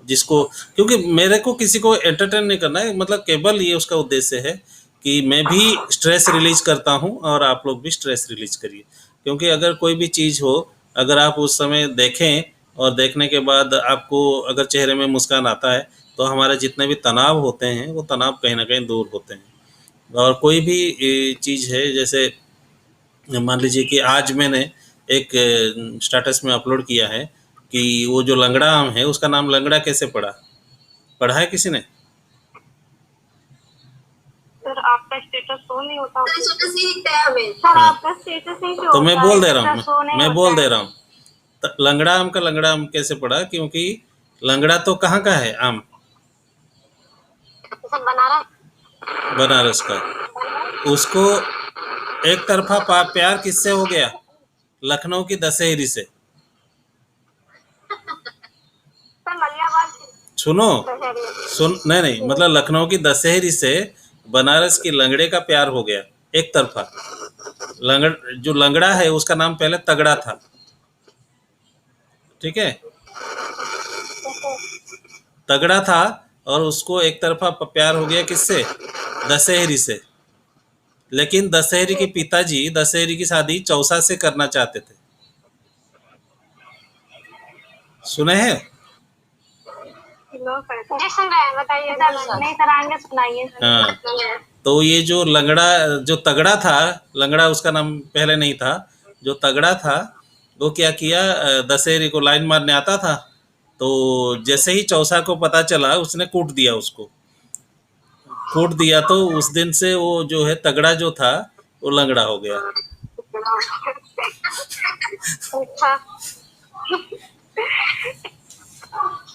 Speaker 2: जिसको, क्योंकि मेरे को किसी को एंटरटेन नहीं करना है, मतलब केवल ये उसका उद्देश्य है कि मैं भी स्ट्रेस रिलीज करता हूँ और आप लोग भी स्ट्रेस रिलीज करिए। क्योंकि अगर कोई भी चीज़ हो, अगर आप उस समय देखें और देखने के बाद आपको अगर चेहरे में मुस्कान आता है तो हमारे जितने भी तनाव होते हैं वो तनाव कहीं ना कहीं दूर होते हैं। और कोई भी चीज़ है, जैसे मान लीजिए कि आज मैंने एक स्टेटस में अपलोड किया है कि वो जो लंगड़ा आम है उसका नाम लंगड़ा कैसे पढ़ा है किसी ने?
Speaker 6: सर आपका स्टेटस शो नहीं होता।
Speaker 5: स्टेटस नहीं दिखता है हमें।
Speaker 6: सर आपका स्टेटस नहीं शो
Speaker 2: तो मैं
Speaker 6: होता
Speaker 2: बोल
Speaker 6: है,
Speaker 2: दे रहा
Speaker 6: स्टेटस शो
Speaker 2: हूँ,
Speaker 6: नहीं
Speaker 2: मैं
Speaker 6: होता
Speaker 2: बोल
Speaker 6: है।
Speaker 2: दे रहा हूँ लंगड़ा आम का लंगड़ा आम कैसे पढ़ा, क्योंकि लंगड़ा तो कहाँ का है आम?
Speaker 10: सर बनारस।
Speaker 2: बनारस का। उसको एक तरफा प्यार किससे हो गया? लखनऊ की दशहरी से।
Speaker 10: सर मलियाबाद
Speaker 2: सुनो, नहीं मतलब लखनऊ की दशहरी से बनारस की लंगड़े का प्यार हो गया एक तरफा। जो लंगड़ा है उसका नाम पहले तगड़ा था, ठीक है? तगड़ा था और उसको एक तरफा प्यार हो गया किससे? दशहरी से। लेकिन दशहरी के पिताजी दशहरी की शादी चौसा से करना चाहते थे। सुने हैं?
Speaker 10: जी सुन रहे हैं, बताइए सर। नहीं सर, आगे सुनाइए।
Speaker 2: हाँ, तो ये जो लंगड़ा, जो तगड़ा था, लंगड़ा उसका नाम पहले नहीं था, जो तगड़ा था वो क्या किया, दशहरी को लाइन मारने आता था, तो जैसे ही चौसा को पता चला उसने कूट दिया उसको। कूट दिया तो उस दिन से वो जो है तगड़ा जो था वो लंगड़ा हो गया।
Speaker 6: अच्छा,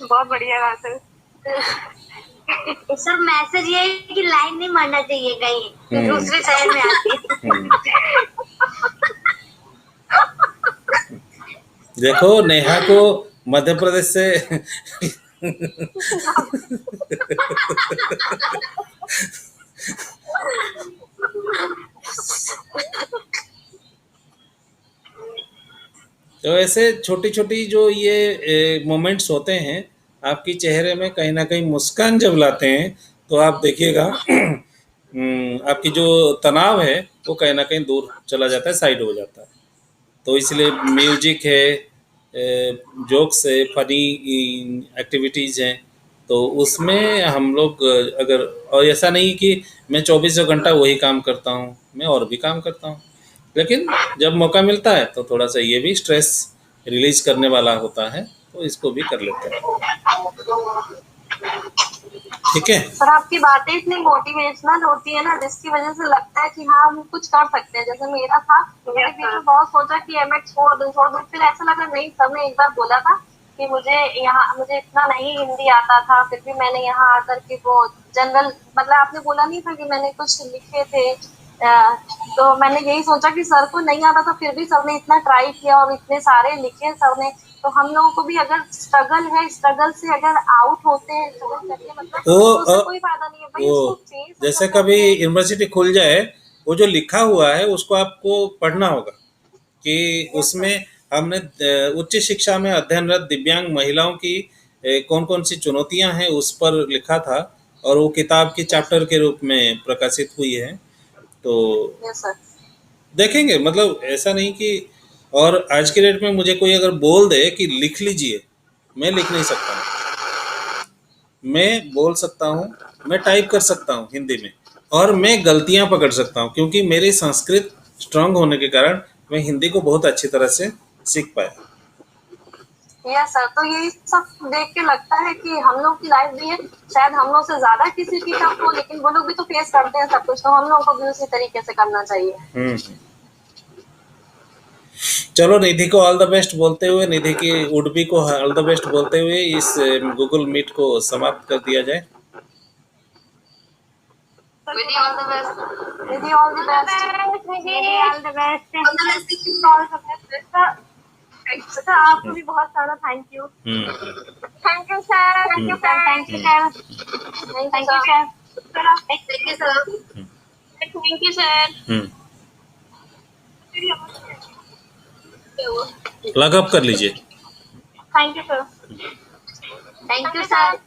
Speaker 6: बहुत बढ़िया बात है।
Speaker 7: सर मैसेज ये है कि लाइन नहीं मारना चाहिए कहीं दूसरे शहर में आके।
Speaker 2: देखो नेहा को मध्य प्रदेश से तो ऐसे छोटी छोटी जो ये मोमेंट्स होते हैं आपकी चेहरे में कहीं ना कहीं मुस्कान जब लाते हैं तो आप देखिएगा आपकी जो तनाव है वो कहीं ना कहीं दूर चला जाता है, साइड हो जाता है। तो इसलिए म्यूजिक है, जोक्स है, फनी एक्टिविटीज़ हैं, तो उसमें हम लोग अगर, और ऐसा नहीं कि मैं 24 घंटा वही काम करता हूँ, मैं और भी काम करता हूँ, लेकिन जब मौका मिलता है तो थोड़ा सा ये भी स्ट्रेस रिलीज करने वाला होता है, तो इसको भी कर लेते हैं। ठीक है।
Speaker 6: सर आपकी बातें इतनी मोटिवेशनल होती है ना, जिसकी वजह से लगता है कि हाँ हम कुछ कर सकते हैं। जैसे मेरा था, मैंने बीच में बहुत सोचा कि एमएड छोड़ दूं, फिर ऐसा लगा नहीं, सर ने एक बार बोला था कि मुझे इतना नहीं हिंदी आता था, फिर भी मैंने यहाँ आकर के वो जनरल, मतलब आपने बोला नहीं था कि मैंने कुछ लिखे थे, तो मैंने यही सोचा कि सर को नहीं आता था, फिर भी सर ने इतना ट्राई किया और इतने सारे लिखे सर ने, तो हम लोगों को भी अगर स्ट्रगल है, स्ट्रगल से अगर आउट होते हैं, स्ट्रगल करके मतलब तो उससे कोई फायदा नहीं है भाई, उसको चेंज
Speaker 2: जैसे कभी यूनिवर्सिटी खुल जाए, वो जो लिखा हुआ है उसको आपको पढ़ना होगा कि उसमें हमने उच्च शिक्षा में अध्ययनरत दिव्यांग महिलाओं की कौन कौन सी चुनौतियां हैं उस पर लिखा था, और वो किताब की चैप्टर के रूप में प्रकाशित हुई है। तो देखेंगे, मतलब ऐसा नहीं कि, और आज के डेट में मुझे कोई अगर बोल दे कि लिख लीजिए, मैं लिख नहीं सकता हूँ। मैं बोल सकता हूँ, मैं टाइप कर सकता हूँ हिंदी में, और मैं गलतियाँ पकड़ सकता हूँ, क्योंकि मेरी संस्कृत स्ट्रांग होने के कारण मैं हिंदी को बहुत अच्छी तरह से सीख पाया।
Speaker 6: यस सर, तो यही सब देख के लगता है कि हम लोग की लाइफ भी है, शायद हम लोग से ज्यादा किसी की टफ हो, लेकिन वो लोग भी तो फेस करते हैं सब कुछ, तो हम लोगों को भी उसी तरीके से करना चाहिए।
Speaker 2: चलो, निधि को ऑल द बेस्ट बोलते हुए, निधि की उडबी को ऑल द बेस्ट बोलते हुए इस गूगल मीट को समाप्त कर दिया जाए।
Speaker 1: Vidhi, all the best.
Speaker 6: Vidhi, all the best.
Speaker 10: Vidhi, all the best.
Speaker 6: All the best. Sir आपको भी बहुत सारा thank you.
Speaker 10: Thank you sir, thank you sir, thank you sir, thank you sir,
Speaker 6: thank you sir,
Speaker 9: thank you sir.
Speaker 2: लग up कर लीजिए।
Speaker 6: Thank you sir,
Speaker 10: thank you sir.